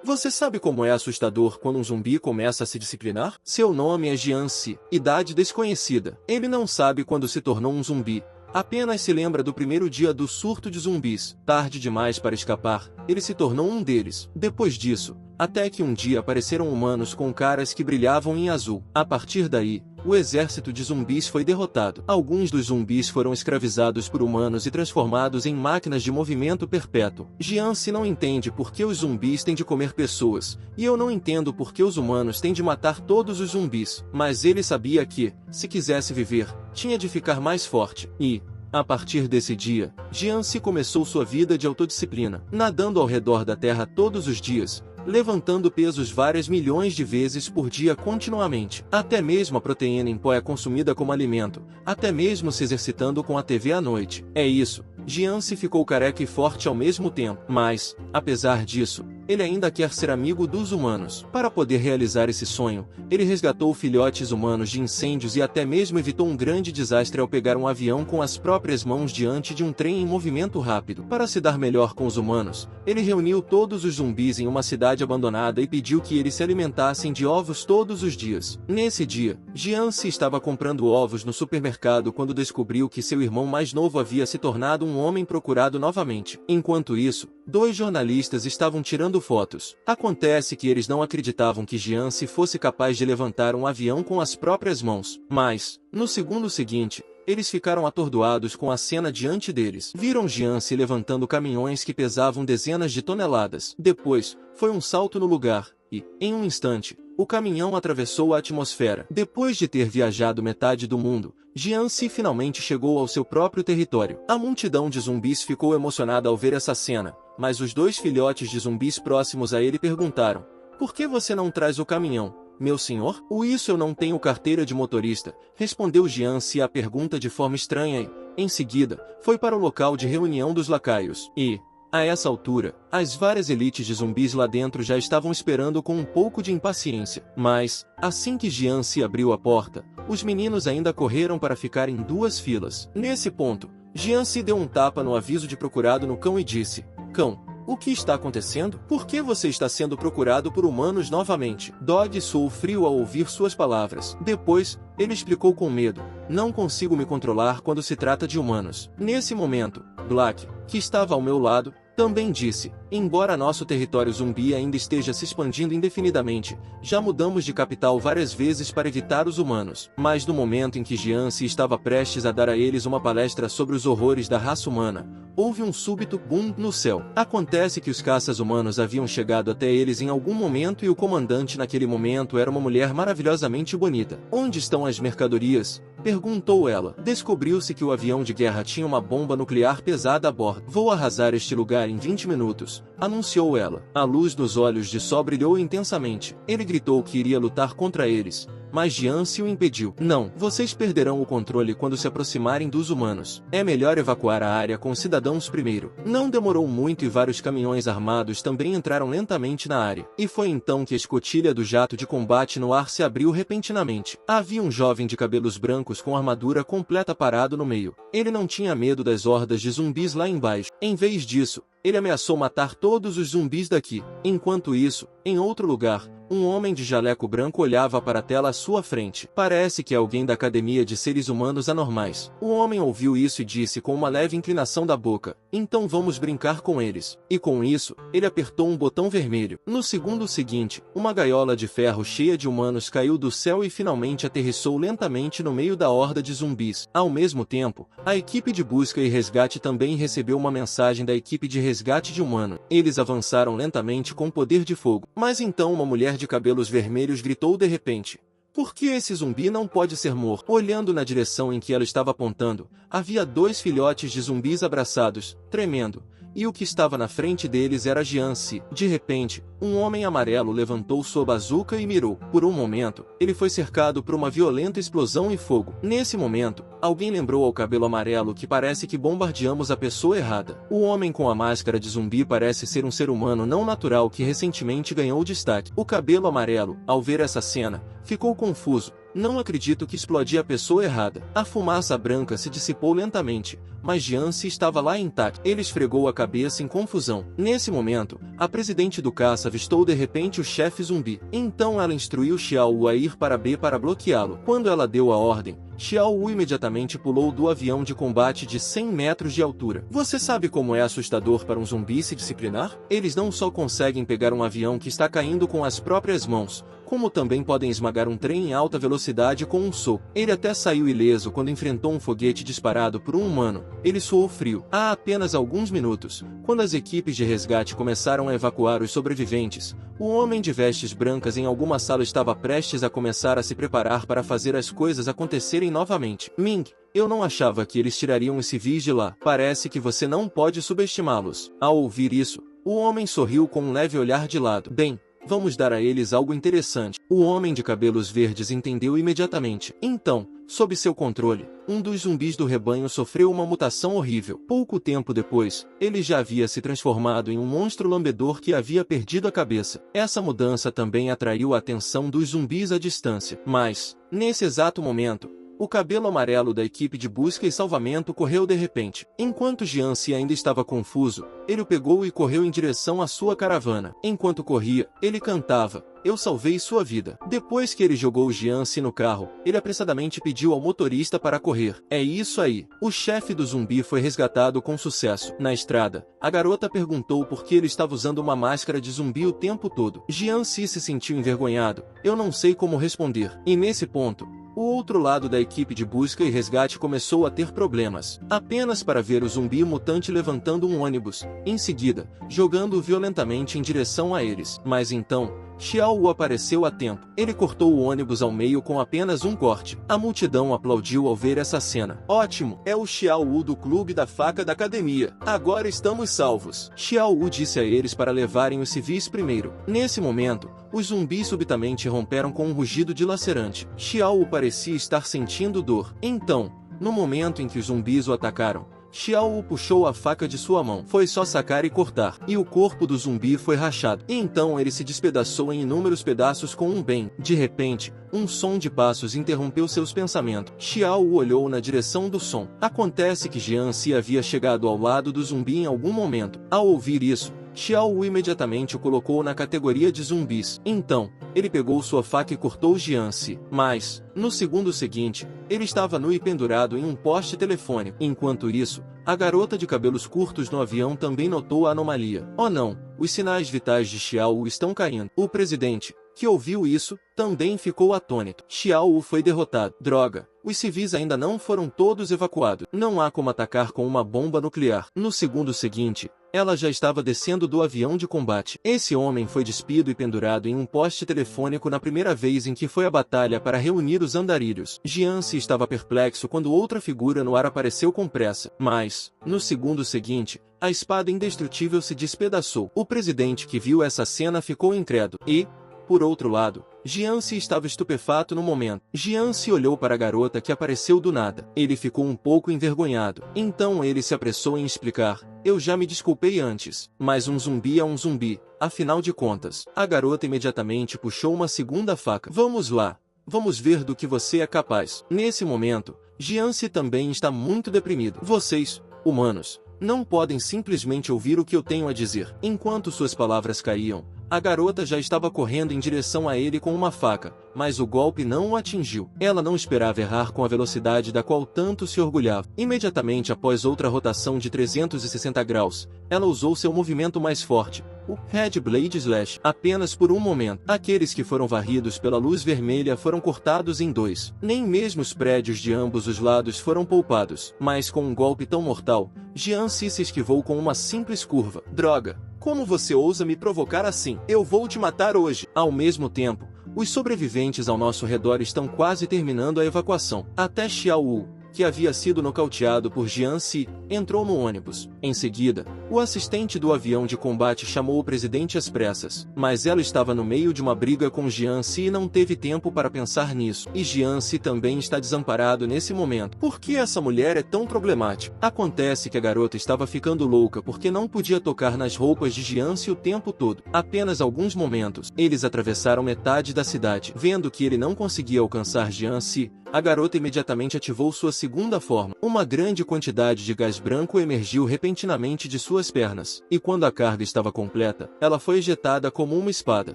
Você sabe como é assustador quando um zumbi começa a se disciplinar? Seu nome é Jiansi, idade desconhecida. Ele não sabe quando se tornou um zumbi. Apenas se lembra do primeiro dia do surto de zumbis. Tarde demais para escapar, ele se tornou um deles. Depois disso, até que um dia apareceram humanos com caras que brilhavam em azul. A partir daí, o exército de zumbis foi derrotado. Alguns dos zumbis foram escravizados por humanos e transformados em máquinas de movimento perpétuo. Jiansi não entende por que os zumbis têm de comer pessoas, e eu não entendo por que os humanos têm de matar todos os zumbis. Mas ele sabia que, se quisesse viver, tinha de ficar mais forte. E, a partir desse dia, Jiansi começou sua vida de autodisciplina, nadando ao redor da Terra todos os dias, levantando pesos várias milhões de vezes por dia continuamente. Até mesmo a proteína em pó é consumida como alimento, até mesmo se exercitando com a TV à noite. É isso, Jiansi ficou careca e forte ao mesmo tempo. Mas, apesar disso, ele ainda quer ser amigo dos humanos. Para poder realizar esse sonho, ele resgatou filhotes humanos de incêndios e até mesmo evitou um grande desastre ao pegar um avião com as próprias mãos diante de um trem em movimento rápido. Para se dar melhor com os humanos, ele reuniu todos os zumbis em uma cidade abandonada e pediu que eles se alimentassem de ovos todos os dias. Nesse dia, Jiansi estava comprando ovos no supermercado quando descobriu que seu irmão mais novo havia se tornado um homem procurado novamente. Enquanto isso, dois jornalistas estavam tirando fotos. Acontece que eles não acreditavam que Jiansi fosse capaz de levantar um avião com as próprias mãos. Mas, no segundo seguinte, eles ficaram atordoados com a cena diante deles. Viram Jiansi levantando caminhões que pesavam dezenas de toneladas. Depois, foi um salto no lugar, e, em um instante, o caminhão atravessou a atmosfera. Depois de ter viajado metade do mundo, Jiansi finalmente chegou ao seu próprio território. A multidão de zumbis ficou emocionada ao ver essa cena, mas os dois filhotes de zumbis próximos a ele perguntaram: "Por que você não traz o caminhão, meu senhor?" "Isso eu não tenho carteira de motorista", respondeu Jiansi à pergunta de forma estranha e, em seguida, foi para o local de reunião dos lacaios. E, a essa altura, as várias elites de zumbis lá dentro já estavam esperando com um pouco de impaciência. Mas, assim que Jiansi abriu a porta, os meninos ainda correram para ficar em duas filas. Nesse ponto, Jiansi deu um tapa no aviso de procurado no cão e disse: "Cão, o que está acontecendo? Por que você está sendo procurado por humanos novamente?" Dog soou frio ao ouvir suas palavras. Depois, ele explicou com medo: "Não consigo me controlar quando se trata de humanos." Nesse momento, Black, que estava ao meu lado, também disse: "Embora nosso território zumbi ainda esteja se expandindo indefinidamente, já mudamos de capital várias vezes para evitar os humanos." Mas no momento em que Jiansi estava prestes a dar a eles uma palestra sobre os horrores da raça humana, houve um súbito boom no céu. Acontece que os caças humanos haviam chegado até eles em algum momento e o comandante naquele momento era uma mulher maravilhosamente bonita. "Onde estão as mercadorias?" perguntou ela. Descobriu-se que o avião de guerra tinha uma bomba nuclear pesada a bordo. "Vou arrasar este lugar em 20 minutos, anunciou ela. A luz dos olhos de Sol brilhou intensamente. Ele gritou que iria lutar contra eles, mas Jiansi o impediu. "Não, vocês perderão o controle quando se aproximarem dos humanos. É melhor evacuar a área com os cidadãos primeiro." Não demorou muito e vários caminhões armados também entraram lentamente na área. E foi então que a escotilha do jato de combate no ar se abriu repentinamente. Havia um jovem de cabelos brancos com armadura completa parado no meio. Ele não tinha medo das hordas de zumbis lá embaixo. Em vez disso, ele ameaçou matar todos os zumbis daqui. Enquanto isso, em outro lugar, um homem de jaleco branco olhava para a tela à sua frente. "Parece que é alguém da Academia de Seres Humanos Anormais." O homem ouviu isso e disse com uma leve inclinação da boca: "Então vamos brincar com eles." E com isso, ele apertou um botão vermelho. No segundo seguinte, uma gaiola de ferro cheia de humanos caiu do céu e finalmente aterrissou lentamente no meio da horda de zumbis. Ao mesmo tempo, a equipe de busca e resgate também recebeu uma mensagem da equipe de resgate de humano. Eles avançaram lentamente com poder de fogo. Mas então uma mulher de cabelos vermelhos gritou de repente: "Por que esse zumbi não pode ser morto?" Olhando na direção em que ela estava apontando, havia dois filhotes de zumbis abraçados, tremendo, e o que estava na frente deles era Jiansi. De repente, um homem amarelo levantou sua bazuca e mirou. Por um momento, ele foi cercado por uma violenta explosão e fogo. Nesse momento, alguém lembrou ao cabelo amarelo que parece que bombardeamos a pessoa errada. O homem com a máscara de zumbi parece ser um ser humano não natural que recentemente ganhou destaque. O cabelo amarelo, ao ver essa cena, ficou confuso. "Não acredito que explodi a pessoa errada." A fumaça branca se dissipou lentamente, mas Jianci estava lá intacto. Ele esfregou a cabeça em confusão. Nesse momento, a presidente do caça avistou de repente o chefe zumbi. Então ela instruiu Xiao Wu a ir para B para bloqueá-lo. Quando ela deu a ordem, Xiao Wu imediatamente pulou do avião de combate de 100 metros de altura. Você sabe como é assustador para um zumbi se disciplinar? Eles não só conseguem pegar um avião que está caindo com as próprias mãos, como também podem esmagar um trem em alta velocidade com um soco. Ele até saiu ileso quando enfrentou um foguete disparado por um humano. Ele suou frio. Há apenas alguns minutos, quando as equipes de resgate começaram a evacuar os sobreviventes, o homem de vestes brancas em alguma sala estava prestes a começar a se preparar para fazer as coisas acontecerem novamente. Ming, eu não achava que eles tirariam os civis de lá. Parece que você não pode subestimá-los. Ao ouvir isso, o homem sorriu com um leve olhar de lado. Bem, vamos dar a eles algo interessante. O homem de cabelos verdes entendeu imediatamente. Então, sob seu controle, um dos zumbis do rebanho sofreu uma mutação horrível. Pouco tempo depois, ele já havia se transformado em um monstro lambedor que havia perdido a cabeça. Essa mudança também atraiu a atenção dos zumbis à distância. Mas, nesse exato momento, o cabelo amarelo da equipe de busca e salvamento correu de repente. Enquanto Jianci ainda estava confuso, ele o pegou e correu em direção à sua caravana. Enquanto corria, ele cantava: "Eu salvei sua vida." Depois que ele jogou Jianci no carro, ele apressadamente pediu ao motorista para correr. É isso aí. O chefe do zumbi foi resgatado com sucesso. Na estrada, a garota perguntou por que ele estava usando uma máscara de zumbi o tempo todo. Jianci se sentiu envergonhado. Eu não sei como responder. E nesse ponto, o outro lado da equipe de busca e resgate começou a ter problemas. Apenas para ver o zumbi mutante levantando um ônibus, em seguida, jogando-o violentamente em direção a eles. Mas então, Xiao Wu apareceu a tempo. Ele cortou o ônibus ao meio com apenas um corte. A multidão aplaudiu ao ver essa cena. Ótimo! É o Xiao Wu do clube da faca da academia. Agora estamos salvos. Xiao Wu disse a eles para levarem os civis primeiro. Nesse momento, os zumbis subitamente romperam com um rugido dilacerante. Xiao Wu parecia estar sentindo dor. Então, no momento em que os zumbis o atacaram, Xiao Wu puxou a faca de sua mão. Foi só sacar e cortar. E o corpo do zumbi foi rachado. E então ele se despedaçou em inúmeros pedaços com um bem. De repente, um som de passos interrompeu seus pensamentos. Xiao Wu olhou na direção do som. Acontece que Jianci havia chegado ao lado do zumbi em algum momento. Ao ouvir isso, Xiao Wu imediatamente o colocou na categoria de zumbis. Então, ele pegou sua faca e cortou Jianci. Mas, no segundo seguinte, ele estava nu e pendurado em um poste telefônico. Enquanto isso, a garota de cabelos curtos no avião também notou a anomalia. Oh não, os sinais vitais de Xiao Wu estão caindo. O presidente, que ouviu isso, também ficou atônito. Xiao Wu foi derrotado. Droga, os civis ainda não foram todos evacuados. Não há como atacar com uma bomba nuclear. No segundo seguinte, ela já estava descendo do avião de combate. Esse homem foi despido e pendurado em um poste telefônico na primeira vez em que foi à batalha para reunir os andarilhos. Jianci estava perplexo quando outra figura no ar apareceu com pressa. Mas, no segundo seguinte, a espada indestrutível se despedaçou. O presidente que viu essa cena ficou incrédulo. E, por outro lado, Jianci estava estupefato no momento. Jianci olhou para a garota que apareceu do nada. Ele ficou um pouco envergonhado. Então ele se apressou em explicar: "Eu já me desculpei antes, mas um zumbi é um zumbi, afinal de contas." A garota imediatamente puxou uma segunda faca. "Vamos lá. Vamos ver do que você é capaz." Nesse momento, Jianci também está muito deprimido. "Vocês, humanos, não podem simplesmente ouvir o que eu tenho a dizer." Enquanto suas palavras caíam, a garota já estava correndo em direção a ele com uma faca, mas o golpe não o atingiu. Ela não esperava errar com a velocidade da qual tanto se orgulhava. Imediatamente após outra rotação de 360 graus, ela usou seu movimento mais forte, o Red Blade Slash. Apenas por um momento, aqueles que foram varridos pela luz vermelha foram cortados em dois. Nem mesmo os prédios de ambos os lados foram poupados. Mas com um golpe tão mortal, Jianci se esquivou com uma simples curva. "Droga! Como você ousa me provocar assim? Eu vou te matar hoje!" Ao mesmo tempo, os sobreviventes ao nosso redor estão quase terminando a evacuação. Até Xiao Wu, que havia sido nocauteado por Jianci, entrou no ônibus. Em seguida, o assistente do avião de combate chamou o presidente às pressas, mas ela estava no meio de uma briga com Jianci e não teve tempo para pensar nisso. E Jianci também está desamparado nesse momento. Por que essa mulher é tão problemática? Acontece que a garota estava ficando louca porque não podia tocar nas roupas de Jianci o tempo todo. Apenas alguns momentos, eles atravessaram metade da cidade. Vendo que ele não conseguia alcançar Jianci, A garota imediatamente ativou sua segunda forma. Uma grande quantidade de gás branco emergiu repentinamente de suas pernas, e quando a carga estava completa, ela foi ejetada como uma espada.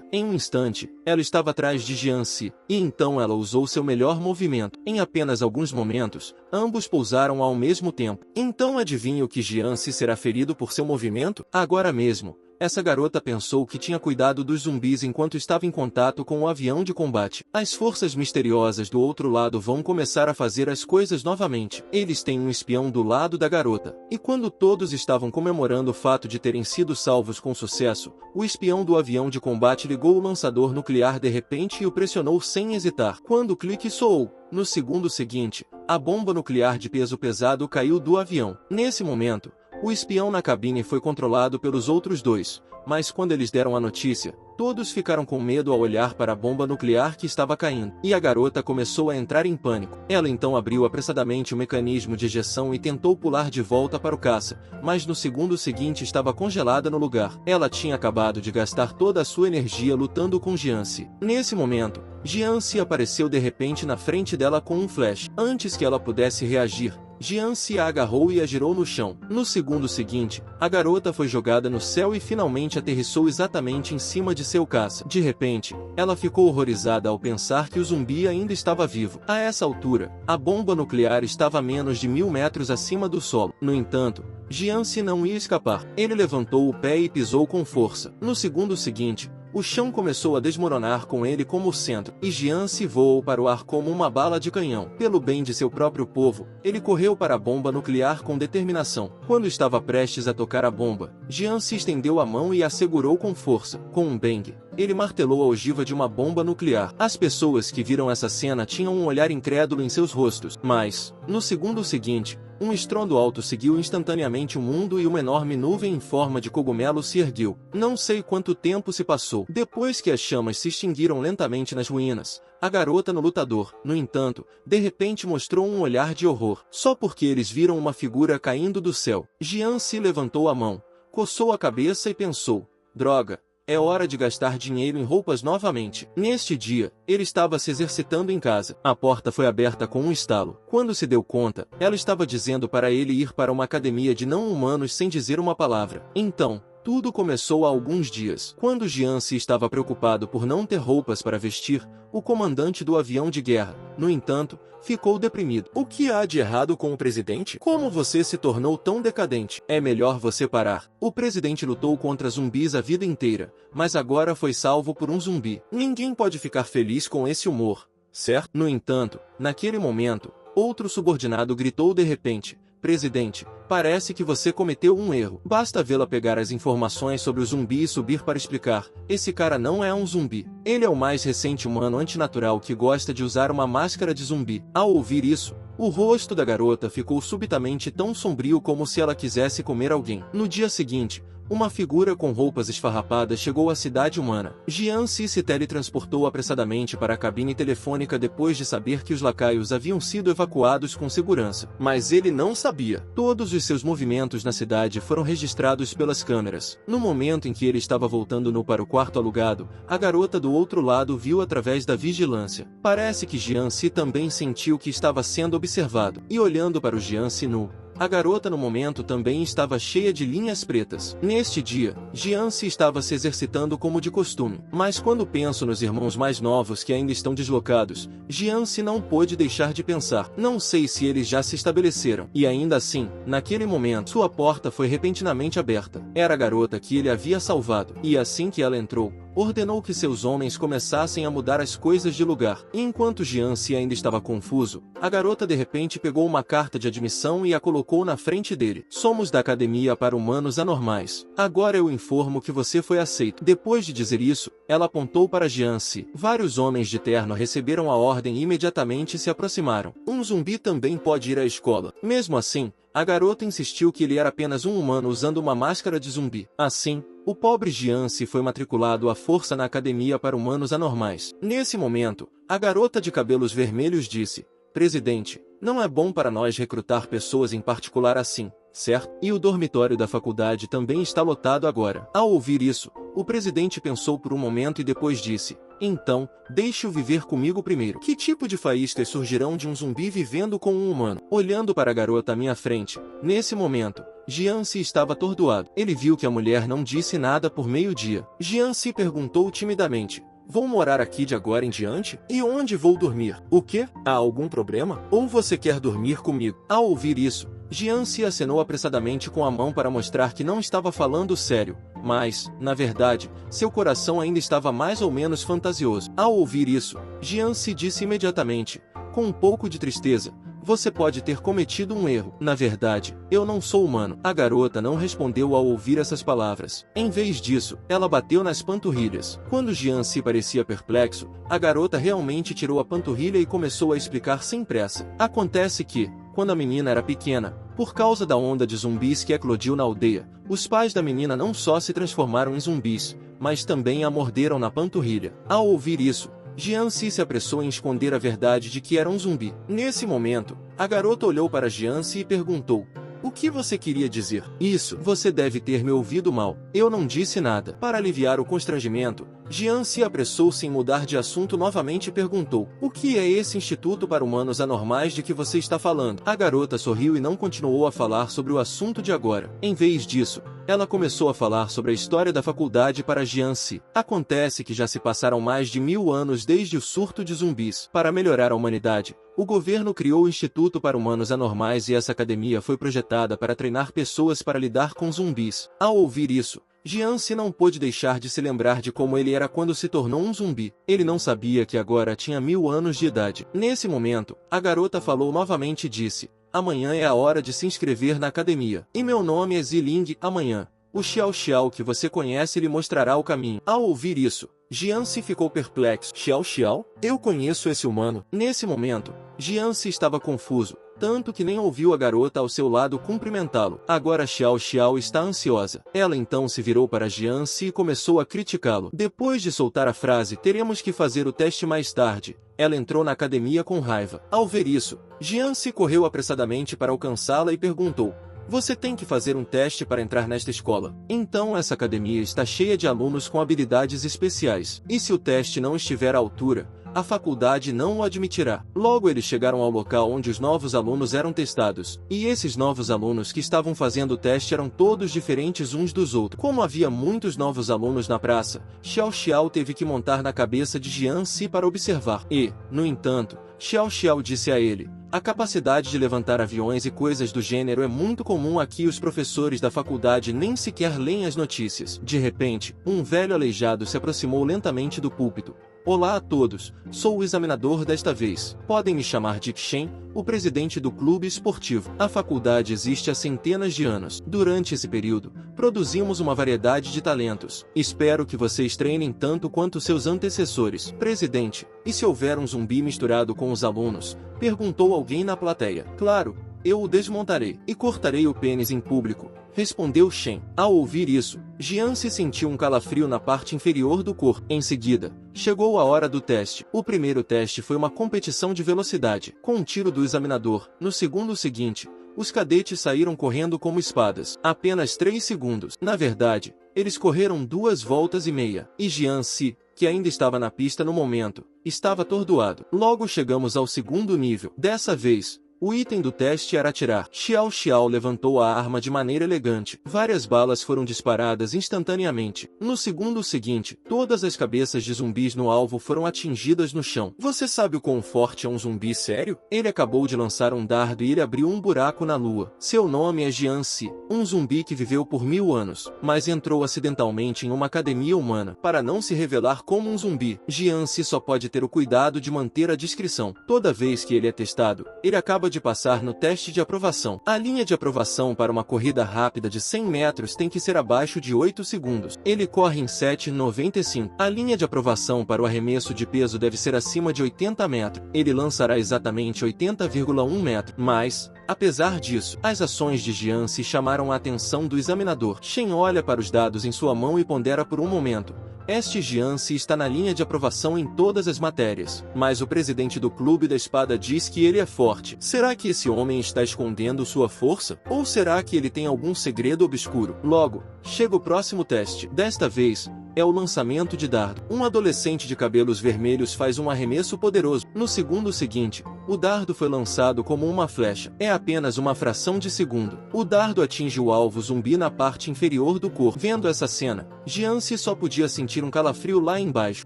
Em um instante, ela estava atrás de Jian-si, e então ela usou seu melhor movimento. Em apenas alguns momentos, ambos pousaram ao mesmo tempo. Então adivinhe o que Jian-si será ferido por seu movimento? Agora mesmo. Essa garota pensou que tinha cuidado dos zumbis enquanto estava em contato com o avião de combate. As forças misteriosas do outro lado vão começar a fazer as coisas novamente. Eles têm um espião do lado da garota. E quando todos estavam comemorando o fato de terem sido salvos com sucesso, o espião do avião de combate ligou o lançador nuclear de repente e o pressionou sem hesitar. Quando o clique soou, no segundo seguinte, a bomba nuclear de peso pesado caiu do avião. Nesse momento, o espião na cabine foi controlado pelos outros dois, mas quando eles deram a notícia, todos ficaram com medo ao olhar para a bomba nuclear que estava caindo, e a garota começou a entrar em pânico. Ela então abriu apressadamente o mecanismo de ejeção e tentou pular de volta para o caça, mas no segundo seguinte estava congelada no lugar. Ela tinha acabado de gastar toda a sua energia lutando com Jian-si. Nesse momento, Jian-si apareceu de repente na frente dela com um flash. Antes que ela pudesse reagir, Jian-si a agarrou e a girou no chão. No segundo seguinte, a garota foi jogada no céu e finalmente aterrissou exatamente em cima de seu caça. De repente, ela ficou horrorizada ao pensar que o zumbi ainda estava vivo. A essa altura, a bomba nuclear estava a menos de 1000 metros acima do solo. No entanto, Jian-si não ia escapar. Ele levantou o pé e pisou com força. No segundo seguinte, o chão começou a desmoronar com ele como centro, e Jian-si voou para o ar como uma bala de canhão. Pelo bem de seu próprio povo, ele correu para a bomba nuclear com determinação. Quando estava prestes a tocar a bomba, Jian-si estendeu a mão e a segurou com força. Com um bang, ele martelou a ogiva de uma bomba nuclear. As pessoas que viram essa cena tinham um olhar incrédulo em seus rostos, mas, no segundo seguinte, um estrondo alto seguiu instantaneamente o mundo e uma enorme nuvem em forma de cogumelo se ergueu. Não sei quanto tempo se passou. Depois que as chamas se extinguiram lentamente nas ruínas, a garota no lutador, no entanto, de repente mostrou um olhar de horror. Só porque eles viram uma figura caindo do céu. Jian-si levantou a mão, coçou a cabeça e pensou: droga. É hora de gastar dinheiro em roupas novamente. Neste dia, ele estava se exercitando em casa. A porta foi aberta com um estalo. Quando se deu conta, ela estava dizendo para ele ir para uma academia de não-humanos sem dizer uma palavra. Então, tudo começou há alguns dias. Quando Jian-si estava preocupado por não ter roupas para vestir, o comandante do avião de guerra, no entanto, ficou deprimido. O que há de errado com o presidente? Como você se tornou tão decadente? É melhor você parar. O presidente lutou contra zumbis a vida inteira, mas agora foi salvo por um zumbi. Ninguém pode ficar feliz com esse humor, certo? No entanto, naquele momento, outro subordinado gritou de repente: presidente, parece que você cometeu um erro. Basta vê-la pegar as informações sobre o zumbi e subir para explicar. Esse cara não é um zumbi. Ele é o mais recente humano antinatural que gosta de usar uma máscara de zumbi. Ao ouvir isso, o rosto da garota ficou subitamente tão sombrio como se ela quisesse comer alguém. No dia seguinte, uma figura com roupas esfarrapadas chegou à cidade humana. Jian-si se teletransportou apressadamente para a cabine telefônica depois de saber que os lacaios haviam sido evacuados com segurança. Mas ele não sabia. Todos os seus movimentos na cidade foram registrados pelas câmeras. No momento em que ele estava voltando para o quarto alugado, a garota do outro lado viu através da vigilância. Parece que Jian-si também sentiu que estava sendo observado. E olhando para o Jian-si nu, a garota no momento também estava cheia de linhas pretas. Neste dia, Jian-si estava se exercitando como de costume. Mas quando penso nos irmãos mais novos que ainda estão deslocados, Jian-si não pôde deixar de pensar. Não sei se eles já se estabeleceram. E ainda assim, naquele momento, sua porta foi repentinamente aberta. Era a garota que ele havia salvado. E assim que ela entrou, ordenou que seus homens começassem a mudar as coisas de lugar. E enquanto Jian-si ainda estava confuso, a garota de repente pegou uma carta de admissão e a colocou na frente dele. Somos da Academia para Humanos Anormais. Agora eu informo que você foi aceito. Depois de dizer isso, ela apontou para Jian-si. Vários homens de terno receberam a ordem e imediatamente se aproximaram. Um zumbi também pode ir à escola. Mesmo assim, a garota insistiu que ele era apenas um humano usando uma máscara de zumbi. Assim, o pobre Jian-si foi matriculado à força na Academia para Humanos Anormais. Nesse momento, a garota de cabelos vermelhos disse: presidente, não é bom para nós recrutar pessoas em particular assim, certo? E o dormitório da faculdade também está lotado agora. Ao ouvir isso, O presidente pensou por um momento e depois disse: então, deixe-o viver comigo primeiro. Que tipo de faíscas surgirão de um zumbi vivendo com um humano? Olhando para a garota à minha frente, nesse momento, Jian-se estava atordoado. Ele viu que a mulher não disse nada por meio-dia. Jian-se perguntou timidamente: vou morar aqui de agora em diante? E onde vou dormir? O quê? Há algum problema? Ou você quer dormir comigo? Ao ouvir isso, Jian-se acenou apressadamente com a mão para mostrar que não estava falando sério, mas, na verdade, seu coração ainda estava mais ou menos fantasioso. Ao ouvir isso, Jian-se disse imediatamente, com um pouco de tristeza: você pode ter cometido um erro. Na verdade, eu não sou humano. A garota não respondeu ao ouvir essas palavras. Em vez disso, ela bateu nas panturrilhas. Quando Jian-se parecia perplexo, a garota realmente tirou a panturrilha e começou a explicar sem pressa. Acontece que, quando a menina era pequena, por causa da onda de zumbis que eclodiu na aldeia, os pais da menina não só se transformaram em zumbis, mas também a morderam na panturrilha. Ao ouvir isso, Jian-se se apressou em esconder a verdade de que era um zumbi. Nesse momento, a garota olhou para Jian-se e perguntou: o que você queria dizer? Isso, você deve ter me ouvido mal. Eu não disse nada. Para aliviar o constrangimento, Jian-se apressou-se em mudar de assunto novamente e perguntou: o que é esse Instituto para Humanos Anormais de que você está falando? A garota sorriu e não continuou a falar sobre o assunto de agora. Em vez disso, ela começou a falar sobre a história da faculdade para Jian-se. Acontece que já se passaram mais de 1000 anos desde o surto de zumbis. Para melhorar a humanidade, o governo criou o Instituto para Humanos Anormais e essa academia foi projetada para treinar pessoas para lidar com zumbis. Ao ouvir isso, Jian-se não pôde deixar de se lembrar de como ele era quando se tornou um zumbi. Ele não sabia que agora tinha 1000 anos de idade. Nesse momento, a garota falou novamente e disse: amanhã é a hora de se inscrever na academia. E meu nome é Ziling. Amanhã, o Xiao Xiao que você conhece lhe mostrará o caminho. Ao ouvir isso, Jian-se ficou perplexo. Xiao Xiao? Eu conheço esse humano. Nesse momento, Jian-se estava confuso, tanto que nem ouviu a garota ao seu lado cumprimentá-lo. Agora Xiao Xiao está ansiosa. Ela então se virou para Jian-se e começou a criticá-lo. Depois de soltar a frase "teremos que fazer o teste mais tarde", ela entrou na academia com raiva. Ao ver isso, Jian-se correu apressadamente para alcançá-la e perguntou: você tem que fazer um teste para entrar nesta escola. Então essa academia está cheia de alunos com habilidades especiais. E se o teste não estiver à altura, a faculdade não o admitirá. Logo eles chegaram ao local onde os novos alunos eram testados. E esses novos alunos que estavam fazendo o teste eram todos diferentes uns dos outros. Como havia muitos novos alunos na praça, Xiao Xiao teve que montar na cabeça de Jian-se para observar. E, no entanto, Xiao Xiao disse a ele: a capacidade de levantar aviões e coisas do gênero é muito comum aqui. Os professores da faculdade nem sequer leem as notícias. De repente, um velho aleijado se aproximou lentamente do púlpito. Olá a todos, sou o examinador desta vez. Podem me chamar de Shen, o presidente do clube esportivo. A faculdade existe há centenas de anos. Durante esse período, produzimos uma variedade de talentos. Espero que vocês treinem tanto quanto seus antecessores. Presidente, e se houver um zumbi misturado com os alunos? Perguntou alguém na plateia. Claro, eu o desmontarei e cortarei o pênis em público, respondeu Shen. Ao ouvir isso, Jian-se sentiu um calafrio na parte inferior do corpo. Em seguida, chegou a hora do teste. O primeiro teste foi uma competição de velocidade, com um tiro do examinador. No segundo seguinte, os cadetes saíram correndo como espadas. Apenas 3 segundos. Na verdade, eles correram 2 voltas e meia. E Jian-se, que ainda estava na pista no momento, estava atordoado. Logo chegamos ao segundo nível. Dessa vez, o item do teste era atirar. Xiao Xiao levantou a arma de maneira elegante. Várias balas foram disparadas instantaneamente. No segundo seguinte, todas as cabeças de zumbis no alvo foram atingidas no chão. Você sabe o quão forte é um zumbi sério? Ele acabou de lançar um dardo e ele abriu um buraco na lua. Seu nome é Jian-se, um zumbi que viveu por 1000 anos, mas entrou acidentalmente em uma academia humana. Para não se revelar como um zumbi, Jian-se só pode ter o cuidado de manter a discrição. Toda vez que ele é testado, ele acaba de passar no teste de aprovação. A linha de aprovação para uma corrida rápida de 100 metros tem que ser abaixo de 8 segundos. Ele corre em 7,95. A linha de aprovação para o arremesso de peso deve ser acima de 80 metros. Ele lançará exatamente 80,1 metros. Mas, apesar disso, as ações de Jian-se chamaram a atenção do examinador. Shen olha para os dados em sua mão e pondera por um momento. Este Jian-se está na linha de aprovação em todas as matérias, mas o presidente do clube da espada diz que ele é forte. Será que esse homem está escondendo sua força? Ou será que ele tem algum segredo obscuro? Logo, chega o próximo teste. Desta vez, é o lançamento de dardo. Um adolescente de cabelos vermelhos faz um arremesso poderoso. No segundo seguinte, o dardo foi lançado como uma flecha. É apenas uma fração de segundo. O dardo atinge o alvo zumbi na parte inferior do corpo. Vendo essa cena, Jiansi só podia sentir um calafrio lá embaixo.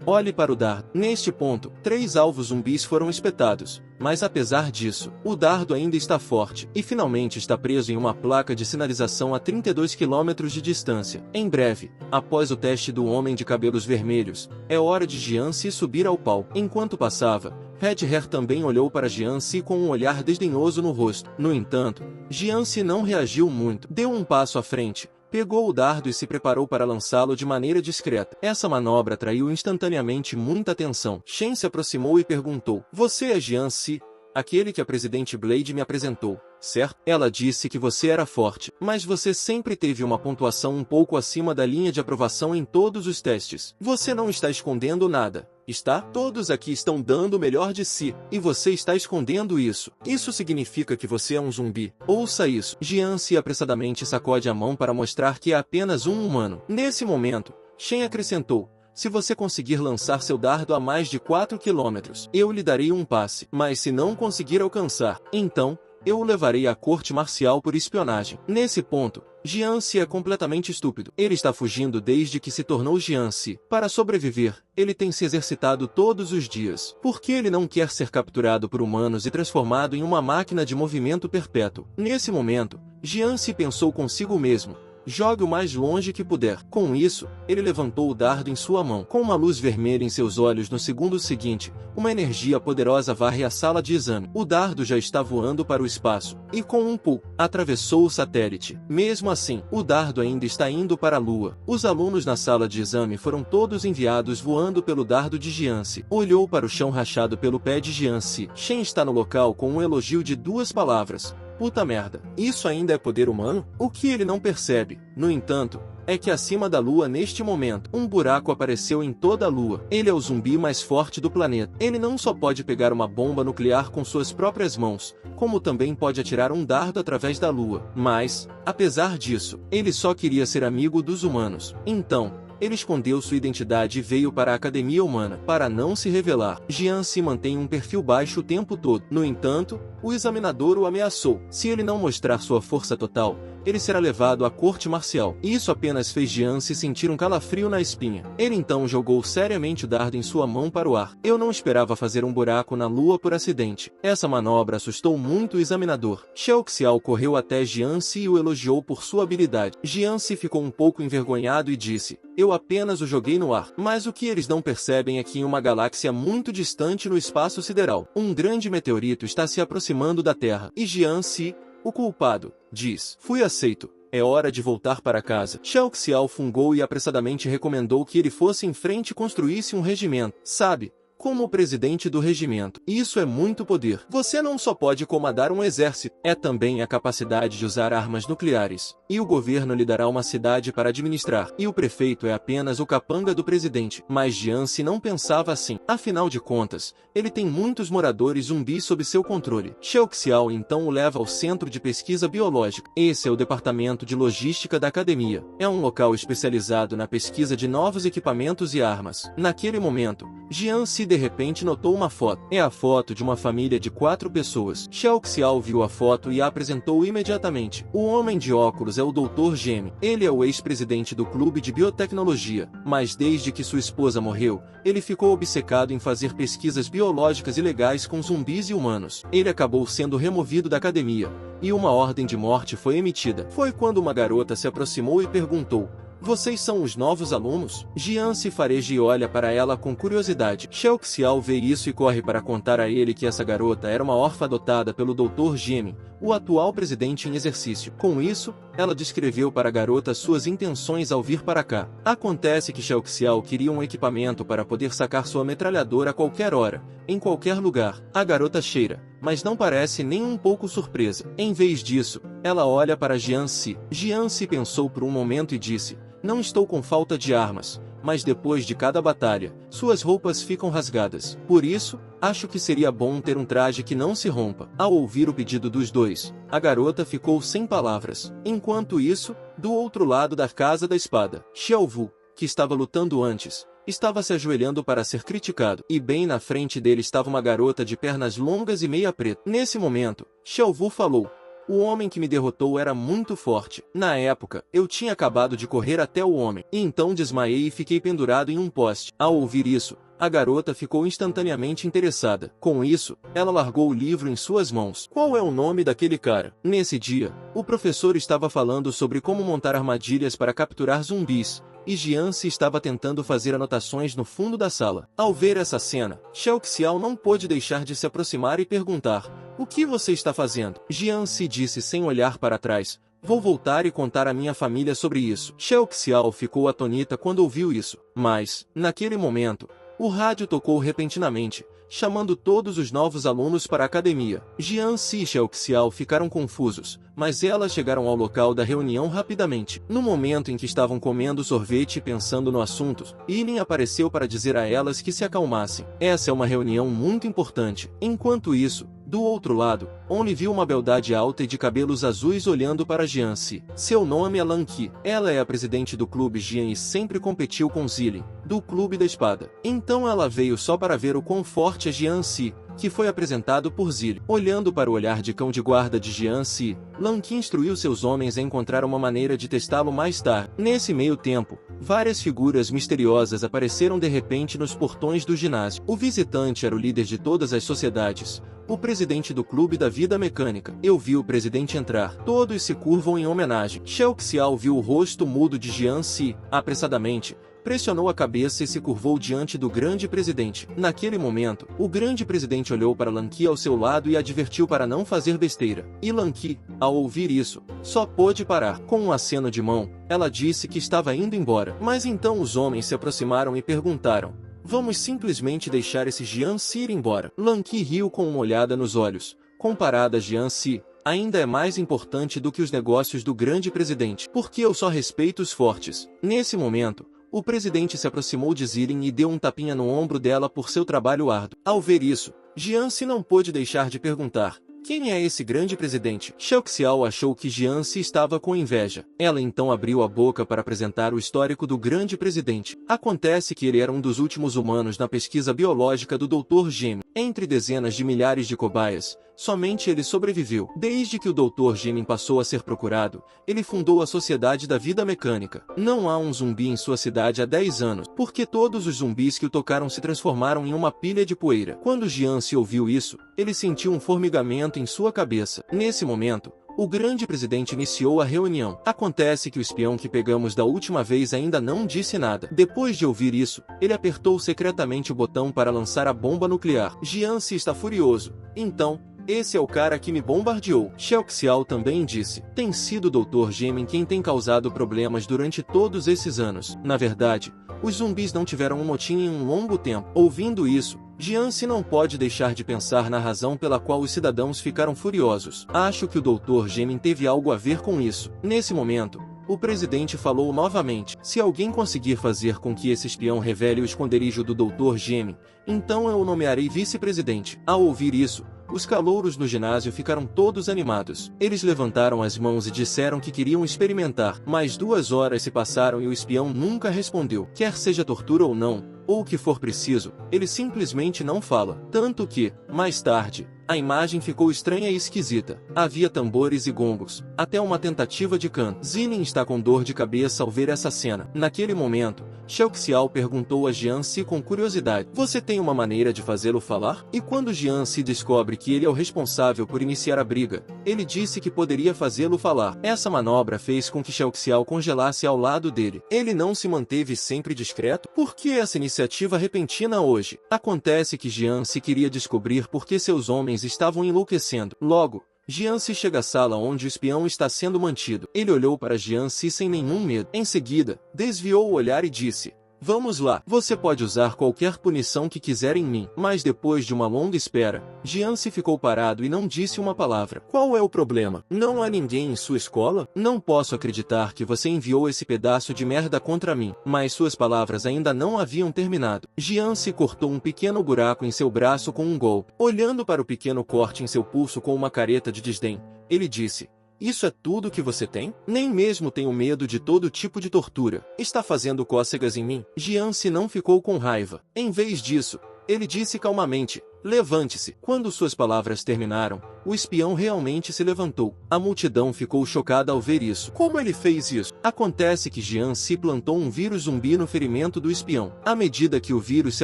Olhe para o dardo. Neste ponto, 3 alvos zumbis foram espetados. Mas apesar disso, o dardo ainda está forte e finalmente está preso em uma placa de sinalização a 32 km de distância. Em breve, após o teste do homem de cabelos vermelhos, é hora de Jiansi subir ao palco. Enquanto passava, Red Hair também olhou para Jiansi com um olhar desdenhoso no rosto. No entanto, Jiansi não reagiu muito. Deu um passo à frente, pegou o dardo e se preparou para lançá-lo de maneira discreta. Essa manobra atraiu instantaneamente muita atenção. Shen se aproximou e perguntou: "Você é Jiansi, aquele que a Presidente Blade me apresentou, certo? Ela disse que você era forte, mas você sempre teve uma pontuação um pouco acima da linha de aprovação em todos os testes. Você não está escondendo nada, está? Todos aqui estão dando o melhor de si, e você está escondendo isso. Isso significa que você é um zumbi. Ouça isso." Jiansi apressadamente sacode a mão para mostrar que é apenas um humano. Nesse momento, Shen acrescentou: "Se você conseguir lançar seu dardo a mais de 4 km, eu lhe darei um passe. Mas se não conseguir alcançar, então, eu o levarei à corte marcial por espionagem." Nesse ponto, Jiansi é completamente estúpido. Ele está fugindo desde que se tornou Jiansi. Para sobreviver, ele tem se exercitado todos os dias. Por que ele não quer ser capturado por humanos e transformado em uma máquina de movimento perpétuo? Nesse momento, Jiansi pensou consigo mesmo: "Jogue o mais longe que puder." Com isso, ele levantou o dardo em sua mão. Com uma luz vermelha em seus olhos no segundo seguinte, uma energia poderosa varre a sala de exame. O dardo já está voando para o espaço, e com um pulo, atravessou o satélite. Mesmo assim, o dardo ainda está indo para a Lua. Os alunos na sala de exame foram todos enviados voando pelo dardo de Jiansi. Olhou para o chão rachado pelo pé de Jiansi. Shen está no local com um elogio de 2 palavras: "Puta merda." Isso ainda é poder humano? O que ele não percebe, no entanto, é que acima da Lua neste momento, um buraco apareceu em toda a Lua. Ele é o zumbi mais forte do planeta. Ele não só pode pegar uma bomba nuclear com suas próprias mãos, como também pode atirar um dardo através da Lua. Mas, apesar disso, ele só queria ser amigo dos humanos. Então, ele escondeu sua identidade e veio para a Academia Humana. Para não se revelar, Jiansi mantém um perfil baixo o tempo todo. No entanto, o examinador o ameaçou: se ele não mostrar sua força total, ele será levado à corte marcial. Isso apenas fez Jiansi sentir um calafrio na espinha. Ele então jogou seriamente o dardo em sua mão para o ar. "Eu não esperava fazer um buraco na Lua por acidente." Essa manobra assustou muito o examinador. Xiao Xiao correu até Jiansi e o elogiou por sua habilidade. Jiansi ficou um pouco envergonhado e disse: "Eu apenas o joguei no ar." Mas o que eles não percebem é que em uma galáxia muito distante no espaço sideral, um grande meteorito está se aproximando da Terra. E Jiansi, o culpado, diz: "Fui aceito. É hora de voltar para casa." Xiao Xiao fungou e apressadamente recomendou que ele fosse em frente e construísse um regimento. Sabe, como o presidente do regimento. Isso é muito poder. Você não só pode comandar um exército, é também a capacidade de usar armas nucleares. E o governo lhe dará uma cidade para administrar. E o prefeito é apenas o capanga do presidente. Mas Jiansi não pensava assim. Afinal de contas, ele tem muitos moradores zumbis sob seu controle. Xiao Xiao então o leva ao Centro de Pesquisa Biológica. Esse é o departamento de logística da academia. É um local especializado na pesquisa de novos equipamentos e armas. Naquele momento, Jiansi de repente notou uma foto. É a foto de uma família de 4 pessoas. Xiao Xiao viu a foto e a apresentou imediatamente. O homem de óculos é o Dr. Gemi. Ele é o ex-presidente do clube de biotecnologia, mas desde que sua esposa morreu, ele ficou obcecado em fazer pesquisas biológicas ilegais com zumbis e humanos. Ele acabou sendo removido da academia, e uma ordem de morte foi emitida. Foi quando uma garota se aproximou e perguntou: "Vocês são os novos alunos?" Jiansi fareja e olha para ela com curiosidade. Xiao Xiao vê isso e corre para contar a ele que essa garota era uma órfã adotada pelo Dr. Gemi, o atual presidente em exercício. Com isso, ela descreveu para a garota suas intenções ao vir para cá. Acontece que Xiao Xiao queria um equipamento para poder sacar sua metralhadora a qualquer hora, em qualquer lugar. A garota cheira, mas não parece nem um pouco surpresa. Em vez disso, ela olha para Jiansi. Jiansi pensou por um momento e disse: "Não estou com falta de armas, mas depois de cada batalha, suas roupas ficam rasgadas. Por isso, acho que seria bom ter um traje que não se rompa." Ao ouvir o pedido dos dois, a garota ficou sem palavras. Enquanto isso, do outro lado da Casa da Espada, Xiao Vu, que estava lutando antes, estava se ajoelhando para ser criticado, e bem na frente dele estava uma garota de pernas longas e meia preta. Nesse momento, Xiaowu falou: o homem que me derrotou era muito forte. Na época, eu tinha acabado de correr até o homem, e então desmaiei e fiquei pendurado em um poste. Ao ouvir isso, a garota ficou instantaneamente interessada. Com isso, ela largou o livro em suas mãos. Qual é o nome daquele cara? Nesse dia, o professor estava falando sobre como montar armadilhas para capturar zumbis, e Jianzi estava tentando fazer anotações no fundo da sala. Ao ver essa cena, Xiao Xiao não pôde deixar de se aproximar e perguntar: o que você está fazendo? Jianzi disse sem olhar para trás: vou voltar e contar à minha família sobre isso. Xiao Xiao ficou atonita quando ouviu isso, mas, naquele momento, o rádio tocou repentinamente, chamando todos os novos alunos para a academia. Jianzi e Xiao Xiao ficaram confusos, mas elas chegaram ao local da reunião rapidamente. No momento em que estavam comendo sorvete e pensando no assunto, Yilin apareceu para dizer a elas que se acalmassem. Essa é uma reunião muito importante. Enquanto isso, do outro lado, Only viu uma beldade alta e de cabelos azuis olhando para Jianzi. Seu nome é Lan Qi. Ela é a presidente do clube Jian e sempre competiu com Zilin, do clube da espada. Então ela veio só para ver o quão forte é Jianzi, que foi apresentado por Zilin. Olhando para o olhar de cão de guarda de Jianzi, Lan Qi instruiu seus homens a encontrar uma maneira de testá-lo mais tarde. Nesse meio tempo, várias figuras misteriosas apareceram de repente nos portões do ginásio. O visitante era o líder de todas as sociedades, o presidente do clube da vida mecânica. Eu vi o presidente entrar. Todos se curvam em homenagem. Xiao Xiao viu o rosto mudo de Jianzi, apressadamente, pressionou a cabeça e se curvou diante do grande presidente. Naquele momento, o grande presidente olhou para Lan Qi ao seu lado e advertiu para não fazer besteira. E Lan Qi, ao ouvir isso, só pôde parar. Com um aceno de mão, ela disse que estava indo embora. Mas então os homens se aproximaram e perguntaram: vamos simplesmente deixar esse Jianzi ir embora? Lan Qi riu com uma olhada nos olhos. Comparada a Jianzi, ainda é mais importante do que os negócios do grande presidente, porque eu só respeito os fortes. Nesse momento, o presidente se aproximou de Zilin e deu um tapinha no ombro dela por seu trabalho árduo. Ao ver isso, Jianzi não pôde deixar de perguntar: quem é esse grande presidente? Xiao Xiao achou que Jianzi estava com inveja. Ela então abriu a boca para apresentar o histórico do grande presidente. Acontece que ele era um dos últimos humanos na pesquisa biológica do Dr. Gem. Entre dezenas de milhares de cobaias, somente ele sobreviveu. Desde que o Dr. Gem passou a ser procurado, ele fundou a Sociedade da Vida Mecânica. Não há um zumbi em sua cidade há 10 anos, porque todos os zumbis que o tocaram se transformaram em uma pilha de poeira. Quando Jianzi ouviu isso, ele sentiu um formigamento em sua cabeça. Nesse momento, o grande presidente iniciou a reunião. Acontece que o espião que pegamos da última vez ainda não disse nada. Depois de ouvir isso, ele apertou secretamente o botão para lançar a bomba nuclear. Jianzi está furioso. Então, esse é o cara que me bombardeou. Xiao Xiao também disse: tem sido o Dr. Gemin quem tem causado problemas durante todos esses anos. Na verdade, os zumbis não tiveram um motim em um longo tempo. Ouvindo isso, Jianzi não pode deixar de pensar na razão pela qual os cidadãos ficaram furiosos. Acho que o Dr. Gemin teve algo a ver com isso. Nesse momento, o presidente falou novamente: se alguém conseguir fazer com que esse espião revele o esconderijo do Dr. Gemin, então eu o nomearei vice-presidente. Ao ouvir isso, os calouros no ginásio ficaram todos animados. Eles levantaram as mãos e disseram que queriam experimentar. Mas 2 horas se passaram e o espião nunca respondeu. Quer seja tortura ou não, ou o que for preciso, ele simplesmente não fala. Tanto que, mais tarde, a imagem ficou estranha e esquisita. Havia tambores e gongos, até uma tentativa de canto. Zilin está com dor de cabeça ao ver essa cena. Naquele momento, Xiao Xiao perguntou a Jianzi com curiosidade: você tem uma maneira de fazê-lo falar? E quando Jianzi descobre que ele é o responsável por iniciar a briga, ele disse que poderia fazê-lo falar. Essa manobra fez com que Xiao Xiao congelasse ao lado dele. Ele não se manteve sempre discreto? Por que essa iniciativa repentina hoje? Acontece que Jianzi queria descobrir por que seus homens estavam enlouquecendo. Logo, Jianzi chega à sala onde o espião está sendo mantido. Ele olhou para Jianzi sem nenhum medo. Em seguida, desviou o olhar e disse: vamos lá, você pode usar qualquer punição que quiser em mim. Mas depois de uma longa espera, Jianzi ficou parado e não disse uma palavra. Qual é o problema? Não há ninguém em sua escola? Não posso acreditar que você enviou esse pedaço de merda contra mim. Mas suas palavras ainda não haviam terminado. Jianzi cortou um pequeno buraco em seu braço com um golpe. Olhando para o pequeno corte em seu pulso com uma careta de desdém, ele disse: Isso é tudo que você tem? Nem mesmo tenho medo de todo tipo de tortura. Está fazendo cócegas em mim? Jiansi não ficou com raiva. Em vez disso, ele disse calmamente: levante-se. Quando suas palavras terminaram, o espião realmente se levantou. A multidão ficou chocada ao ver isso. Como ele fez isso? Acontece que Jiansi plantou um vírus zumbi no ferimento do espião. À medida que o vírus se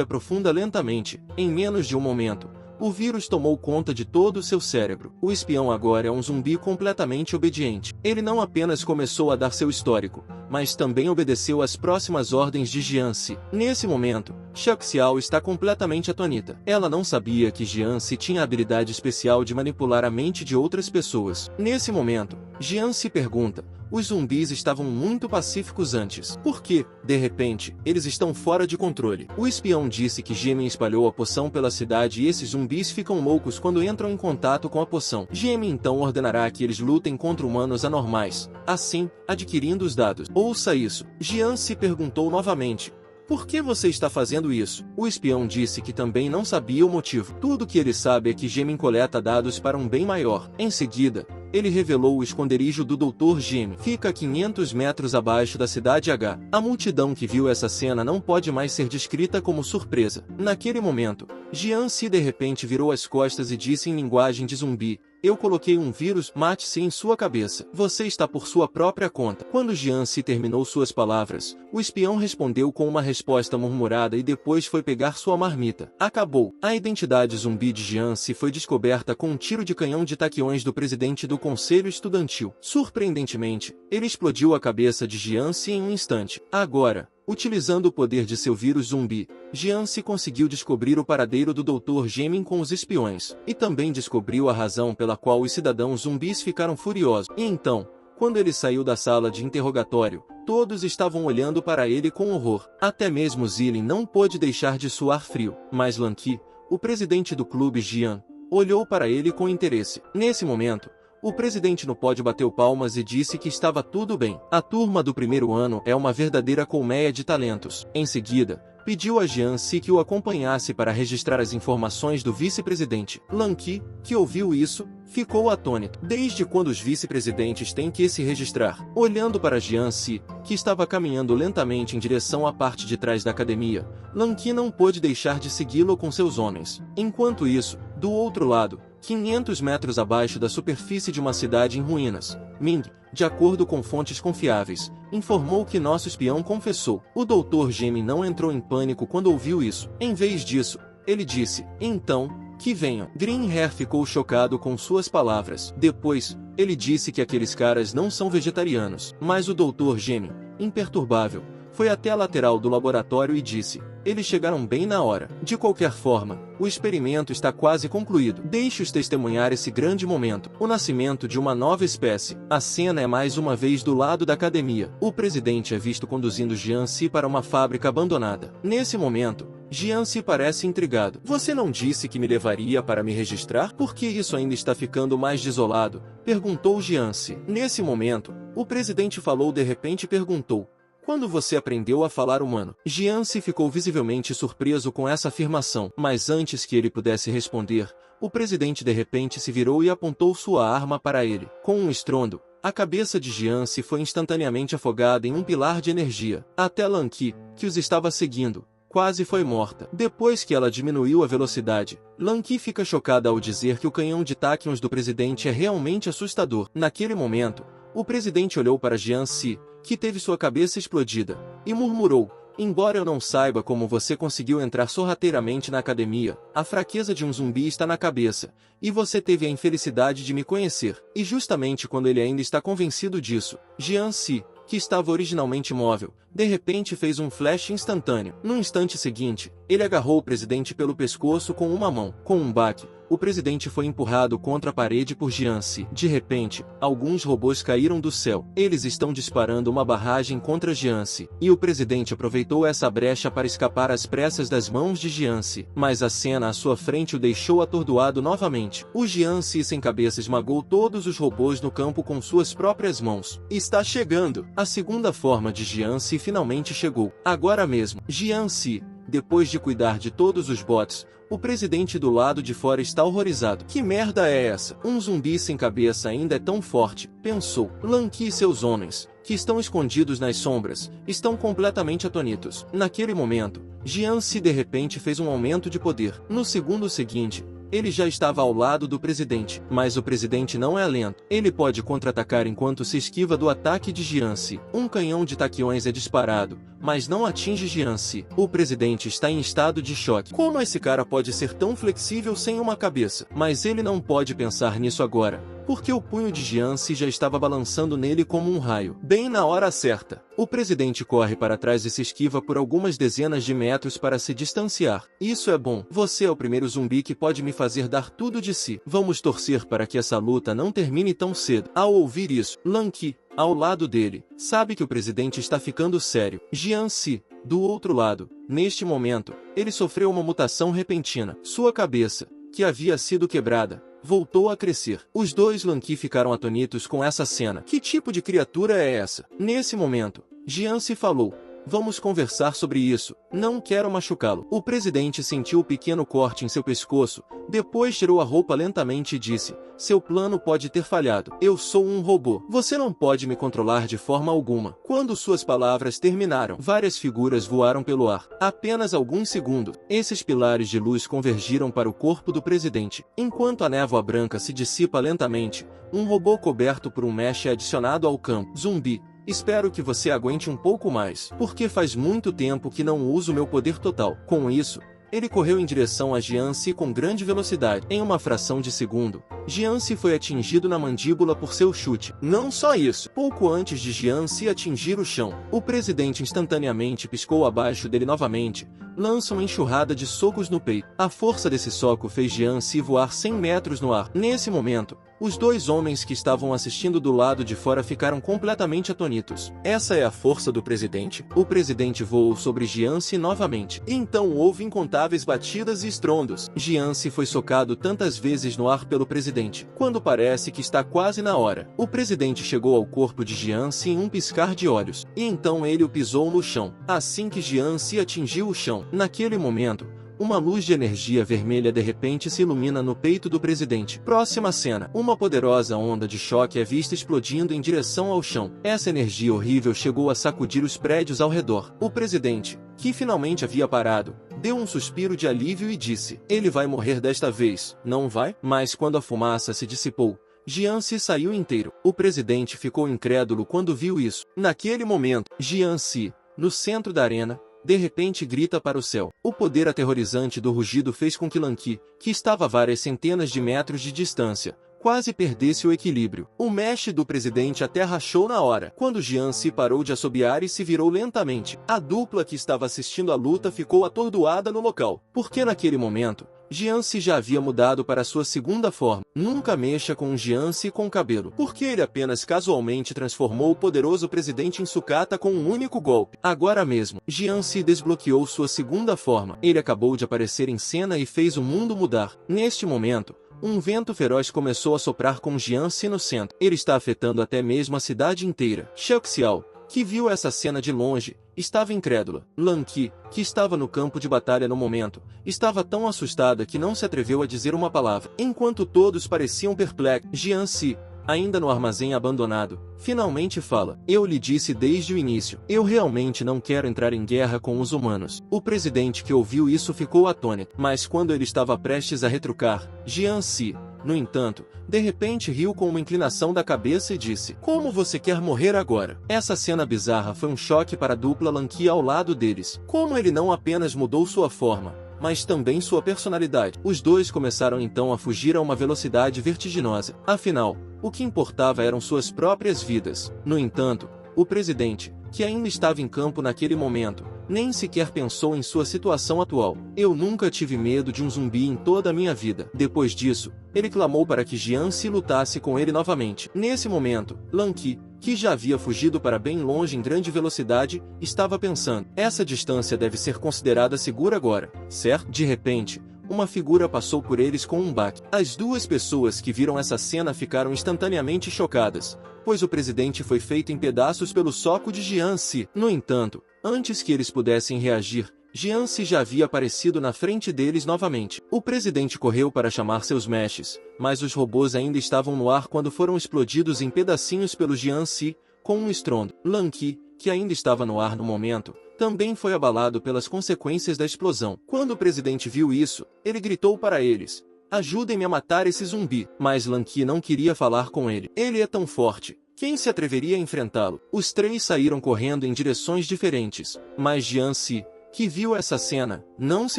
aprofunda lentamente, em menos de um momento, o vírus tomou conta de todo o seu cérebro. O espião agora é um zumbi completamente obediente. Ele não apenas começou a dar seu histórico, mas também obedeceu às próximas ordens de Jiansi. Nesse momento, Xiao está completamente atônita. Ela não sabia que Jiansi tinha a habilidade especial de manipular a mente de outras pessoas. Nesse momento, Jiansi pergunta: os zumbis estavam muito pacíficos antes. Por que, de repente, eles estão fora de controle? O espião disse que Jimin espalhou a poção pela cidade e esses zumbis ficam loucos quando entram em contato com a poção. Jimin então ordenará que eles lutem contra humanos anormais, assim, adquirindo os dados. Ouça isso. Jiansi perguntou novamente: por que você está fazendo isso? O espião disse que também não sabia o motivo. Tudo que ele sabe é que Jimin coleta dados para um bem maior. Em seguida, ele revelou o esconderijo do Dr. Jimin. Fica a 500 metros abaixo da cidade H. A multidão que viu essa cena não pode mais ser descrita como surpresa. Naquele momento, Jiansi de repente virou as costas e disse em linguagem de zumbi: eu coloquei um vírus, mate-se em sua cabeça. Você está por sua própria conta. Quando Jiansi terminou suas palavras, o espião respondeu com uma resposta murmurada e depois foi pegar sua marmita. Acabou. A identidade zumbi de Jiansi foi descoberta com um tiro de canhão de taquiões do presidente do Conselho Estudantil. Surpreendentemente, ele explodiu a cabeça de Jiansi em um instante. Agora, utilizando o poder de seu vírus zumbi, Jiansi conseguiu descobrir o paradeiro do Dr. Jimin com os espiões, e também descobriu a razão pela qual os cidadãos zumbis ficaram furiosos. E então, quando ele saiu da sala de interrogatório, todos estavam olhando para ele com horror. Até mesmo Zilin não pôde deixar de suar frio, mas Lan Qi, o presidente do clube Jian, olhou para ele com interesse. Nesse momento, o presidente no pódio bateu palmas e disse que estava tudo bem. A turma do primeiro ano é uma verdadeira colmeia de talentos. Em seguida, pediu a Jiansi que o acompanhasse para registrar as informações do vice-presidente. Lan Qi, que ouviu isso, ficou atônito. Desde quando os vice-presidentes têm que se registrar? Olhando para Jiansi, que estava caminhando lentamente em direção à parte de trás da academia, Lan Qi não pôde deixar de segui-lo com seus homens. Enquanto isso, do outro lado, 500 metros abaixo da superfície de uma cidade em ruínas, Ming, de acordo com fontes confiáveis, informou que nosso espião confessou. O Dr. Jimin não entrou em pânico quando ouviu isso. Em vez disso, ele disse: então, que venham. Green Hair ficou chocado com suas palavras. Depois, ele disse que aqueles caras não são vegetarianos. Mas o Dr. Jimin, imperturbável, foi até a lateral do laboratório e disse: eles chegaram bem na hora. De qualquer forma, o experimento está quase concluído. Deixe-os testemunhar esse grande momento. O nascimento de uma nova espécie. A cena é mais uma vez do lado da academia. O presidente é visto conduzindo Jiansi para uma fábrica abandonada. Nesse momento, Jiansi parece intrigado. Você não disse que me levaria para me registrar? Por que isso ainda está ficando mais desolado? Perguntou Jiansi. Nesse momento, o presidente falou de repente e perguntou: quando você aprendeu a falar humano? Jiansi ficou visivelmente surpreso com essa afirmação, mas antes que ele pudesse responder, o presidente de repente se virou e apontou sua arma para ele. Com um estrondo, a cabeça de Jiansi foi instantaneamente afogada em um pilar de energia. Até Lan Qi, que os estava seguindo, quase foi morta. Depois que ela diminuiu a velocidade, Lan Qi fica chocada ao dizer que o canhão de táquions do presidente é realmente assustador. Naquele momento, o presidente olhou para Jiansi, que teve sua cabeça explodida, e murmurou: embora eu não saiba como você conseguiu entrar sorrateiramente na academia, a fraqueza de um zumbi está na cabeça, e você teve a infelicidade de me conhecer. E justamente quando ele ainda está convencido disso, Jiansi, que estava originalmente imóvel, de repente fez um flash instantâneo. No instante seguinte, ele agarrou o presidente pelo pescoço com uma mão. Com um baque, o presidente foi empurrado contra a parede por Jiansi. De repente, alguns robôs caíram do céu. Eles estão disparando uma barragem contra Jiansi, e o presidente aproveitou essa brecha para escapar às pressas das mãos de Jiansi. Mas a cena à sua frente o deixou atordoado novamente. O Jiansi sem cabeça esmagou todos os robôs no campo com suas próprias mãos. Está chegando! A segunda forma de Jiansi finalmente chegou. Agora mesmo. Jiansi, Depois de cuidar de todos os bots, o presidente do lado de fora está horrorizado. Que merda é essa? Um zumbi sem cabeça ainda é tão forte, pensou. Lanky e seus homens, que estão escondidos nas sombras, estão completamente atônitos. Naquele momento, Jianzi de repente fez um aumento de poder. No segundo seguinte, ele já estava ao lado do presidente, mas o presidente não é lento. Ele pode contra-atacar enquanto se esquiva do ataque de Jianzi. Um canhão de taquiões é disparado, mas não atinge Jianzi. O presidente está em estado de choque. Como esse cara pode ser tão flexível sem uma cabeça? Mas ele não pode pensar nisso agora, porque o punho de Jianzi já estava balançando nele como um raio. Bem na hora certa, o presidente corre para trás e se esquiva por algumas dezenas de metros para se distanciar. Isso é bom. Você é o primeiro zumbi que pode me fazer dar tudo de si. Vamos torcer para que essa luta não termine tão cedo. Ao ouvir isso, Lanky, ao lado dele, sabe que o presidente está ficando sério. Jianzi, do outro lado, neste momento, ele sofreu uma mutação repentina. Sua cabeça, que havia sido quebrada, voltou a crescer. Os dois Lanky ficaram atônitos com essa cena. Que tipo de criatura é essa? Nesse momento, Jianzi falou: vamos conversar sobre isso, não quero machucá-lo. O presidente sentiu o pequeno corte em seu pescoço, depois tirou a roupa lentamente e disse: seu plano pode ter falhado. Eu sou um robô. Você não pode me controlar de forma alguma. Quando suas palavras terminaram, várias figuras voaram pelo ar. Apenas alguns segundos, esses pilares de luz convergiram para o corpo do presidente. Enquanto a névoa branca se dissipa lentamente, um robô coberto por um mesh é adicionado ao campo. Zumbi, espero que você aguente um pouco mais, porque faz muito tempo que não uso meu poder total. Com isso, ele correu em direção a Jianzi com grande velocidade. Em uma fração de segundo, Jianzi foi atingido na mandíbula por seu chute. Não só isso, pouco antes de Jianzi atingir o chão, o presidente instantaneamente piscou abaixo dele novamente, lança uma enxurrada de socos no peito. A força desse soco fez Jianzi voar 100 metros no ar. Nesse momento, os dois homens que estavam assistindo do lado de fora ficaram completamente atônitos. Essa é a força do presidente? O presidente voou sobre Jianzi novamente. Então houve incontáveis batidas e estrondos. Jianzi foi socado tantas vezes no ar pelo presidente, quando parece que está quase na hora. O presidente chegou ao corpo de Jianzi em um piscar de olhos, e então ele o pisou no chão. Assim que Jianzi atingiu o chão, naquele momento, uma luz de energia vermelha de repente se ilumina no peito do presidente. Próxima cena. Uma poderosa onda de choque é vista explodindo em direção ao chão. Essa energia horrível chegou a sacudir os prédios ao redor. O presidente, que finalmente havia parado, deu um suspiro de alívio e disse: ele vai morrer desta vez, não vai? Mas quando a fumaça se dissipou, Jianzi saiu inteiro. O presidente ficou incrédulo quando viu isso. Naquele momento, Jianzi, no centro da arena, de repente grita para o céu. O poder aterrorizante do rugido fez com que Lanky, que estava a várias centenas de metros de distância, quase perdesse o equilíbrio. O mesh do presidente até rachou na hora. Quando Jianzi parou de assobiar e se virou lentamente, a dupla que estava assistindo à luta ficou atordoada no local, porque naquele momento, Jianzi já havia mudado para sua segunda forma. Nunca mexa com um Jianzi com cabelo, porque ele apenas casualmente transformou o poderoso presidente em sucata com um único golpe. Agora mesmo, Jianzi desbloqueou sua segunda forma. Ele acabou de aparecer em cena e fez o mundo mudar. Neste momento, um vento feroz começou a soprar com Jianzi no centro. Ele está afetando até mesmo a cidade inteira. Xiao, que viu essa cena de longe, estava incrédula. Lanky, que estava no campo de batalha no momento, estava tão assustada que não se atreveu a dizer uma palavra. Enquanto todos pareciam perplexos, Jianzi, ainda no armazém abandonado, finalmente fala: eu lhe disse desde o início, eu realmente não quero entrar em guerra com os humanos. O presidente que ouviu isso ficou atônito, mas quando ele estava prestes a retrucar, Jianzi, no entanto, de repente riu com uma inclinação da cabeça e disse: como você quer morrer agora? Essa cena bizarra foi um choque para a dupla Lanky ao lado deles. Como ele não apenas mudou sua forma, mas também sua personalidade. Os dois começaram então a fugir a uma velocidade vertiginosa. Afinal, o que importava eram suas próprias vidas. No entanto, o presidente, que ainda estava em campo naquele momento, nem sequer pensou em sua situação atual. Eu nunca tive medo de um zumbi em toda a minha vida. Depois disso, ele clamou para que Jianzi lutasse com ele novamente. Nesse momento, Lanky, que já havia fugido para bem longe em grande velocidade, estava pensando: essa distância deve ser considerada segura agora, certo? De repente, uma figura passou por eles com um baque. As duas pessoas que viram essa cena ficaram instantaneamente chocadas, pois o presidente foi feito em pedaços pelo soco de Jianzi. No entanto, antes que eles pudessem reagir, Jiansi já havia aparecido na frente deles novamente. O presidente correu para chamar seus mestres, mas os robôs ainda estavam no ar quando foram explodidos em pedacinhos pelo Jiansi, com um estrondo. Lan Qi, que ainda estava no ar no momento, também foi abalado pelas consequências da explosão. Quando o presidente viu isso, ele gritou para eles: "Ajudem-me a matar esse zumbi." Mas Lan Qi não queria falar com ele. Ele é tão forte. Quem se atreveria a enfrentá-lo? Os três saíram correndo em direções diferentes, mas Jiansi, que viu essa cena, não se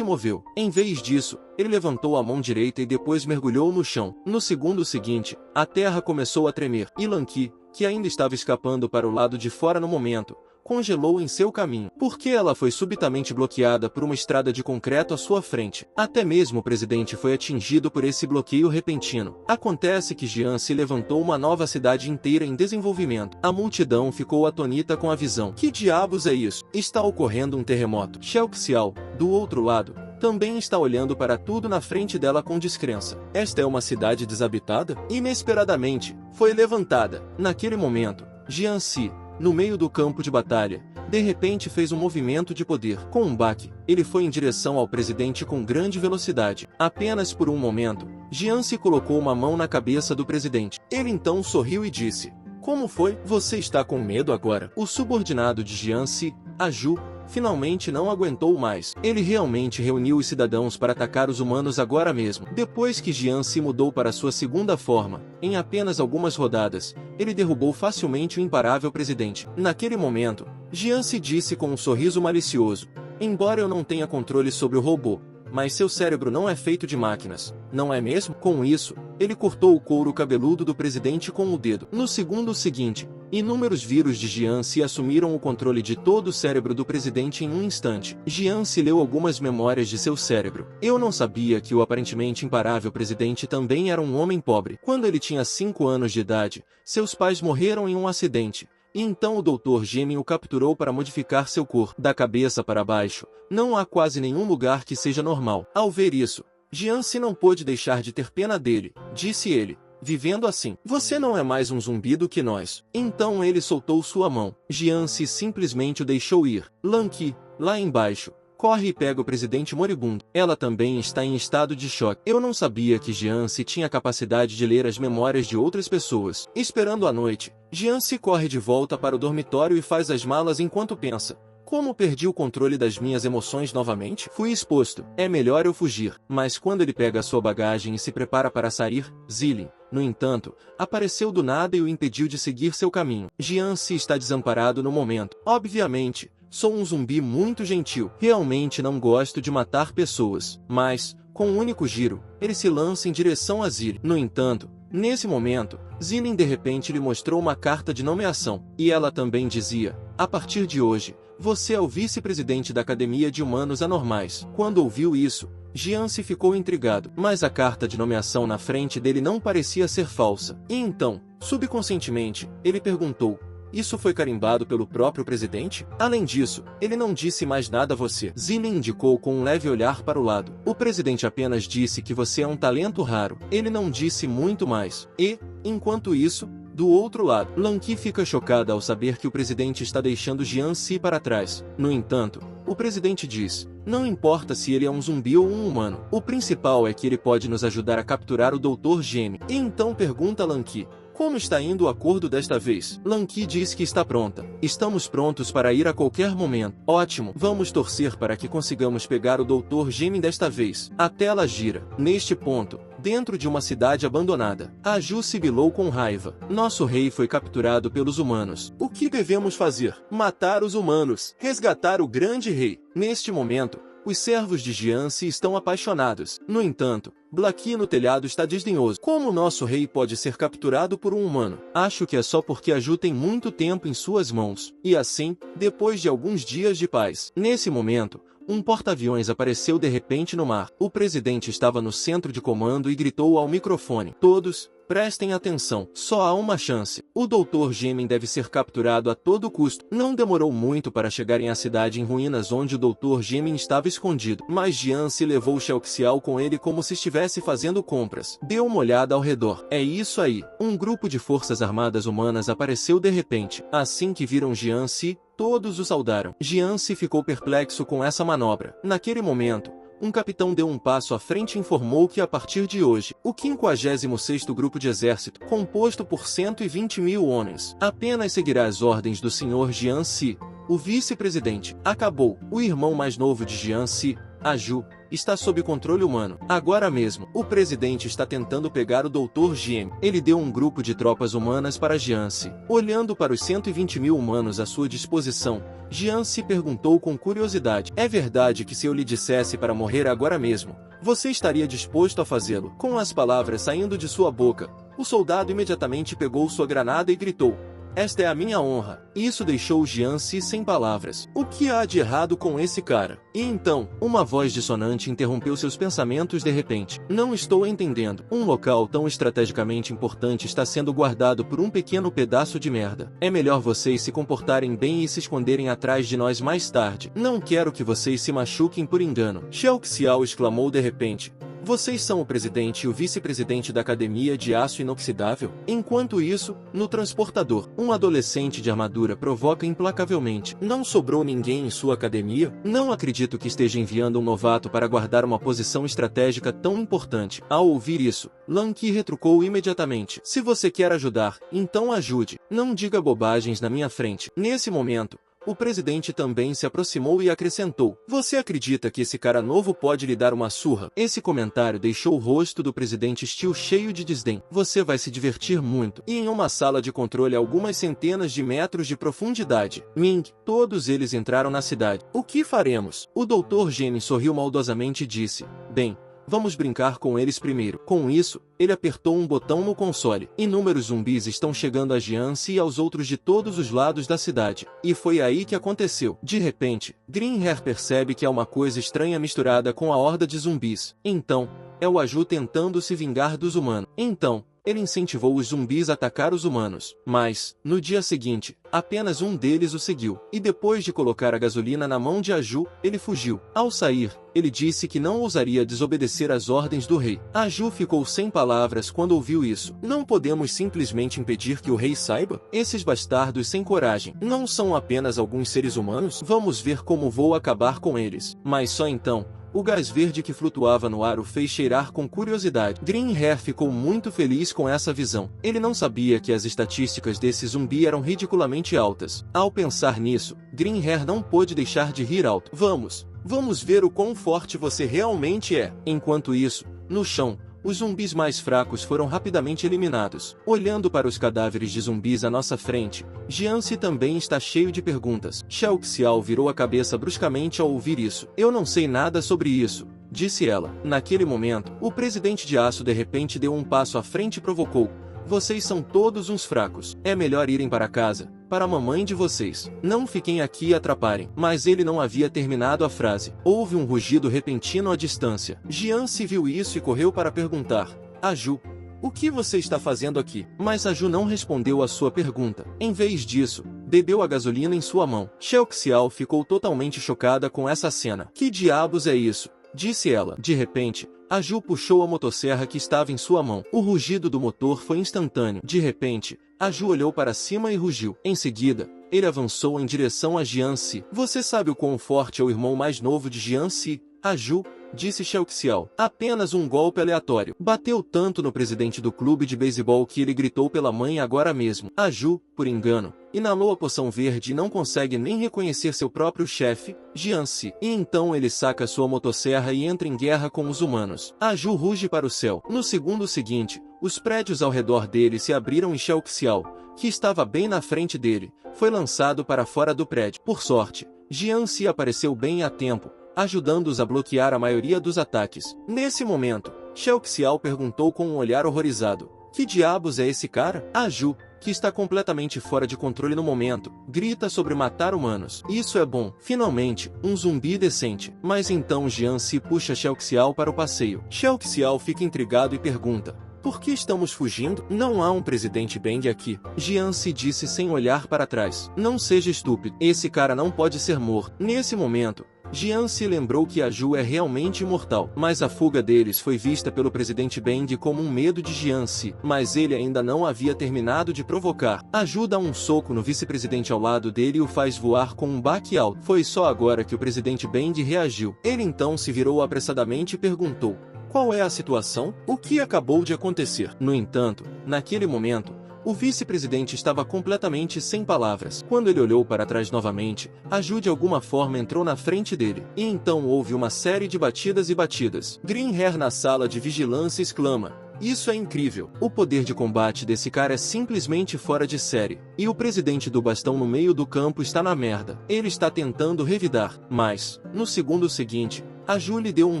moveu. Em vez disso, ele levantou a mão direita e depois mergulhou no chão. No segundo seguinte, a terra começou a tremer, e Lan Qi, que ainda estava escapando para o lado de fora no momento, congelou em seu caminho, porque ela foi subitamente bloqueada por uma estrada de concreto à sua frente. Até mesmo o presidente foi atingido por esse bloqueio repentino. Acontece que Jiansi levantou uma nova cidade inteira em desenvolvimento. A multidão ficou atonita com a visão. Que diabos é isso? Está ocorrendo um terremoto. Xiao Xiao, do outro lado, também está olhando para tudo na frente dela com descrença. Esta é uma cidade desabitada? Inesperadamente, foi levantada. Naquele momento, Jiansi, no meio do campo de batalha, de repente fez um movimento de poder. Com um baque, ele foi em direção ao presidente com grande velocidade. Apenas por um momento, Jiansi colocou uma mão na cabeça do presidente. Ele então sorriu e disse: "Como foi? Você está com medo agora?" O subordinado de Jiansi, Aju, finalmente não aguentou mais. Ele realmente reuniu os cidadãos para atacar os humanos agora mesmo. Depois que Jiansi mudou para sua segunda forma, em apenas algumas rodadas, ele derrubou facilmente o imparável presidente. Naquele momento, Jiansi disse com um sorriso malicioso: "Embora eu não tenha controle sobre o robô, mas seu cérebro não é feito de máquinas, não é mesmo?" Com isso, ele cortou o couro cabeludo do presidente com o dedo. No segundo seguinte, inúmeros vírus de Jiansi assumiram o controle de todo o cérebro do presidente em um instante. Jiansi leu algumas memórias de seu cérebro. Eu não sabia que o aparentemente imparável presidente também era um homem pobre. Quando ele tinha 5 anos de idade, seus pais morreram em um acidente. E então o Dr. Gemin o capturou para modificar seu corpo. Da cabeça para baixo, não há quase nenhum lugar que seja normal. Ao ver isso, Jiansi não pôde deixar de ter pena dele. Disse ele: "Vivendo assim, você não é mais um zumbi do que nós." Então ele soltou sua mão. Jiansi simplesmente o deixou ir. Lan Qi, lá embaixo, corre e pega o presidente moribundo. Ela também está em estado de choque. Eu não sabia que Jiansi tinha a capacidade de ler as memórias de outras pessoas. Esperando a noite, Jiansi corre de volta para o dormitório e faz as malas enquanto pensa: "Como perdi o controle das minhas emoções novamente? Fui exposto. É melhor eu fugir." Mas quando ele pega a sua bagagem e se prepara para sair, Zilin, no entanto, apareceu do nada e o impediu de seguir seu caminho. Jiansi está desamparado no momento. Obviamente, sou um zumbi muito gentil. Realmente não gosto de matar pessoas. Mas, com um único giro, ele se lança em direção a Zilin. No entanto, nesse momento, Zilin de repente lhe mostrou uma carta de nomeação. E ela também dizia: "A partir de hoje, você é o vice-presidente da Academia de Humanos Anormais." Quando ouviu isso, Jiansi ficou intrigado, mas a carta de nomeação na frente dele não parecia ser falsa. E então, subconscientemente, ele perguntou: "Isso foi carimbado pelo próprio presidente?" Além disso, ele não disse mais nada a você. Zilin indicou com um leve olhar para o lado. "O presidente apenas disse que você é um talento raro." Ele não disse muito mais. E, enquanto isso, do outro lado, Lan Qi fica chocada ao saber que o presidente está deixando Jiansi para trás. No entanto, o presidente diz: "Não importa se ele é um zumbi ou um humano. O principal é que ele pode nos ajudar a capturar o Dr. Gemin." E então pergunta a Lan Qi: "Como está indo o acordo desta vez?" Lan Qi diz que está pronta. "Estamos prontos para ir a qualquer momento." "Ótimo, vamos torcer para que consigamos pegar o Dr. Gemin desta vez." A tela gira. Neste ponto, dentro de uma cidade abandonada, Aju sibilou com raiva. "Nosso rei foi capturado pelos humanos. O que devemos fazer?" "Matar os humanos. Resgatar o grande rei." Neste momento, os servos de Jiansi estão apaixonados. No entanto, Blaqui no telhado está desdenhoso. "Como nosso rei pode ser capturado por um humano?" "Acho que é só porque Aju tem muito tempo em suas mãos." E assim, depois de alguns dias de paz. Nesse momento, um porta-aviões apareceu de repente no mar. O presidente estava no centro de comando e gritou ao microfone: "Todos, Prestem atenção, só há uma chance. O Dr. Gemin deve ser capturado a todo custo. Não demorou muito para chegarem à cidade em ruínas onde o Dr. Gemin estava escondido, mas Jian se levou Xiao Xiao com ele como se estivesse fazendo compras. Deu uma olhada ao redor. É isso aí. Um grupo de forças armadas humanas apareceu de repente. Assim que viram Jian Si, todos o saudaram. Jian Si ficou perplexo com essa manobra. Naquele momento, um capitão deu um passo à frente e informou que a partir de hoje, o 56º Grupo de Exército, composto por 120 mil homens, apenas seguirá as ordens do Sr. Jian Si, o vice-presidente. Acabou. O irmão mais novo de Jian Si, Aju, está sob controle humano. Agora mesmo, o presidente está tentando pegar o Dr. Gemin. Ele deu um grupo de tropas humanas para Jian Si. Olhando para os 120 mil humanos à sua disposição, Jian Si perguntou com curiosidade: é verdade que se eu lhe dissesse para morrer agora mesmo, você estaria disposto a fazê-lo? Com as palavras saindo de sua boca, o soldado imediatamente pegou sua granada e gritou: esta é a minha honra. Isso deixou Jian Si sem palavras. O que há de errado com esse cara? E então, uma voz dissonante interrompeu seus pensamentos de repente. Não estou entendendo. Um local tão estrategicamente importante está sendo guardado por um pequeno pedaço de merda. É melhor vocês se comportarem bem e se esconderem atrás de nós mais tarde. Não quero que vocês se machuquem por engano. Xiao Xiao exclamou de repente. Vocês são o presidente e o vice-presidente da Academia de Aço Inoxidável? Enquanto isso, no transportador, um adolescente de armadura provoca implacavelmente. Não sobrou ninguém em sua academia? Não acredito que esteja enviando um novato para guardar uma posição estratégica tão importante. Ao ouvir isso, Lan Qi retrucou imediatamente. Se você quer ajudar, então ajude. Não diga bobagens na minha frente. Nesse momento, o presidente também se aproximou e acrescentou: você acredita que esse cara novo pode lhe dar uma surra? Esse comentário deixou o rosto do presidente Steel cheio de desdém. Você vai se divertir muito. E em uma sala de controle a algumas centenas de metros de profundidade. Ming, todos eles entraram na cidade. O que faremos? O Dr. Gemin sorriu maldosamente e disse: bem, vamos brincar com eles primeiro. Com isso, ele apertou um botão no console. Inúmeros zumbis estão chegando a Jian Si e aos outros de todos os lados da cidade. E foi aí que aconteceu. De repente, Green Hair percebe que há uma coisa estranha misturada com a horda de zumbis. Então, é o Aju tentando se vingar dos humanos. Então, ele incentivou os zumbis a atacar os humanos. Mas, no dia seguinte, apenas um deles o seguiu. E depois de colocar a gasolina na mão de Aju, ele fugiu. Ao sair, ele disse que não ousaria desobedecer às ordens do rei. Aju ficou sem palavras quando ouviu isso. Não podemos simplesmente impedir que o rei saiba? Esses bastardos sem coragem não são apenas alguns seres humanos? Vamos ver como vou acabar com eles. Mas só então, o gás verde que flutuava no ar o fez cheirar com curiosidade. Green Hair ficou muito feliz com essa visão. Ele não sabia que as estatísticas desse zumbi eram ridiculamente altas. Ao pensar nisso, Green Hair não pôde deixar de rir alto. Vamos ver o quão forte você realmente é. Enquanto isso, no chão, os zumbis mais fracos foram rapidamente eliminados. Olhando para os cadáveres de zumbis à nossa frente, Jian Si também está cheio de perguntas. Xiao Xiao virou a cabeça bruscamente ao ouvir isso. Eu não sei nada sobre isso, disse ela. Naquele momento, o presidente de aço de repente deu um passo à frente e provocou: vocês são todos uns fracos. É melhor irem para casa, para a mamãe de vocês. Não fiquem aqui e atrapalhem. Mas ele não havia terminado a frase. Houve um rugido repentino à distância. Jian Si viu isso e correu para perguntar: Aju, o que você está fazendo aqui? Mas Aju não respondeu à sua pergunta. Em vez disso, bebeu a gasolina em sua mão. Xiao Xiao ficou totalmente chocada com essa cena. Que diabos é isso? Disse ela. De repente, Aju puxou a motosserra que estava em sua mão. O rugido do motor foi instantâneo. De repente, Aju olhou para cima e rugiu. Em seguida, ele avançou em direção a Jian Si. Você sabe o quão forte é o irmão mais novo de Jian Si, Aju? Disse Xiao Xiao. Apenas um golpe aleatório. Bateu tanto no presidente do clube de beisebol que ele gritou pela mãe agora mesmo. Aju, por engano, inalou a poção verde e não consegue nem reconhecer seu próprio chefe, Jian Si. E então ele saca sua motosserra e entra em guerra com os humanos. Aju ruge para o céu. No segundo seguinte, os prédios ao redor dele se abriram e Xiao Xiao, que estava bem na frente dele, foi lançado para fora do prédio. Por sorte, Jian Si apareceu bem a tempo, ajudando-os a bloquear a maioria dos ataques. Nesse momento, Xiao Xiao perguntou com um olhar horrorizado: que diabos é esse cara? Aju, que está completamente fora de controle no momento, grita sobre matar humanos. Isso é bom. Finalmente, um zumbi decente. Mas então Jian Si puxa Xiao Xiao para o passeio. Xiao Xiao fica intrigado e pergunta: Por que estamos fugindo? Não há um presidente Bang aqui. Jian se disse sem olhar para trás. Não seja estúpido. Esse cara não pode ser morto. Nesse momento, Jian se lembrou que a Ju é realmente imortal, mas a fuga deles foi vista pelo presidente Bang como um medo de Jian se, mas ele ainda não havia terminado de provocar. A Ju dá um soco no vice-presidente ao lado dele e o faz voar com um baque alto. Foi só agora que o presidente Bang reagiu. Ele então se virou apressadamente e perguntou: qual é a situação? O que acabou de acontecer? No entanto, naquele momento, o vice-presidente estava completamente sem palavras. Quando ele olhou para trás novamente, a Ju de alguma forma entrou na frente dele. E então houve uma série de batidas e batidas. Green Hair na sala de vigilância exclama: isso é incrível. O poder de combate desse cara é simplesmente fora de série. E o presidente do bastão no meio do campo está na merda. Ele está tentando revidar. Mas, no segundo seguinte, a Ju lhe deu um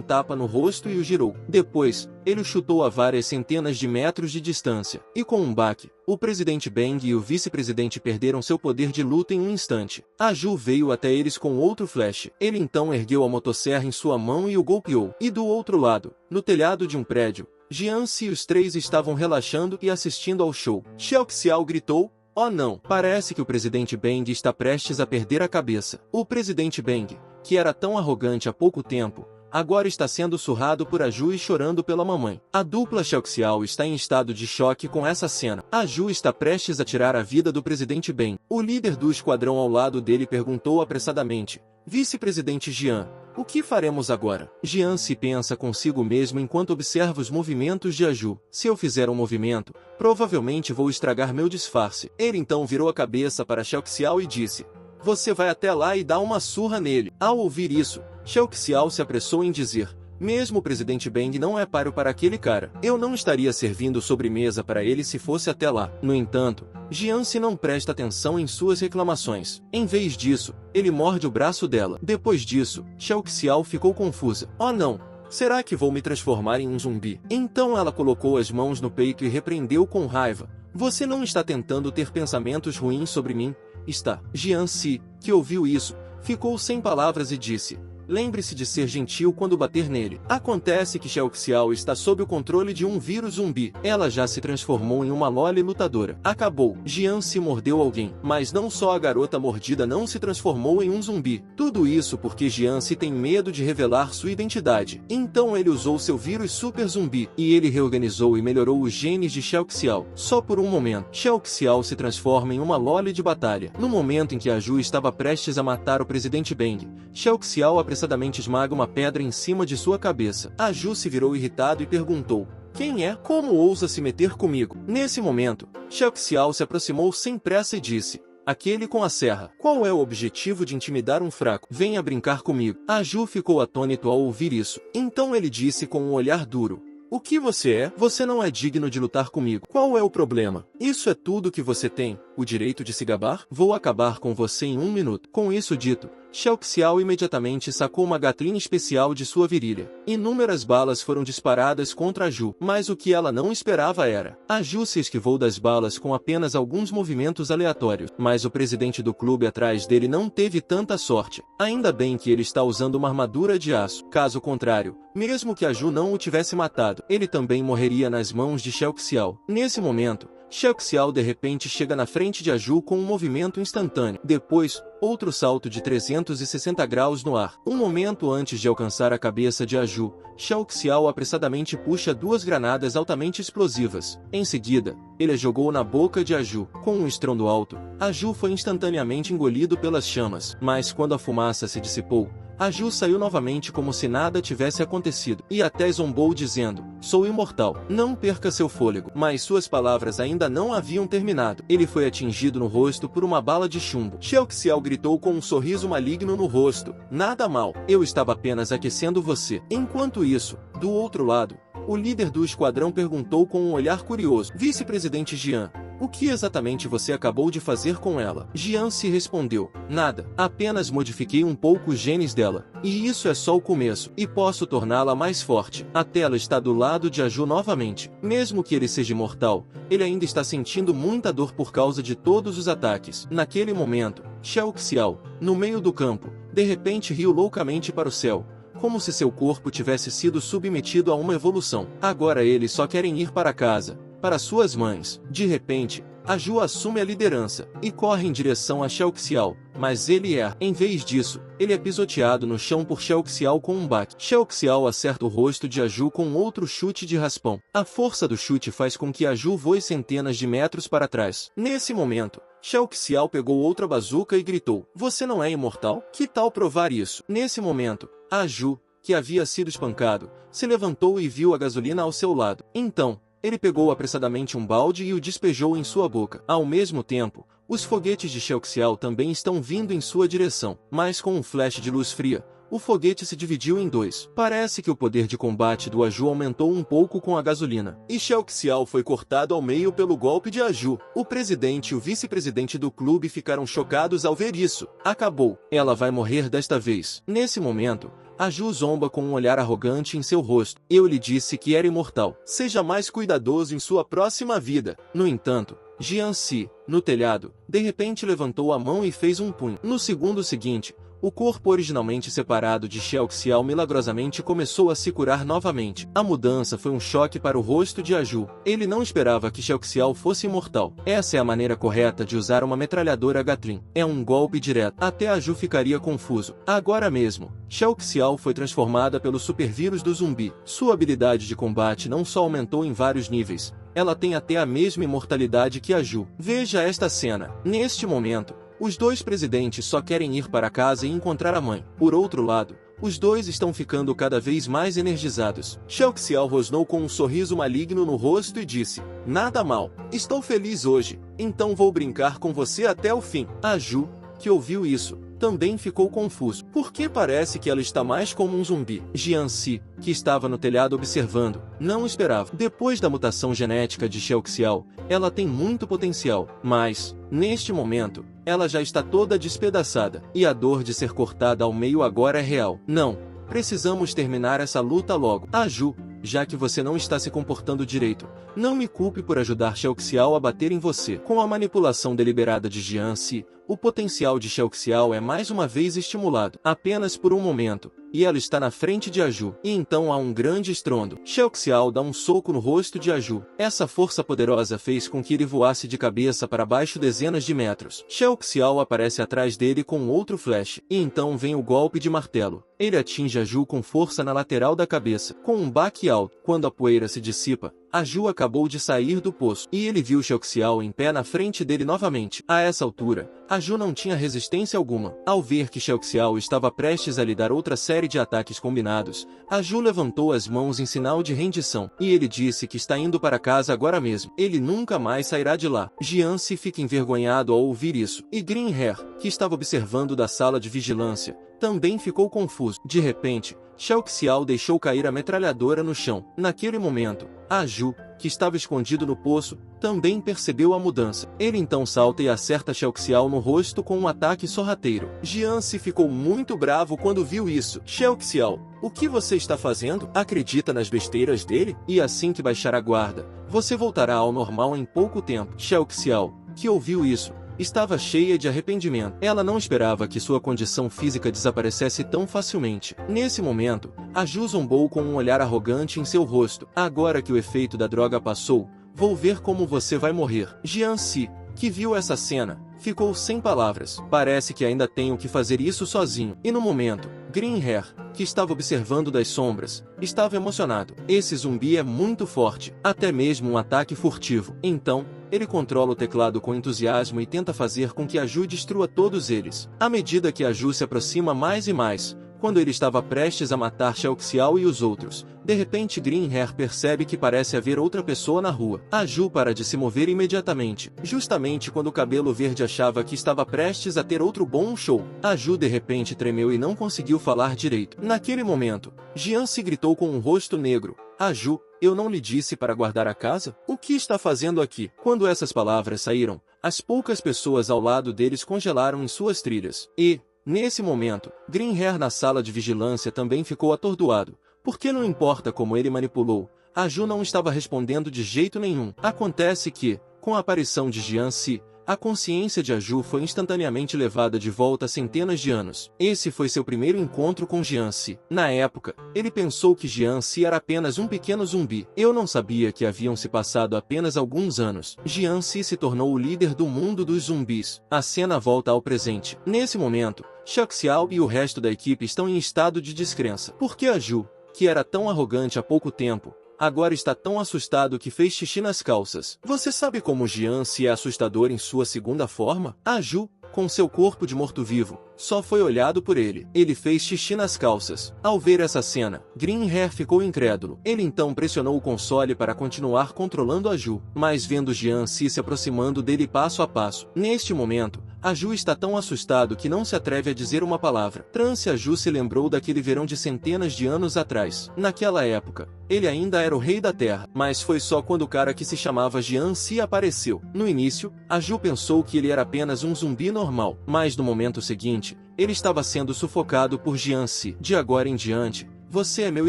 tapa no rosto e o girou. Depois, ele o chutou a várias centenas de metros de distância. E com um baque, o presidente Bang e o vice-presidente perderam seu poder de luta em um instante. A Ju veio até eles com outro flash. Ele então ergueu a motosserra em sua mão e o golpeou. E do outro lado, no telhado de um prédio, Jian se e os três estavam relaxando e assistindo ao show. Xiao Xiao gritou: oh não, parece que o presidente Bang está prestes a perder a cabeça. O presidente Bang, que era tão arrogante há pouco tempo, agora está sendo surrado por a Ju e chorando pela mamãe. A dupla Xiao Xiao está em estado de choque com essa cena. A Ju está prestes a tirar a vida do presidente Bang. O líder do esquadrão ao lado dele perguntou apressadamente: vice-presidente Jian, o que faremos agora? Jian se pensa consigo mesmo enquanto observa os movimentos de Aju. Se eu fizer um movimento, provavelmente vou estragar meu disfarce. Ele então virou a cabeça para Xiao Xiao e disse: você vai até lá e dá uma surra nele. Ao ouvir isso, Xiao Xiao se apressou em dizer: mesmo o presidente Bang não é páreo para aquele cara. Eu não estaria servindo sobremesa para ele se fosse até lá. No entanto, Jian se não presta atenção em suas reclamações. Em vez disso, ele morde o braço dela. Depois disso, Xiao Xiao ficou confusa. Oh não! Será que vou me transformar em um zumbi? Então ela colocou as mãos no peito e repreendeu com raiva: você não está tentando ter pensamentos ruins sobre mim, está? Jian Si, que ouviu isso, ficou sem palavras e disse: lembre-se de ser gentil quando bater nele. Acontece que Xiao Xiao está sob o controle de um vírus zumbi. Ela já se transformou em uma loli lutadora. Acabou. Jian se mordeu alguém. Mas não só a garota mordida não se transformou em um zumbi. Tudo isso porque Jian se tem medo de revelar sua identidade. Então ele usou seu vírus super zumbi. E ele reorganizou e melhorou os genes de Xiao Xiao. Só por um momento, Xiao Xiao se transforma em uma loli de batalha. No momento em que a Ju estava prestes a matar o presidente Bang, Xiao Xiao apressadamente esmaga uma pedra em cima de sua cabeça. A Ju se virou irritado e perguntou: quem é? Como ousa se meter comigo? Nesse momento, Xiao Xiao se aproximou sem pressa e disse: aquele com a serra. Qual é o objetivo de intimidar um fraco? Venha brincar comigo. A Ju ficou atônito ao ouvir isso. Então ele disse com um olhar duro: o que você é? Você não é digno de lutar comigo. Qual é o problema? Isso é tudo que você tem? O direito de se gabar? Vou acabar com você em 1 minuto. Com isso dito, Xiao Xiao imediatamente sacou uma Gatling especial de sua virilha. Inúmeras balas foram disparadas contra a Ju, mas o que ela não esperava era: a Ju se esquivou das balas com apenas alguns movimentos aleatórios, mas o presidente do clube atrás dele não teve tanta sorte. Ainda bem que ele está usando uma armadura de aço. Caso contrário, mesmo que a Ju não o tivesse matado, ele também morreria nas mãos de Xiao Xiao. Nesse momento, Xiao Xiao de repente chega na frente de Aju com um movimento instantâneo. Depois, outro salto de 360 graus no ar. Um momento antes de alcançar a cabeça de Aju, Xiao Xiao apressadamente puxa 2 granadas altamente explosivas. Em seguida, ele as jogou na boca de Aju. Com um estrondo alto, Aju foi instantaneamente engolido pelas chamas. Mas quando a fumaça se dissipou, Aju saiu novamente como se nada tivesse acontecido, e até zombou dizendo: sou imortal, não perca seu fôlego. Mas suas palavras ainda não haviam terminado. Ele foi atingido no rosto por uma bala de chumbo. Xiao Xiao gritou com um sorriso maligno no rosto: nada mal, eu estava apenas aquecendo você. Enquanto isso, do outro lado, o líder do esquadrão perguntou com um olhar curioso: vice-presidente Jian, o que exatamente você acabou de fazer com ela? Jian se respondeu: nada, apenas modifiquei um pouco os genes dela. E isso é só o começo, e posso torná-la mais forte. A tela está do lado de Aju novamente. Mesmo que ele seja imortal, ele ainda está sentindo muita dor por causa de todos os ataques. Naquele momento, Xiao Xiao, no meio do campo, de repente riu loucamente para o céu. como se seu corpo tivesse sido submetido a uma evolução. Agora eles só querem ir para casa, para suas mães. De repente, Aju assume a liderança e corre em direção a Shao Xiao, mas ele erra. Em vez disso, ele é pisoteado no chão por Shao Xiao com um bate. Shao Xiao acerta o rosto de Aju com outro chute de raspão. A força do chute faz com que Aju voe centenas de metros para trás. Nesse momento, Shao Xiao pegou outra bazuca e gritou: "Você não é imortal? Que tal provar isso?" Nesse momento, Aju, que havia sido espancado, se levantou e viu a gasolina ao seu lado. Então, ele pegou apressadamente um balde e o despejou em sua boca. Ao mesmo tempo, os foguetes de Shao Xiao também estão vindo em sua direção, mas com um flash de luz fria, o foguete se dividiu em dois. Parece que o poder de combate do Aju aumentou um pouco com a gasolina, e Shao Xiao foi cortado ao meio pelo golpe de Aju. O presidente e o vice-presidente do clube ficaram chocados ao ver isso. Acabou. Ela vai morrer desta vez. Nesse momento, Aju zomba com um olhar arrogante em seu rosto. Eu lhe disse que era imortal. Seja mais cuidadoso em sua próxima vida. No entanto, Jianxi, no telhado, de repente levantou a mão e fez um punho. No segundo seguinte, o corpo originalmente separado de Shao Xiao milagrosamente começou a se curar novamente. A mudança foi um choque para o rosto de Aju. Ele não esperava que Shao Xiao fosse imortal. Essa é a maneira correta de usar uma metralhadora Gatling. É um golpe direto. Até Aju ficaria confuso. Agora mesmo, Shao Xiao foi transformada pelo supervírus do zumbi. Sua habilidade de combate não só aumentou em vários níveis, ela tem até a mesma imortalidade que Aju. Veja esta cena. Neste momento, os dois presidentes só querem ir para casa e encontrar a mãe. Por outro lado, os dois estão ficando cada vez mais energizados. Shao Xiao rosnou com um sorriso maligno no rosto e disse: "Nada mal. Estou feliz hoje, então vou brincar com você até o fim." Aju, que ouviu isso, também ficou confuso. Porque parece que ela está mais como um zumbi. Jianxi, que estava no telhado observando, não esperava. Depois da mutação genética de Shao Xiao, ela tem muito potencial, mas, neste momento, ela já está toda despedaçada, e a dor de ser cortada ao meio agora é real. Não, precisamos terminar essa luta logo. Aju, já que você não está se comportando direito, não me culpe por ajudar Shao Xiao a bater em você. Com a manipulação deliberada de Jianxi, o potencial de Shao Xiao é mais uma vez estimulado, apenas por um momento, e ela está na frente de Aju. E então há um grande estrondo. Shao Xiao dá um soco no rosto de Aju. Essa força poderosa fez com que ele voasse de cabeça para baixo dezenas de metros. Shao Xiao aparece atrás dele com outro flash, e então vem o golpe de martelo. Ele atinge Aju com força na lateral da cabeça, com um baque alto. Quando a poeira se dissipa, Aju acabou de sair do poço, e ele viu Shao Xiao em pé na frente dele novamente. A essa altura, Aju não tinha resistência alguma. Ao ver que Shao Xiao estava prestes a lhe dar outra série de ataques combinados, Aju levantou as mãos em sinal de rendição, e ele disse que está indo para casa agora mesmo. Ele nunca mais sairá de lá. Jianxi fica envergonhado ao ouvir isso, e Green Hair, que estava observando da sala de vigilância, também ficou confuso. De repente, Shao Xiao deixou cair a metralhadora no chão. Naquele momento, Aju, que estava escondido no poço, também percebeu a mudança. Ele então salta e acerta Shao Xiao no rosto com um ataque sorrateiro. Jianxi ficou muito bravo quando viu isso. Shao Xiao, o que você está fazendo? Acredita nas besteiras dele? E assim que baixar a guarda, você voltará ao normal em pouco tempo. Shao Xiao, que ouviu isso, estava cheia de arrependimento. Ela não esperava que sua condição física desaparecesse tão facilmente. Nesse momento, Aju zombou com um olhar arrogante em seu rosto. Agora que o efeito da droga passou, vou ver como você vai morrer. Jianxi, que viu essa cena, ficou sem palavras. Parece que ainda tenho que fazer isso sozinho. E no momento, Green Hair, que estava observando das sombras, estava emocionado. Esse zumbi é muito forte, até mesmo um ataque furtivo. Então, ele controla o teclado com entusiasmo e tenta fazer com que Aju destrua todos eles. À medida que Aju se aproxima mais e mais, quando ele estava prestes a matar Shao Xiao e os outros, de repente Green Hair percebe que parece haver outra pessoa na rua. Aju para de se mover imediatamente, justamente quando o cabelo verde achava que estava prestes a ter outro bom show. Aju de repente tremeu e não conseguiu falar direito. Naquele momento, Jianxi gritou com um rosto negro: Aju, eu não lhe disse para guardar a casa? O que está fazendo aqui? Quando essas palavras saíram, as poucas pessoas ao lado deles congelaram em suas trilhas. E, nesse momento, Green Hair na sala de vigilância também ficou atordoado, porque não importa como ele manipulou, Aju não estava respondendo de jeito nenhum. Acontece que, com a aparição de Jianxi, A consciência de Aju foi instantaneamente levada de volta a centenas de anos. Esse foi seu primeiro encontro com Jian-Si. Na época, ele pensou que Jian-Si era apenas um pequeno zumbi. Eu não sabia que haviam se passado apenas alguns anos. Jian-Si se tornou o líder do mundo dos zumbis. A cena volta ao presente. Nesse momento, Shang Xiao e o resto da equipe estão em estado de descrença. Porque Aju, que era tão arrogante há pouco tempo, agora está tão assustado que fez xixi nas calças. Você sabe como Jian-Si é assustador em sua segunda forma? Aju, com seu corpo de morto-vivo, só foi olhado por ele. Ele fez xixi nas calças. Ao ver essa cena, Green Hair ficou incrédulo. Ele então pressionou o console para continuar controlando Aju, mas vendo Jian-Si se aproximando dele passo a passo. Neste momento, Aju está tão assustado que não se atreve a dizer uma palavra. Trance Aju se lembrou daquele verão de centenas de anos atrás. Naquela época, ele ainda era o rei da terra, mas foi só quando o cara que se chamava Jian-Si apareceu. No início, Aju pensou que ele era apenas um zumbi normal, mas no momento seguinte, ele estava sendo sufocado por Jian-Si. De agora em diante, você é meu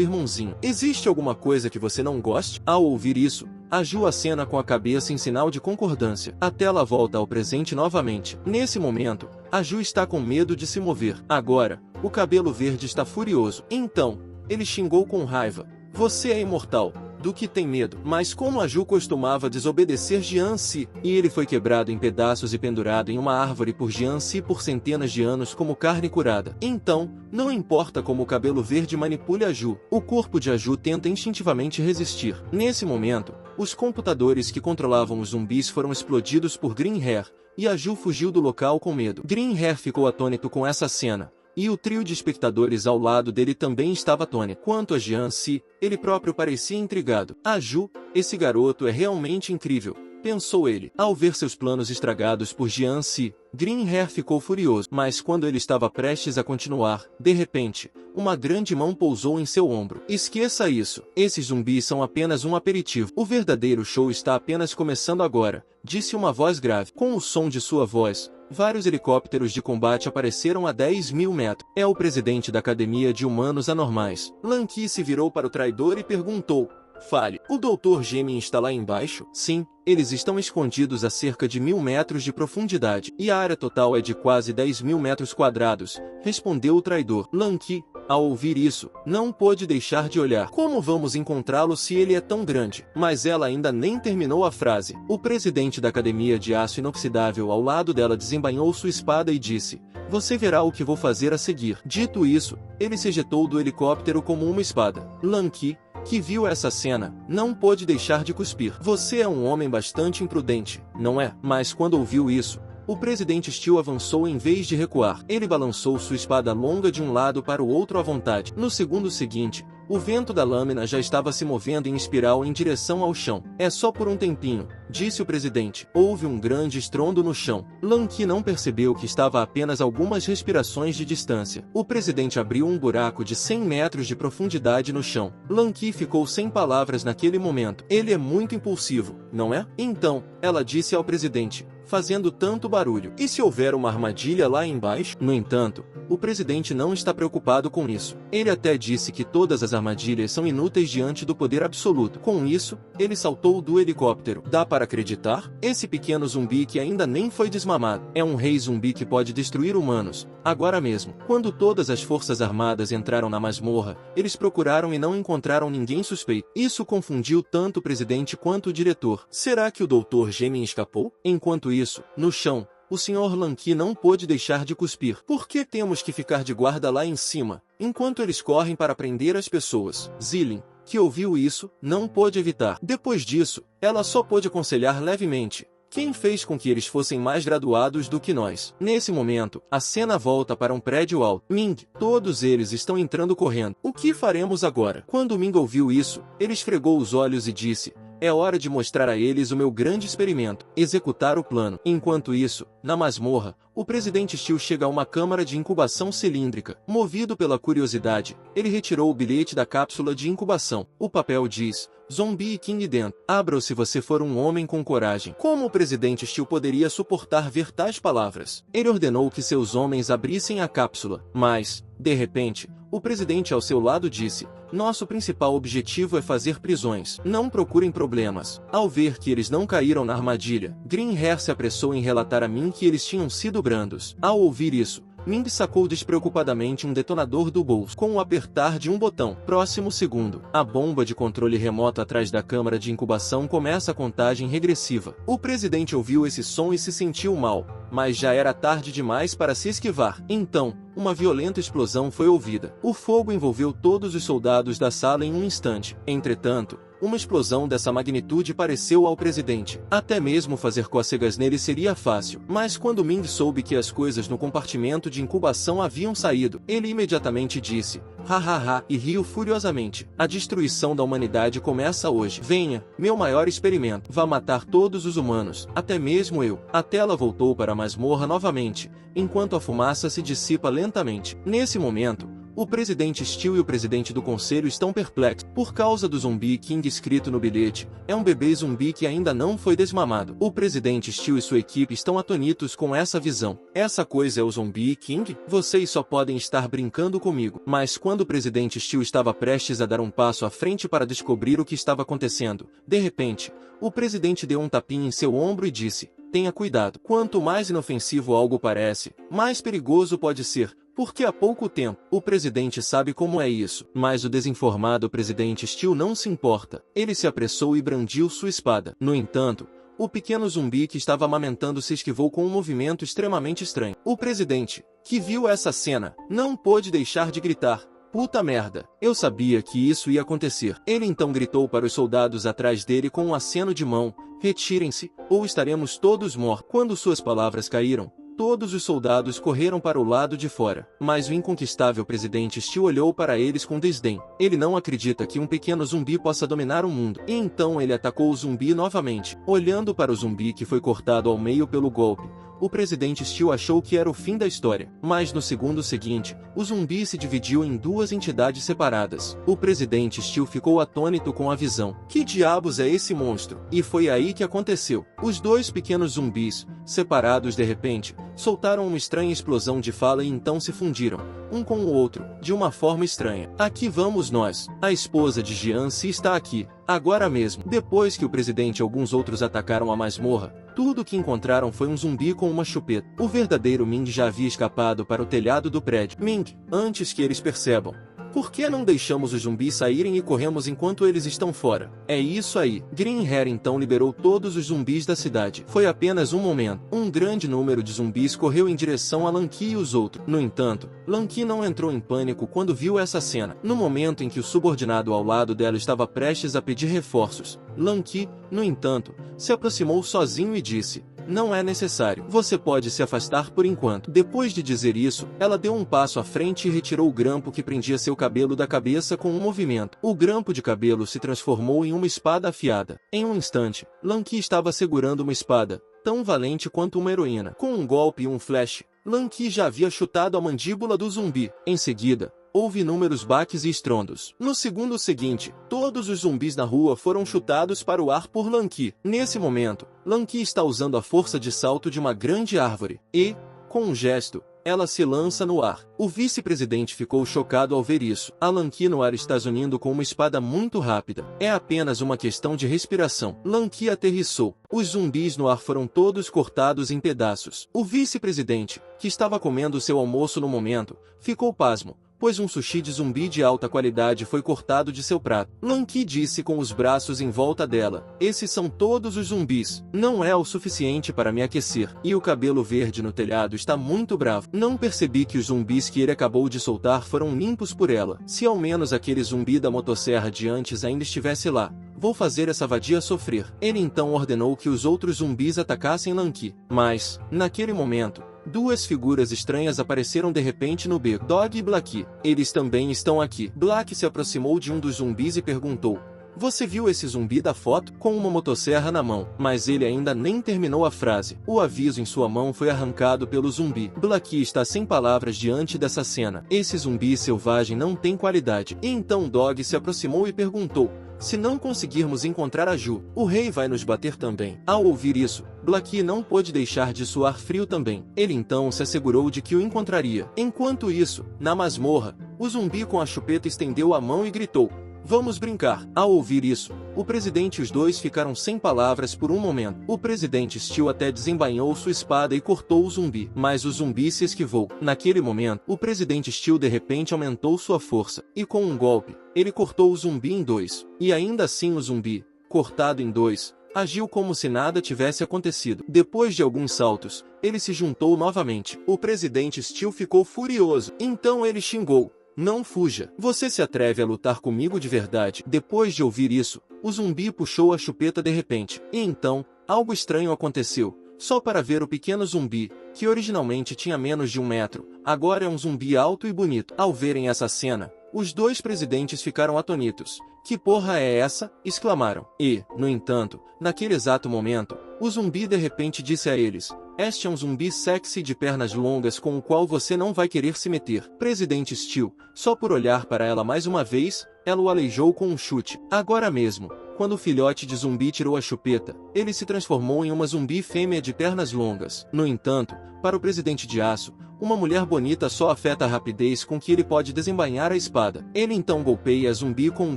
irmãozinho. Existe alguma coisa que você não goste? Ao ouvir isso, Aju acena com a cabeça em sinal de concordância. A tela volta ao presente novamente. Nesse momento, Aju está com medo de se mover. Agora, o cabelo verde está furioso. Então, ele xingou com raiva. Você é imortal. Do que tem medo? Mas como Aju costumava desobedecer Jian-Si, e ele foi quebrado em pedaços e pendurado em uma árvore por Jian-Si por centenas de anos como carne curada. Então, não importa como o cabelo verde manipule Aju, o corpo de Aju tenta instintivamente resistir. Nesse momento, os computadores que controlavam os zumbis foram explodidos por Green Hair, e Aju fugiu do local com medo. Green Hair ficou atônito com essa cena, e o trio de espectadores ao lado dele também estava atônito. Quanto a Jian-Si, ele próprio parecia intrigado. Aju, esse garoto é realmente incrível, pensou ele. Ao ver seus planos estragados por Jian-Si, Green Hair ficou furioso. Mas quando ele estava prestes a continuar, de repente, uma grande mão pousou em seu ombro. Esqueça isso. Esses zumbis são apenas um aperitivo. O verdadeiro show está apenas começando agora, disse uma voz grave. Com o som de sua voz, vários helicópteros de combate apareceram a 10.000 metros. É o presidente da Academia de Humanos Anormais. Lan Qi se virou para o traidor e perguntou: fale, o Dr. Gemin está lá embaixo? Sim, eles estão escondidos a cerca de 1.000 metros de profundidade, e a área total é de quase 10.000 metros quadrados, respondeu o traidor. Lan Qi, ao ouvir isso, não pôde deixar de olhar. Como vamos encontrá-lo se ele é tão grande? Mas ela ainda nem terminou a frase. O presidente da Academia de Aço Inoxidável ao lado dela desembainhou sua espada e disse: você verá o que vou fazer a seguir. Dito isso, ele se ejetou do helicóptero como uma espada. Lan Qi, que viu essa cena, não pôde deixar de cuspir. Você é um homem bastante imprudente, não é? Mas quando ouviu isso, o presidente Steel avançou em vez de recuar. Ele balançou sua espada longa de um lado para o outro à vontade. No segundo seguinte, o vento da lâmina já estava se movendo em espiral em direção ao chão. É só por um tempinho, disse o presidente. Houve um grande estrondo no chão. Lan Qi não percebeu que estava a apenas algumas respirações de distância. O presidente abriu um buraco de 100 metros de profundidade no chão. Lan Qi ficou sem palavras naquele momento. Ele é muito impulsivo, não é? Então, ela disse ao presidente, fazendo tanto barulho: e se houver uma armadilha lá embaixo? No entanto, o presidente não está preocupado com isso. Ele até disse que todas as armadilhas são inúteis diante do poder absoluto. Com isso, ele saltou do helicóptero. Dá para acreditar? Esse pequeno zumbi que ainda nem foi desmamado é um rei zumbi que pode destruir humanos, agora mesmo. Quando todas as forças armadas entraram na masmorra, eles procuraram e não encontraram ninguém suspeito. Isso confundiu tanto o presidente quanto o diretor. Será que o Dr. Gemin escapou? Enquanto isso, no chão, o Sr. Lan Qi não pôde deixar de cuspir. Por que temos que ficar de guarda lá em cima, enquanto eles correm para prender as pessoas? Zilin, que ouviu isso, não pôde evitar. Depois disso, ela só pôde aconselhar levemente: quem fez com que eles fossem mais graduados do que nós? Nesse momento, a cena volta para um prédio alto. Ming, todos eles estão entrando correndo. O que faremos agora? Quando Ming ouviu isso, ele esfregou os olhos e disse: é hora de mostrar a eles o meu grande experimento, executar o plano. Enquanto isso, na masmorra, o presidente Steel chega a uma câmara de incubação cilíndrica. Movido pela curiosidade, ele retirou o bilhete da cápsula de incubação. O papel diz: Zombie King dentro. Abra-o se você for um homem com coragem. Como o presidente Steel poderia suportar ver tais palavras? Ele ordenou que seus homens abrissem a cápsula, mas, de repente, o presidente ao seu lado disse: Nosso principal objetivo é fazer prisões. Não procurem problemas. Ao ver que eles não caíram na armadilha, Greenhair se apressou em relatar a Ming que eles tinham sido brandos. Ao ouvir isso, Ming sacou despreocupadamente um detonador do bolso. Com o apertar de um botão, próximo segundo, a bomba de controle remoto atrás da câmara de incubação começa a contagem regressiva. O presidente ouviu esse som e se sentiu mal, mas já era tarde demais para se esquivar. Então, uma violenta explosão foi ouvida. O fogo envolveu todos os soldados da sala em um instante. Entretanto, uma explosão dessa magnitude pareceu ao presidente. Até mesmo fazer cócegas nele seria fácil. Mas quando Ming soube que as coisas no compartimento de incubação haviam saído, ele imediatamente disse, hahaha, e riu furiosamente. A destruição da humanidade começa hoje. Venha, meu maior experimento. Vá matar todos os humanos, até mesmo eu. A tela voltou para a masmorra novamente, enquanto a fumaça se dissipa lentamente. Nesse momento, o presidente Steele e o presidente do conselho estão perplexos por causa do zumbi King escrito no bilhete. É um bebê zumbi que ainda não foi desmamado. O presidente Steele e sua equipe estão atonitos com essa visão. Essa coisa é o zumbi King? Vocês só podem estar brincando comigo. Mas quando o presidente Steele estava prestes a dar um passo à frente para descobrir o que estava acontecendo, de repente, o presidente deu um tapinha em seu ombro e disse, tenha cuidado. Quanto mais inofensivo algo parece, mais perigoso pode ser. Porque há pouco tempo, o presidente sabe como é isso. Mas o desinformado presidente Steele não se importa. Ele se apressou e brandiu sua espada. No entanto, o pequeno zumbi que estava amamentando se esquivou com um movimento extremamente estranho. O presidente, que viu essa cena, não pôde deixar de gritar. Puta merda, eu sabia que isso ia acontecer. Ele então gritou para os soldados atrás dele com um aceno de mão, retirem-se, ou estaremos todos mortos. Quando suas palavras caíram, todos os soldados correram para o lado de fora. Mas o inconquistável presidente Steele olhou para eles com desdém. Ele não acredita que um pequeno zumbi possa dominar o mundo. E então ele atacou o zumbi novamente. Olhando para o zumbi que foi cortado ao meio pelo golpe, o presidente Steele achou que era o fim da história. Mas no segundo seguinte, o zumbi se dividiu em duas entidades separadas. O presidente Steele ficou atônito com a visão. Que diabos é esse monstro? E foi aí que aconteceu. Os dois pequenos zumbis, separados de repente, soltaram uma estranha explosão de fala e então se fundiram, um com o outro, de uma forma estranha. Aqui vamos nós. A esposa de Jianci está aqui, agora mesmo. Depois que o presidente e alguns outros atacaram a masmorra, tudo o que encontraram foi um zumbi com uma chupeta. O verdadeiro Ming já havia escapado para o telhado do prédio. Ming, antes que eles percebam. Por que não deixamos os zumbis saírem e corremos enquanto eles estão fora? É isso aí. Greenhair então liberou todos os zumbis da cidade. Foi apenas um momento. Um grande número de zumbis correu em direção a Lanky e os outros. No entanto, Lanky não entrou em pânico quando viu essa cena. No momento em que o subordinado ao lado dela estava prestes a pedir reforços, Lanky, no entanto, se aproximou sozinho e disse, não é necessário. Você pode se afastar por enquanto. Depois de dizer isso, ela deu um passo à frente e retirou o grampo que prendia seu cabelo da cabeça com um movimento. O grampo de cabelo se transformou em uma espada afiada. Em um instante, Lanky estava segurando uma espada, tão valente quanto uma heroína. Com um golpe e um flash, Lanky já havia chutado a mandíbula do zumbi. Em seguida, houve inúmeros baques e estrondos. No segundo seguinte, todos os zumbis na rua foram chutados para o ar por Lanky. Nesse momento, Lanky está usando a força de salto de uma grande árvore. E, com um gesto, ela se lança no ar. O vice-presidente ficou chocado ao ver isso. A Lanky no ar está zunindo com uma espada muito rápida. É apenas uma questão de respiração. Lanky aterrissou. Os zumbis no ar foram todos cortados em pedaços. O vice-presidente, que estava comendo seu almoço no momento, ficou pasmo, pois um sushi de zumbi de alta qualidade foi cortado de seu prato. Lanky disse com os braços em volta dela, esses são todos os zumbis. Não é o suficiente para me aquecer. E o cabelo verde no telhado está muito bravo. Não percebi que os zumbis que ele acabou de soltar foram limpos por ela. Se ao menos aquele zumbi da motosserra de antes ainda estivesse lá, vou fazer essa vadia sofrer. Ele então ordenou que os outros zumbis atacassem Lanky. Mas, naquele momento, duas figuras estranhas apareceram de repente no beco. Dog e Black. Eles também estão aqui. Black se aproximou de um dos zumbis e perguntou, você viu esse zumbi da foto? Com uma motosserra na mão. Mas ele ainda nem terminou a frase. O aviso em sua mão foi arrancado pelo zumbi. Black está sem palavras diante dessa cena. Esse zumbi selvagem não tem qualidade. E então Dog se aproximou e perguntou, Se não conseguirmos encontrar a Ju, o rei vai nos bater também. Ao ouvir isso, Blackie não pôde deixar de suar frio também. Ele então se assegurou de que o encontraria. Enquanto isso, na masmorra, o zumbi com a chupeta estendeu a mão e gritou: "Vamos brincar." Ao ouvir isso, o presidente e os dois ficaram sem palavras por um momento. O presidente Steel até desembainhou sua espada e cortou o zumbi, mas o zumbi se esquivou. Naquele momento, o presidente Steel de repente aumentou sua força, e com um golpe, ele cortou o zumbi em dois. E ainda assim o zumbi, cortado em dois, agiu como se nada tivesse acontecido. Depois de alguns saltos, ele se juntou novamente. O presidente Steel ficou furioso. Então ele xingou: "Não fuja. Você se atreve a lutar comigo de verdade?" Depois de ouvir isso, o zumbi puxou a chupeta de repente. E então, algo estranho aconteceu. Só para ver o pequeno zumbi, que originalmente tinha menos de 1 metro, agora é um zumbi alto e bonito. Ao verem essa cena, os dois presidentes ficaram atônitos. "Que porra é essa?" exclamaram. E, no entanto, naquele exato momento, o zumbi de repente disse a eles: "Este é um zumbi sexy de pernas longas com o qual você não vai querer se meter." Presidente Steel, só por olhar para ela mais uma vez, ela o aleijou com um chute. Agora mesmo, quando o filhote de zumbi tirou a chupeta, ele se transformou em uma zumbi fêmea de pernas longas. No entanto, para o presidente de aço, uma mulher bonita só afeta a rapidez com que ele pode desembainhar a espada. Ele então golpeia a zumbi com um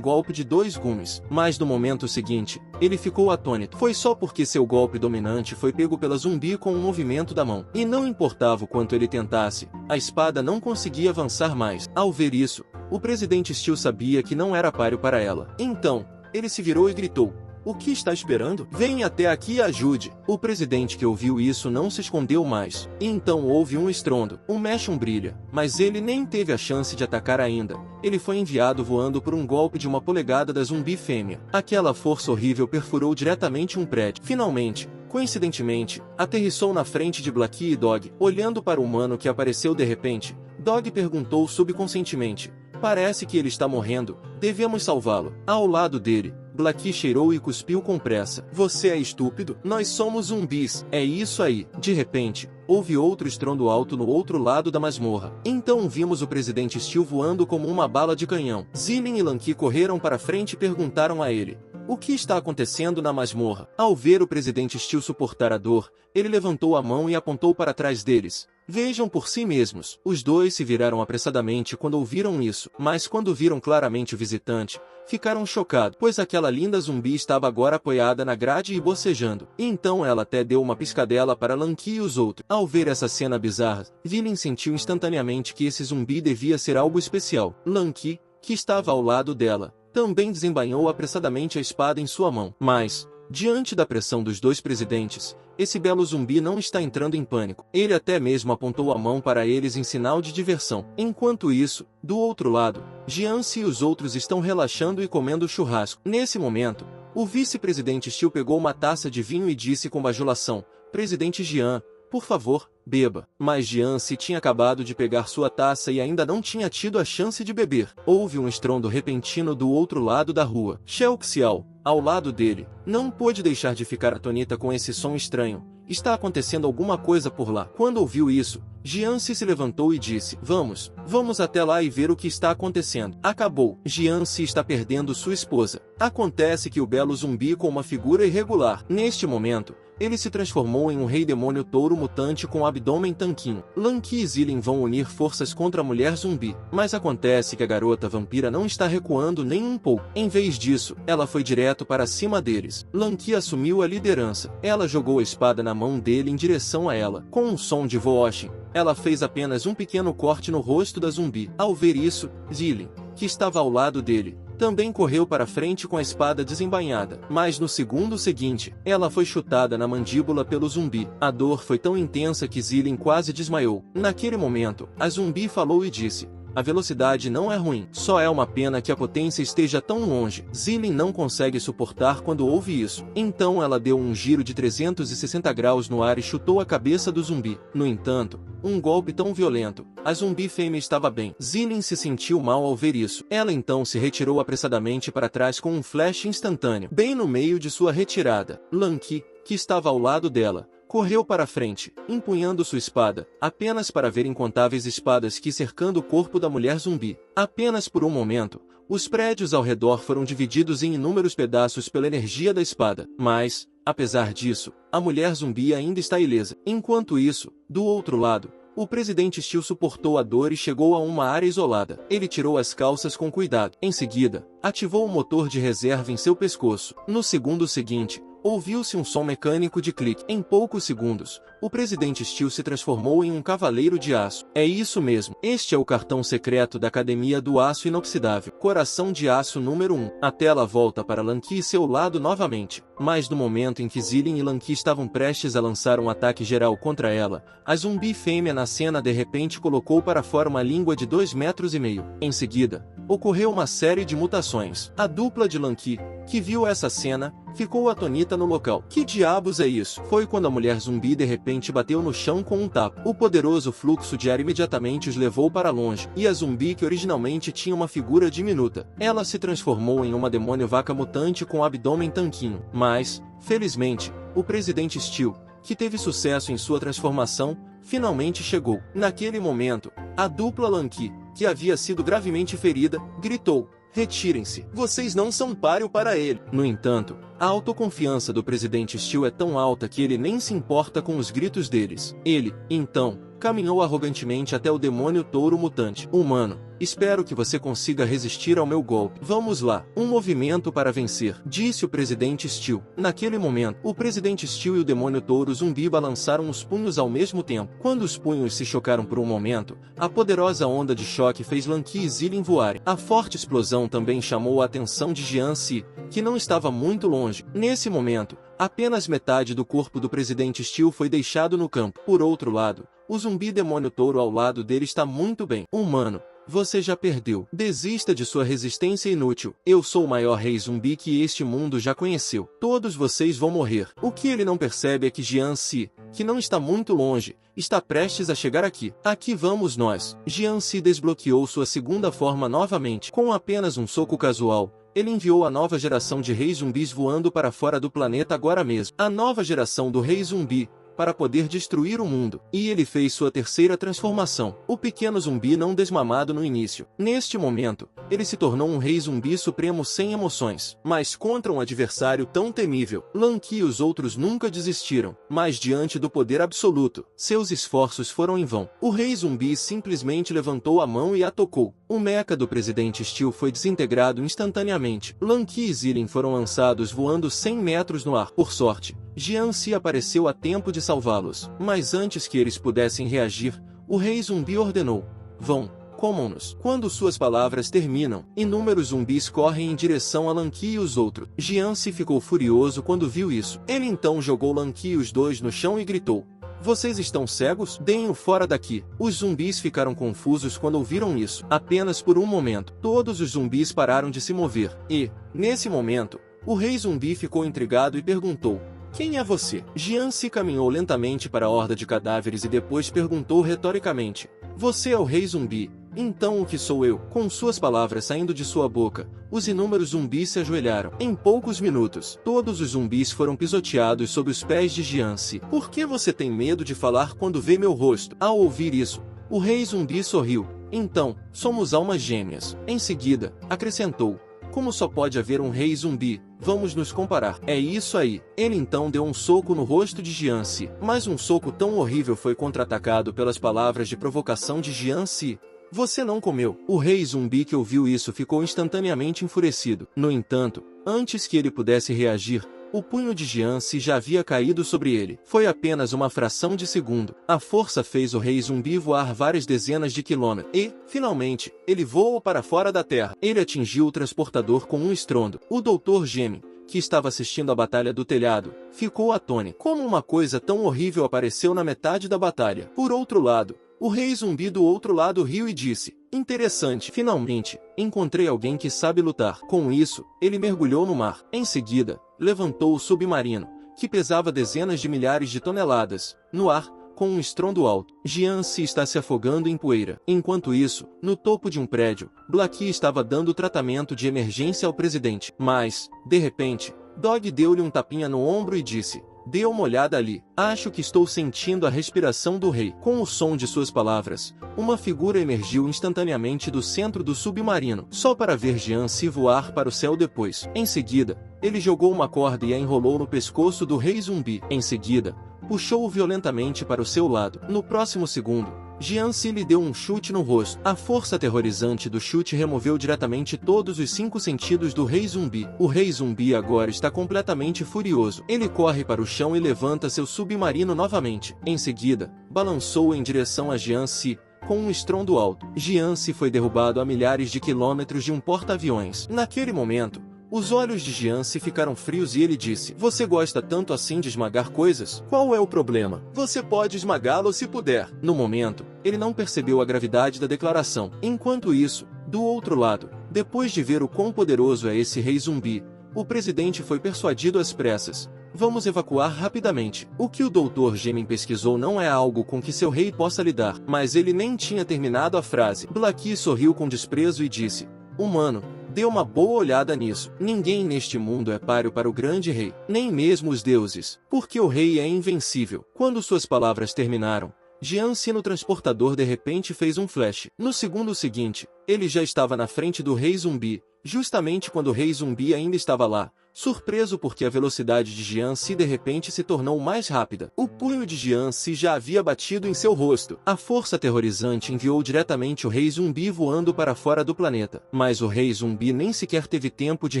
golpe de 2 gumes. Mas no momento seguinte, ele ficou atônito. Foi só porque seu golpe dominante foi pego pela zumbi com um movimento da mão. E não importava o quanto ele tentasse, a espada não conseguia avançar mais. Ao ver isso, o presidente Steel sabia que não era páreo para ela. Então, ele se virou e gritou: "O que está esperando? Venha até aqui e ajude." O presidente que ouviu isso não se escondeu mais. E então houve um estrondo, um brilha, mas ele nem teve a chance de atacar ainda. Ele foi enviado voando por um golpe de 1 polegada da zumbi fêmea. Aquela força horrível perfurou diretamente um prédio. Finalmente, coincidentemente, aterrissou na frente de Blackie e Dog. Olhando para o humano que apareceu de repente, Dog perguntou subconscientemente: "Parece que ele está morrendo. Devemos salvá-lo." Ao lado dele, Blackie cheirou e cuspiu com pressa. "Você é estúpido? Nós somos zumbis." "É isso aí." De repente, houve outro estrondo alto no outro lado da masmorra. Então vimos o presidente Steel voando como uma bala de canhão. Zilin e Lanky correram para frente e perguntaram a ele: "O que está acontecendo na masmorra?" Ao ver o presidente Steel suportar a dor, ele levantou a mão e apontou para trás deles. "Vejam por si mesmos." Os dois se viraram apressadamente quando ouviram isso, mas quando viram claramente o visitante, ficaram chocados, pois aquela linda zumbi estava agora apoiada na grade e bocejando. E então ela até deu uma piscadela para Lanky e os outros. Ao ver essa cena bizarra, Villain sentiu instantaneamente que esse zumbi devia ser algo especial. Lanky, que estava ao lado dela, também desembainhou apressadamente a espada em sua mão. Mas, diante da pressão dos dois presidentes, esse belo zumbi não está entrando em pânico. Ele até mesmo apontou a mão para eles em sinal de diversão. Enquanto isso, do outro lado, Jiance e os outros estão relaxando e comendo churrasco. Nesse momento, o vice-presidente Steel pegou uma taça de vinho e disse com bajulação: "Presidente Jian, por favor, beba." Mas Jiance tinha acabado de pegar sua taça e ainda não tinha tido a chance de beber. Houve um estrondo repentino do outro lado da rua. Shao Xiao, ao lado dele, não pôde deixar de ficar atônita com esse som estranho. "Está acontecendo alguma coisa por lá." Quando ouviu isso, Jiance se levantou e disse: Vamos até lá e ver o que está acontecendo." Acabou. Jiance está perdendo sua esposa. Acontece que o belo zumbi com uma figura irregular. Neste momento, ele se transformou em um rei demônio touro mutante com abdômen tanquinho. Lanky e Zilin vão unir forças contra a mulher zumbi. Mas acontece que a garota vampira não está recuando nem um pouco. Em vez disso, ela foi direto para cima deles. Lanky assumiu a liderança. Ela jogou a espada na mão dele em direção a ela. Com um som de vooshin, ela fez apenas um pequeno corte no rosto da zumbi. Ao ver isso, Zilin, que estava ao lado dele, também correu para frente com a espada desembainhada. Mas no segundo seguinte, ela foi chutada na mandíbula pelo zumbi. A dor foi tão intensa que Zilin quase desmaiou. Naquele momento, a zumbi falou e disse: "A velocidade não é ruim, só é uma pena que a potência esteja tão longe." Zilin não consegue suportar quando ouve isso. Então ela deu um giro de 360 graus no ar e chutou a cabeça do zumbi. No entanto, um golpe tão violento, a zumbi fêmea estava bem. Zilin se sentiu mal ao ver isso. Ela então se retirou apressadamente para trás com um flash instantâneo. Bem no meio de sua retirada, Lanky, que estava ao lado dela, correu para frente, empunhando sua espada, apenas para ver incontáveis espadas que cercando o corpo da mulher zumbi. Apenas por um momento, Os prédios ao redor foram divididos em inúmeros pedaços pela energia da espada. Mas, apesar disso, a mulher zumbi ainda está ilesa. Enquanto isso, do outro lado, o presidente Steel suportou a dor e chegou a uma área isolada. Ele tirou as calças com cuidado. Em seguida, ativou o motor de reserva em seu pescoço. No segundo seguinte, ouviu-se um som mecânico de clique. Em poucos segundos, o presidente Steel se transformou em um cavaleiro de aço. É isso mesmo. Este é o cartão secreto da Academia do Aço Inoxidável. Coração de Aço número 1. A tela volta para Lanky e seu lado novamente. Mas no momento em que Zillion e Lanky estavam prestes a lançar um ataque geral contra ela, a zumbi fêmea na cena de repente colocou para fora uma língua de 2,5 metros. Em seguida, ocorreu uma série de mutações. A dupla de Lanky, que viu essa cena, ficou atonita no local. Que diabos é isso? Foi quando a mulher zumbi de repente bateu no chão com um tapa. O poderoso fluxo de ar imediatamente os levou para longe, e a zumbi que originalmente tinha uma figura diminuta, ela se transformou em uma demônio vaca mutante com abdômen tanquinho. Mas, felizmente, o presidente Steel, que teve sucesso em sua transformação, finalmente chegou. Naquele momento, a dupla Lanky, que havia sido gravemente ferida, gritou: "Retirem-se! Vocês não são páreo para ele!" No entanto, a autoconfiança do presidente Steel é tão alta que ele nem se importa com os gritos deles. Ele, então, caminhou arrogantemente até o demônio touro mutante. "Humano, espero que você consiga resistir ao meu golpe. Vamos lá, um movimento para vencer", disse o presidente Steel. Naquele momento, o presidente Steel e o demônio touro zumbi balançaram os punhos ao mesmo tempo. Quando os punhos se chocaram por um momento, a poderosa onda de choque fez Lanky e Zillion voarem. A forte explosão também chamou a atenção de Jian-Si, que não estava muito longe. Nesse momento, apenas metade do corpo do presidente Steel foi deixado no campo. Por outro lado, o zumbi demônio touro ao lado dele está muito bem. "Humano, você já perdeu. Desista de sua resistência inútil. Eu sou o maior rei zumbi que este mundo já conheceu. Todos vocês vão morrer." O que ele não percebe é que Jian-Si, que não está muito longe, está prestes a chegar aqui. "Aqui vamos nós." Jian-Si desbloqueou sua segunda forma novamente. Com apenas um soco casual, ele enviou a nova geração de reis zumbis voando para fora do planeta agora mesmo. A nova geração do rei zumbi, para poder destruir o mundo. E ele fez sua terceira transformação. O pequeno zumbi não desmamado no início. Neste momento, ele se tornou um rei zumbi supremo sem emoções. Mas contra um adversário tão temível, Lanky e os outros nunca desistiram. Mas diante do poder absoluto, seus esforços foram em vão. O rei zumbi simplesmente levantou a mão e a tocou. O mecha do presidente Steel foi desintegrado instantaneamente. Lanky e Zillion foram lançados voando 100 metros no ar. Por sorte, Jian-Si apareceu a tempo de salvá-los. Mas antes que eles pudessem reagir, o rei zumbi ordenou: "Vão, comam-nos." Quando suas palavras terminam, inúmeros zumbis correm em direção a Lanky e os outros. Jian-Si ficou furioso quando viu isso. Ele então jogou Lanky e os dois no chão e gritou: "Vocês estão cegos? Deem-o fora daqui." Os zumbis ficaram confusos quando ouviram isso. Apenas por um momento, todos os zumbis pararam de se mover. E, nesse momento, o rei zumbi ficou intrigado e perguntou: "Quem é você?" Jian-Si caminhou lentamente para a horda de cadáveres e depois perguntou retoricamente: "Você é o rei zumbi? Então o que sou eu?" Com suas palavras saindo de sua boca, os inúmeros zumbis se ajoelharam. Em poucos minutos, todos os zumbis foram pisoteados sob os pés de Jian-Si. "Por que você tem medo de falar quando vê meu rosto?" Ao ouvir isso, o rei zumbi sorriu. "Então, somos almas gêmeas." Em seguida, acrescentou: "Como só pode haver um rei zumbi? Vamos nos comparar." "É isso aí." Ele então deu um soco no rosto de Jian-Si. Mas um soco tão horrível foi contra-atacado pelas palavras de provocação de Jian-Si. "Você não comeu." O rei zumbi que ouviu isso ficou instantaneamente enfurecido. No entanto, antes que ele pudesse reagir, o punho de Jian-Si já havia caído sobre ele. Foi apenas uma fração de segundo. A força fez o rei zumbi voar várias dezenas de quilômetros. E, finalmente, ele voou para fora da Terra. Ele atingiu o transportador com um estrondo. O Dr. Gemi, que estava assistindo a batalha do telhado, ficou atônito. Como uma coisa tão horrível apareceu na metade da batalha? Por outro lado, o rei zumbi do outro lado riu e disse: "Interessante. Finalmente, encontrei alguém que sabe lutar." Com isso, ele mergulhou no mar. Em seguida, levantou o submarino, que pesava dezenas de milhares de toneladas, no ar, com um estrondo alto. Jian-Si está se afogando em poeira. Enquanto isso, no topo de um prédio, Blackie estava dando tratamento de emergência ao presidente. Mas, de repente, Dog deu-lhe um tapinha no ombro e disse: Dê uma olhada ali. Acho que estou sentindo a respiração do rei. Com o som de suas palavras, uma figura emergiu instantaneamente do centro do submarino, só para ver Jiansi voar para o céu depois. Em seguida, ele jogou uma corda e a enrolou no pescoço do rei zumbi. Em seguida, puxou-o violentamente para o seu lado. No próximo segundo, Jiansi lhe deu um chute no rosto. A força aterrorizante do chute removeu diretamente todos os 5 sentidos do rei zumbi. O rei zumbi agora está completamente furioso. Ele corre para o chão e levanta seu submarino novamente. Em seguida, balançou em direção a Jiansi com um estrondo alto. Jiansi foi derrubado a milhares de quilômetros de um porta-aviões. Naquele momento, os olhos de Jiansi ficaram frios e ele disse: "Você gosta tanto assim de esmagar coisas? Qual é o problema? Você pode esmagá-lo se puder." No momento, ele não percebeu a gravidade da declaração. Enquanto isso, do outro lado, depois de ver o quão poderoso é esse rei zumbi, o presidente foi persuadido às pressas. Vamos evacuar rapidamente. O que o Dr. Gemin pesquisou não é algo com que seu rei possa lidar. Mas ele nem tinha terminado a frase. Blackie sorriu com desprezo e disse: "Humano, dê uma boa olhada nisso. Ninguém neste mundo é páreo para o grande rei, nem mesmo os deuses, porque o rei é invencível." Quando suas palavras terminaram, Jiansi no transportador de repente fez um flash. No segundo seguinte, ele já estava na frente do rei zumbi, justamente quando o rei zumbi ainda estava lá, surpreso porque a velocidade de Jiansi de repente se tornou mais rápida. O punho de Jiansi já havia batido em seu rosto. A força aterrorizante enviou diretamente o rei zumbi voando para fora do planeta. Mas o rei zumbi nem sequer teve tempo de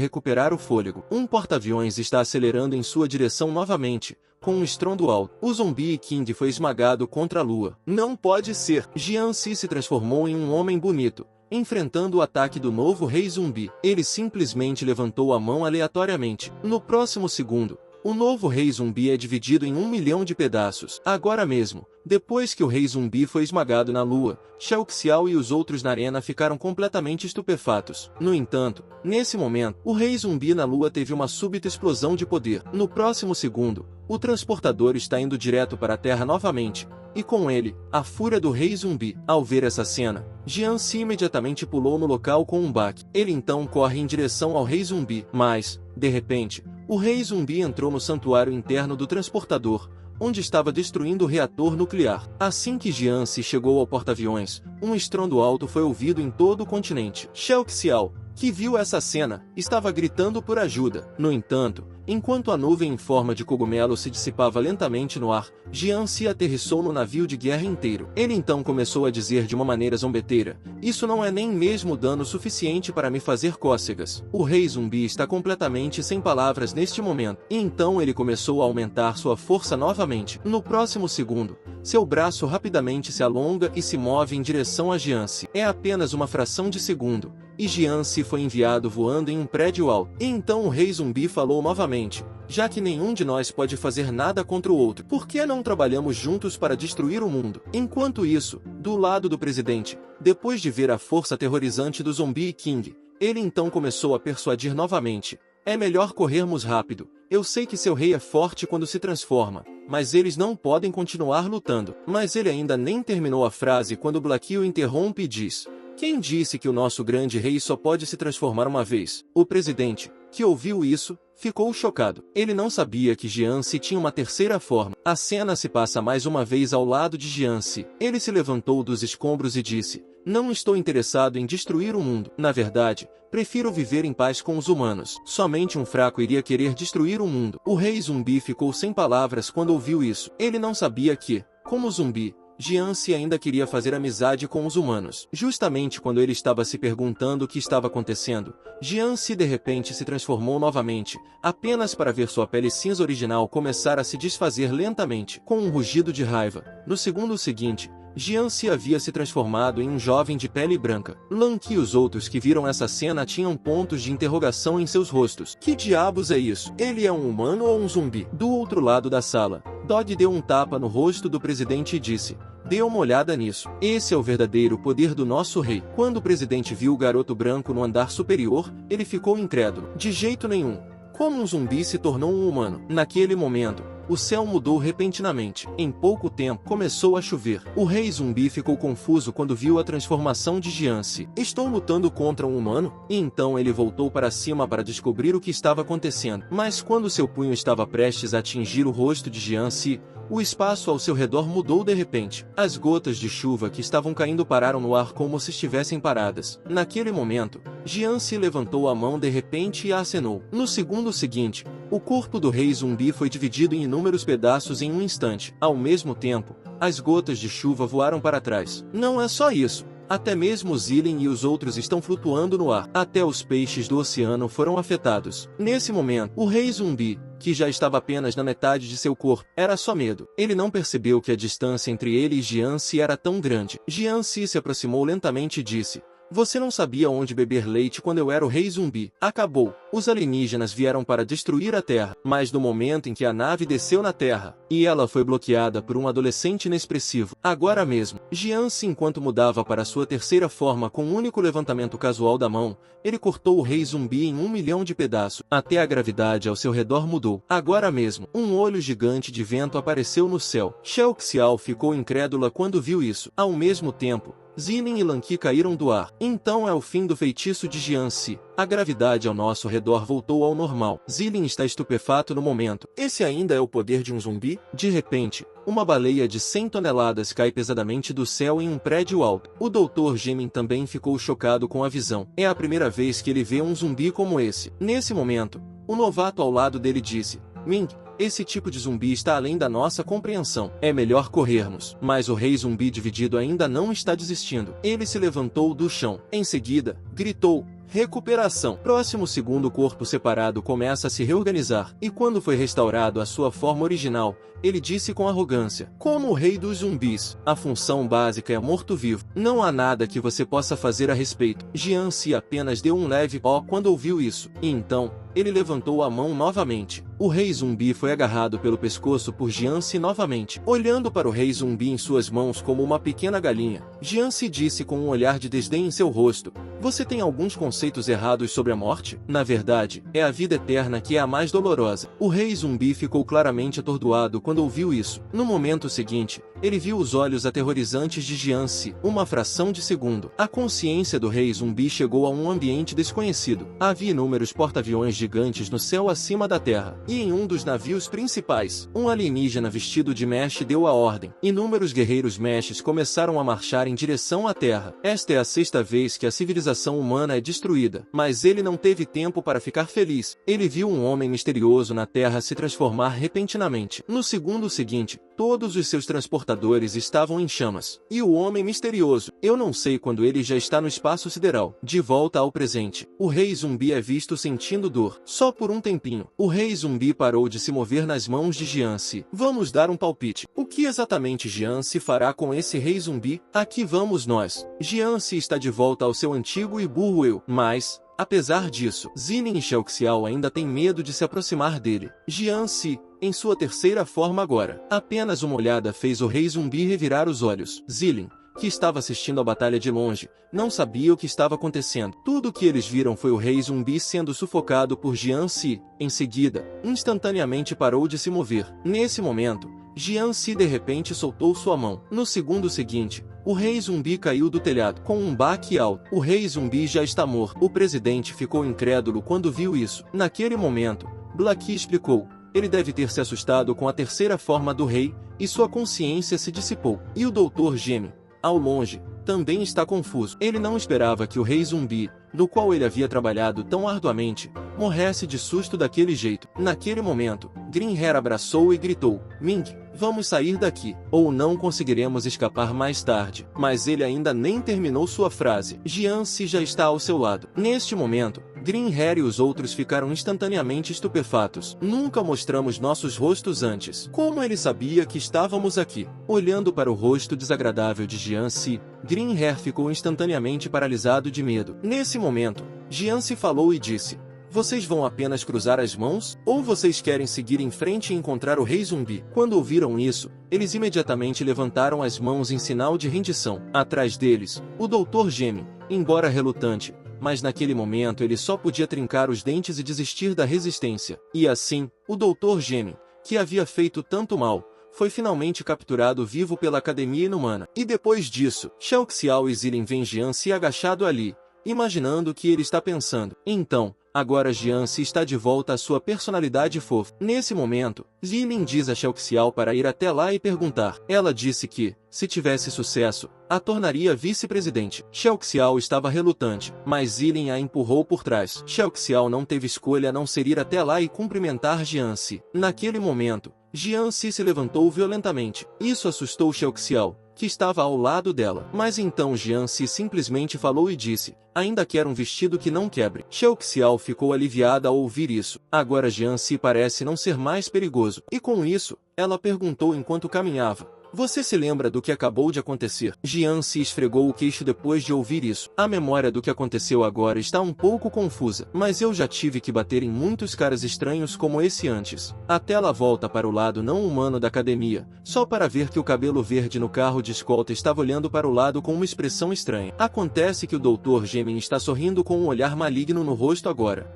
recuperar o fôlego. Um porta-aviões está acelerando em sua direção novamente, com um estrondo alto. O zumbi King foi esmagado contra a lua. Não pode ser! Jiansi se transformou em um homem bonito, enfrentando o ataque do novo rei zumbi. Ele simplesmente levantou a mão aleatoriamente. No próximo segundo, o novo rei zumbi é dividido em 1 milhão de pedaços. Agora mesmo, depois que o rei zumbi foi esmagado na lua, Shao Xiao e os outros na arena ficaram completamente estupefatos. No entanto, nesse momento, o rei zumbi na lua teve uma súbita explosão de poder. No próximo segundo, o transportador está indo direto para a Terra novamente, e com ele, a fúria do rei zumbi. Ao ver essa cena, Jiansi imediatamente pulou no local com um baque. Ele então corre em direção ao rei zumbi, mas, de repente, o rei zumbi entrou no santuário interno do transportador, onde estava destruindo o reator nuclear. Assim que Jiansi chegou ao porta-aviões, um estrondo alto foi ouvido em todo o continente. Shao Xiao, que viu essa cena, estava gritando por ajuda. No entanto, enquanto a nuvem em forma de cogumelo se dissipava lentamente no ar, Jiansi aterrissou no navio de guerra inteiro. Ele então começou a dizer de uma maneira zombeteira: "Isso não é nem mesmo dano suficiente para me fazer cócegas." O rei zumbi está completamente sem palavras neste momento. E então ele começou a aumentar sua força novamente. No próximo segundo, seu braço rapidamente se alonga e se move em direção a Jiansi. É apenas uma fração de segundo, e Jiansi foi enviado voando em um prédio alto. E então o rei zumbi falou novamente: "Já que nenhum de nós pode fazer nada contra o outro, por que não trabalhamos juntos para destruir o mundo?" Enquanto isso, do lado do presidente, depois de ver a força aterrorizante do zumbi King, ele então começou a persuadir novamente: "É melhor corrermos rápido. Eu sei que seu rei é forte quando se transforma, mas eles não podem continuar lutando." Mas ele ainda nem terminou a frase quando Blackie o interrompe e diz: "Quem disse que o nosso grande rei só pode se transformar uma vez?" O presidente, que ouviu isso, ficou chocado. Ele não sabia que Jiansi tinha uma terceira forma. A cena se passa mais uma vez ao lado de Jiansi. Ele se levantou dos escombros e disse: "Não estou interessado em destruir o mundo. Na verdade, prefiro viver em paz com os humanos. Somente um fraco iria querer destruir o mundo." O rei zumbi ficou sem palavras quando ouviu isso. Ele não sabia que, como zumbi, Jiansi ainda queria fazer amizade com os humanos. Justamente quando ele estava se perguntando o que estava acontecendo, Jiansi de repente se transformou novamente, apenas para ver sua pele cinza original começar a se desfazer lentamente. Com um rugido de raiva, no segundo seguinte, Jiansi havia se transformado em um jovem de pele branca. Lanky e os outros que viram essa cena tinham pontos de interrogação em seus rostos. Que diabos é isso? Ele é um humano ou um zumbi? Do outro lado da sala, Dog deu um tapa no rosto do presidente e disse: "Dê uma olhada nisso. Esse é o verdadeiro poder do nosso rei." Quando o presidente viu o garoto branco no andar superior, ele ficou incrédulo. De jeito nenhum. Como um zumbi se tornou um humano? Naquele momento, o céu mudou repentinamente. Em pouco tempo, começou a chover. O rei zumbi ficou confuso quando viu a transformação de Jiance. Estou lutando contra um humano? E então ele voltou para cima para descobrir o que estava acontecendo. Mas quando seu punho estava prestes a atingir o rosto de Jiance, o espaço ao seu redor mudou de repente. As gotas de chuva que estavam caindo pararam no ar como se estivessem paradas. Naquele momento, Jiance levantou a mão de repente e a acenou. No segundo seguinte, o corpo do rei zumbi foi dividido em inúmeros pedaços em um instante. Ao mesmo tempo, as gotas de chuva voaram para trás. Não é só isso. Até mesmo Zilin e os outros estão flutuando no ar. Até os peixes do oceano foram afetados. Nesse momento, o rei zumbi, que já estava apenas na metade de seu corpo, era só medo. Ele não percebeu que a distância entre ele e Jiance era tão grande. Jiance se aproximou lentamente e disse: "Você não sabia onde beber leite quando eu era o rei zumbi." Acabou. Os alienígenas vieram para destruir a Terra, mas no momento em que a nave desceu na Terra, e ela foi bloqueada por um adolescente inexpressivo, agora mesmo, Jiance, enquanto mudava para sua terceira forma com um único levantamento casual da mão, ele cortou o rei zumbi em 1 milhão de pedaços. Até a gravidade ao seu redor mudou. Agora mesmo, um olho gigante de vento apareceu no céu. Shao Xiao ficou incrédula quando viu isso. Ao mesmo tempo, Zilin e Lanqi caíram do ar. Então é o fim do feitiço de Jiance. A gravidade ao nosso redor voltou ao normal. Zilin está estupefato no momento. Esse ainda é o poder de um zumbi? De repente, uma baleia de 100 toneladas cai pesadamente do céu em um prédio alto. O Dr. Gemin também ficou chocado com a visão. É a primeira vez que ele vê um zumbi como esse. Nesse momento, o novato ao lado dele disse: "Ming, esse tipo de zumbi está além da nossa compreensão. É melhor corrermos." Mas o rei zumbi dividido ainda não está desistindo. Ele se levantou do chão. Em seguida, gritou: "Recuperação!" Próximo segundo, o corpo separado começa a se reorganizar. E quando foi restaurado à sua forma original, ele disse com arrogância: "Como o rei dos zumbis, a função básica é morto-vivo. Não há nada que você possa fazer a respeito." Jiance apenas deu um leve ó quando ouviu isso. E então, ele levantou a mão novamente. O rei zumbi foi agarrado pelo pescoço por Jiance novamente. Olhando para o rei zumbi em suas mãos como uma pequena galinha, Jiance disse com um olhar de desdém em seu rosto: "Você tem alguns conceitos errados sobre a morte? Na verdade, é a vida eterna que é a mais dolorosa." O rei zumbi ficou claramente atordoado quando ouviu isso. No momento seguinte, ele viu os olhos aterrorizantes de Jiance. Uma fração de segundo, a consciência do rei zumbi chegou a um ambiente desconhecido. Havia inúmeros porta-aviões gigantes no céu acima da Terra. E em um dos navios principais, um alienígena vestido de mesh deu a ordem. Inúmeros guerreiros meshes começaram a marchar em direção à Terra. Esta é a sexta vez que a civilização humana é destruída. Mas ele não teve tempo para ficar feliz. Ele viu um homem misterioso na Terra se transformar repentinamente. No segundo seguinte, todos os seus transportadores estavam em chamas. E o homem misterioso, eu não sei quando ele já está no espaço sideral. De volta ao presente, o rei zumbi é visto sentindo dor. Só por um tempinho, o rei zumbi parou de se mover nas mãos de Jiance. Vamos dar um palpite. O que exatamente Jiance fará com esse rei zumbi? Aqui vamos nós. Jiance está de volta ao seu antigo e burro eu. Mas, apesar disso, Zilin e Shao Xiao ainda têm medo de se aproximar dele. Jiance, em sua terceira forma agora. Apenas uma olhada fez o rei zumbi revirar os olhos. Zilin, que estava assistindo a batalha de longe, não sabia o que estava acontecendo. Tudo o que eles viram foi o rei zumbi sendo sufocado por Jiance. Em seguida, instantaneamente parou de se mover. Nesse momento, Jiance de repente soltou sua mão. No segundo seguinte, o rei zumbi caiu do telhado com um baque alto. O rei zumbi já está morto. O presidente ficou incrédulo quando viu isso. Naquele momento, Blackie explicou: ele deve ter se assustado com a terceira forma do rei, e sua consciência se dissipou. E o Dr. Gemin, ao longe, também está confuso. Ele não esperava que o rei zumbi, no qual ele havia trabalhado tão arduamente, morresse de susto daquele jeito. Naquele momento, Green Hair abraçou e gritou: "Ming, vamos sair daqui, ou não conseguiremos escapar mais tarde." Mas ele ainda nem terminou sua frase. Jiance já está ao seu lado. Neste momento, Green Hair e os outros ficaram instantaneamente estupefatos. Nunca mostramos nossos rostos antes. Como ele sabia que estávamos aqui? Olhando para o rosto desagradável de Jiance, Green Hair ficou instantaneamente paralisado de medo. Nesse momento, Jiance falou e disse: "Vocês vão apenas cruzar as mãos? Ou vocês querem seguir em frente e encontrar o rei zumbi?" Quando ouviram isso, eles imediatamente levantaram as mãos em sinal de rendição. Atrás deles, o Dr. Gemin, embora relutante, mas naquele momento ele só podia trincar os dentes e desistir da resistência. E assim, o Dr. Gemin, que havia feito tanto mal, foi finalmente capturado vivo pela Academia Inumana. E depois disso, Shao Xiao e Zilin veem Jian se agachado ali, imaginando o que ele está pensando. Então, agora Jian se está de volta à sua personalidade fofa. Nesse momento, Zilin diz a Shao Xiao para ir até lá e perguntar. Ela disse que, se tivesse sucesso, a tornaria vice-presidente. Shao Xiao estava relutante, mas Zilin a empurrou por trás. Shao Xiao não teve escolha a não ser ir até lá e cumprimentar Jian Si. Naquele momento, Jian Si se levantou violentamente. Isso assustou Shao Xiao, que estava ao lado dela. Mas então Jian Si simplesmente falou e disse, ainda quero um vestido que não quebre. Shao Xiao ficou aliviada ao ouvir isso. Agora Jian Si parece não ser mais perigoso. E com isso, ela perguntou enquanto caminhava. Você se lembra do que acabou de acontecer? Jian se esfregou o queixo depois de ouvir isso. A memória do que aconteceu agora está um pouco confusa, mas eu já tive que bater em muitos caras estranhos como esse antes. A tela volta para o lado não humano da academia, só para ver que o cabelo verde no carro de escolta estava olhando para o lado com uma expressão estranha. Acontece que o Dr. Gemin está sorrindo com um olhar maligno no rosto agora.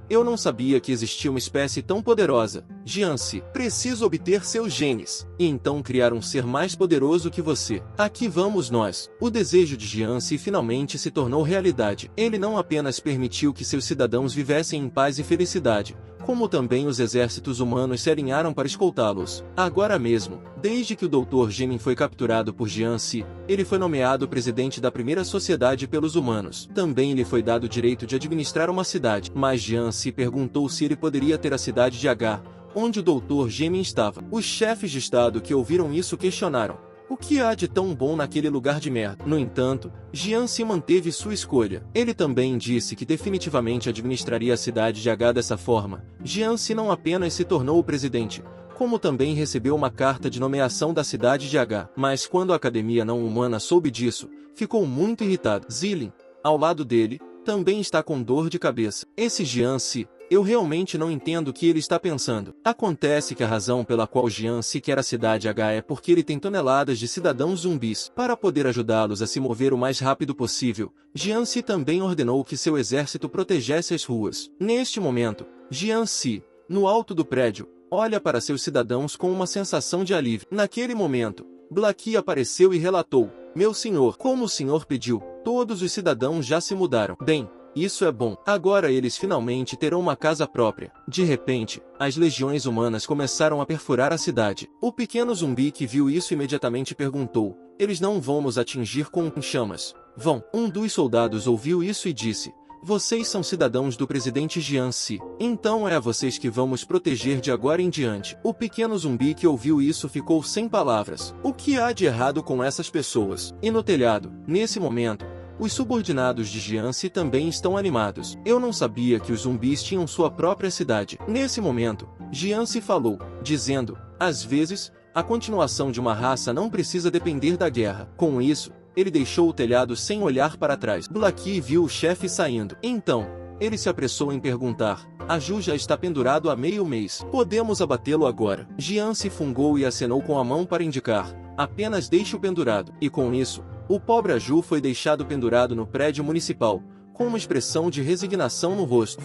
Eu não sabia que existia uma espécie tão poderosa. Jian Si, preciso obter seus genes, e então criar um ser mais poderoso que você. Aqui vamos nós. O desejo de Jian Si finalmente se tornou realidade. Ele não apenas permitiu que seus cidadãos vivessem em paz e felicidade, como também os exércitos humanos se alinharam para escoltá-los. Agora mesmo, desde que o Dr. Gemin foi capturado por Jian Si, ele foi nomeado presidente da primeira sociedade pelos humanos. Também lhe foi dado o direito de administrar uma cidade. Mas Jian Si perguntou se ele poderia ter a cidade de H, onde o Dr. Gemin estava. Os chefes de estado que ouviram isso questionaram. O que há de tão bom naquele lugar de merda? No entanto, Jian Si manteve sua escolha. Ele também disse que definitivamente administraria a cidade de H dessa forma. Jian Si não apenas se tornou o presidente, como também recebeu uma carta de nomeação da cidade de H. Mas quando a Academia Não Humana soube disso, ficou muito irritada. Zilin, ao lado dele, também está com dor de cabeça. Esse Jian Si, eu realmente não entendo o que ele está pensando. Acontece que a razão pela qual Jian Si quer a cidade H é porque ele tem toneladas de cidadãos zumbis. Para poder ajudá-los a se mover o mais rápido possível, Jian Si também ordenou que seu exército protegesse as ruas. Neste momento, Jian Si, no alto do prédio, olha para seus cidadãos com uma sensação de alívio. Naquele momento, Blackie apareceu e relatou, meu senhor, como o senhor pediu, todos os cidadãos já se mudaram. Bem, isso é bom. Agora eles finalmente terão uma casa própria. De repente, as legiões humanas começaram a perfurar a cidade. O pequeno zumbi que viu isso imediatamente perguntou, eles não vão nos atingir com chamas. Vão. Um dos soldados ouviu isso e disse, vocês são cidadãos do presidente Jian Si. Então é a vocês que vamos proteger de agora em diante. O pequeno zumbi que ouviu isso ficou sem palavras. O que há de errado com essas pessoas? E no telhado, nesse momento, os subordinados de Jian Si também estão animados. Eu não sabia que os zumbis tinham sua própria cidade. Nesse momento, Jian Si falou, dizendo, às vezes, a continuação de uma raça não precisa depender da guerra. Com isso, ele deixou o telhado sem olhar para trás. Blackie viu o chefe saindo. Então, ele se apressou em perguntar, a Ju já está pendurado há meio mês. Podemos abatê-lo agora. Jian Se fungou e acenou com a mão para indicar, apenas deixe-o pendurado. E com isso, o pobre Aju foi deixado pendurado no prédio municipal, com uma expressão de resignação no rosto.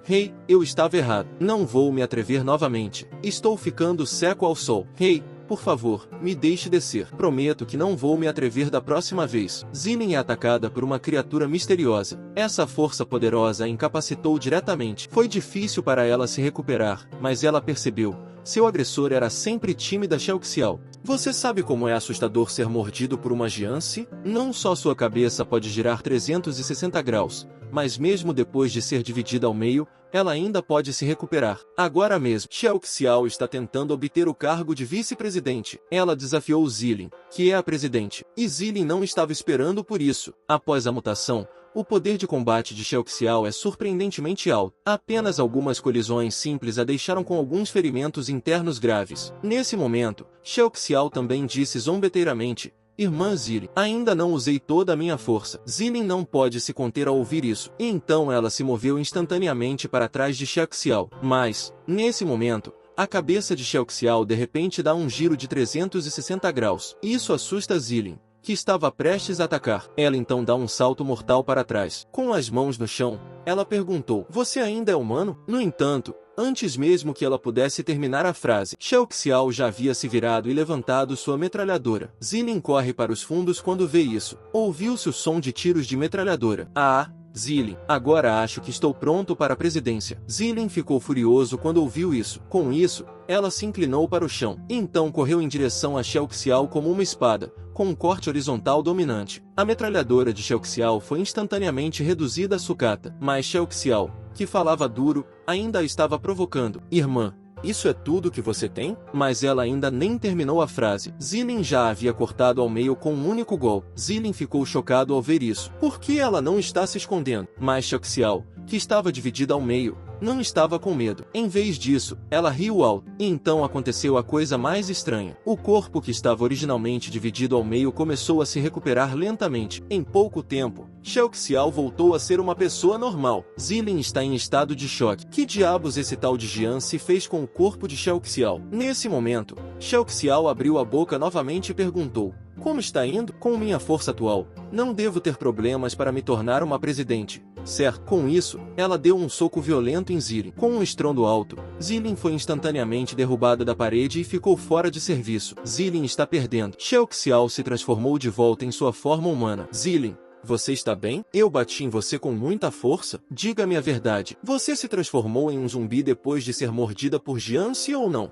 Rei, eu estava errado. Não vou me atrever novamente. Estou ficando seco ao sol. Rei, por favor, me deixe descer. Prometo que não vou me atrever da próxima vez. Zilin é atacada por uma criatura misteriosa. Essa força poderosa a incapacitou diretamente. Foi difícil para ela se recuperar, mas ela percebeu. Seu agressor era sempre tímida Shao Xiao. Você sabe como é assustador ser mordido por uma Jian Si? Não só sua cabeça pode girar 360 graus, mas mesmo depois de ser dividida ao meio, ela ainda pode se recuperar. Agora mesmo, Shao Xiao está tentando obter o cargo de vice-presidente. Ela desafiou Zilin, que é a presidente. E Zilin não estava esperando por isso. Após a mutação, o poder de combate de Shao Xiao é surpreendentemente alto. Apenas algumas colisões simples a deixaram com alguns ferimentos internos graves. Nesse momento, Shao Xiao também disse zombeteiramente, Irmã Zilin, ainda não usei toda a minha força. Zilin não pode se conter ao ouvir isso. E então ela se moveu instantaneamente para trás de Shao Xiao. Mas, nesse momento, a cabeça de Shao Xiao de repente dá um giro de 360 graus. Isso assusta Zilin, que estava prestes a atacar. Ela então dá um salto mortal para trás. Com as mãos no chão, ela perguntou, você ainda é humano? No entanto, Antes mesmo que ela pudesse terminar a frase, Shao Xiao já havia se virado e levantado sua metralhadora. Zilin corre para os fundos quando vê isso. Ouviu-se o som de tiros de metralhadora. Zilin, agora acho que estou pronto para a presidência. Zilin ficou furioso quando ouviu isso. Com isso, ela se inclinou para o chão. Então correu em direção a Shao Xiao como uma espada, com um corte horizontal dominante. A metralhadora de Shao Xiao foi instantaneamente reduzida a sucata. Mas Shao Xiao, que falava duro, ainda a estava provocando. Irmã, isso é tudo que você tem? Mas ela ainda nem terminou a frase. Zilin já a havia cortado ao meio com um único golpe. Zilin ficou chocado ao ver isso. Por que ela não está se escondendo? Mas Shao Xiao, que estava dividida ao meio, não estava com medo. Em vez disso, ela riu alto. E então aconteceu a coisa mais estranha. O corpo que estava originalmente dividido ao meio começou a se recuperar lentamente. Em pouco tempo, Shao Xiao voltou a ser uma pessoa normal. Zilin está em estado de choque. Que diabos esse tal de Jian se fez com o corpo de Shao Xiao? Nesse momento, Shao Xiao abriu a boca novamente e perguntou: como está indo? Com minha força atual, não devo ter problemas para me tornar uma presidente, certo? Com isso, ela deu um soco violento em Zilin. Com um estrondo alto, Zilin foi instantaneamente derrubada da parede e ficou fora de serviço. Zilin está perdendo. Shao Xiao se transformou de volta em sua forma humana. Zilin, você está bem? Eu bati em você com muita força? Diga-me a verdade. Você se transformou em um zumbi depois de ser mordida por Jiangxi ou não?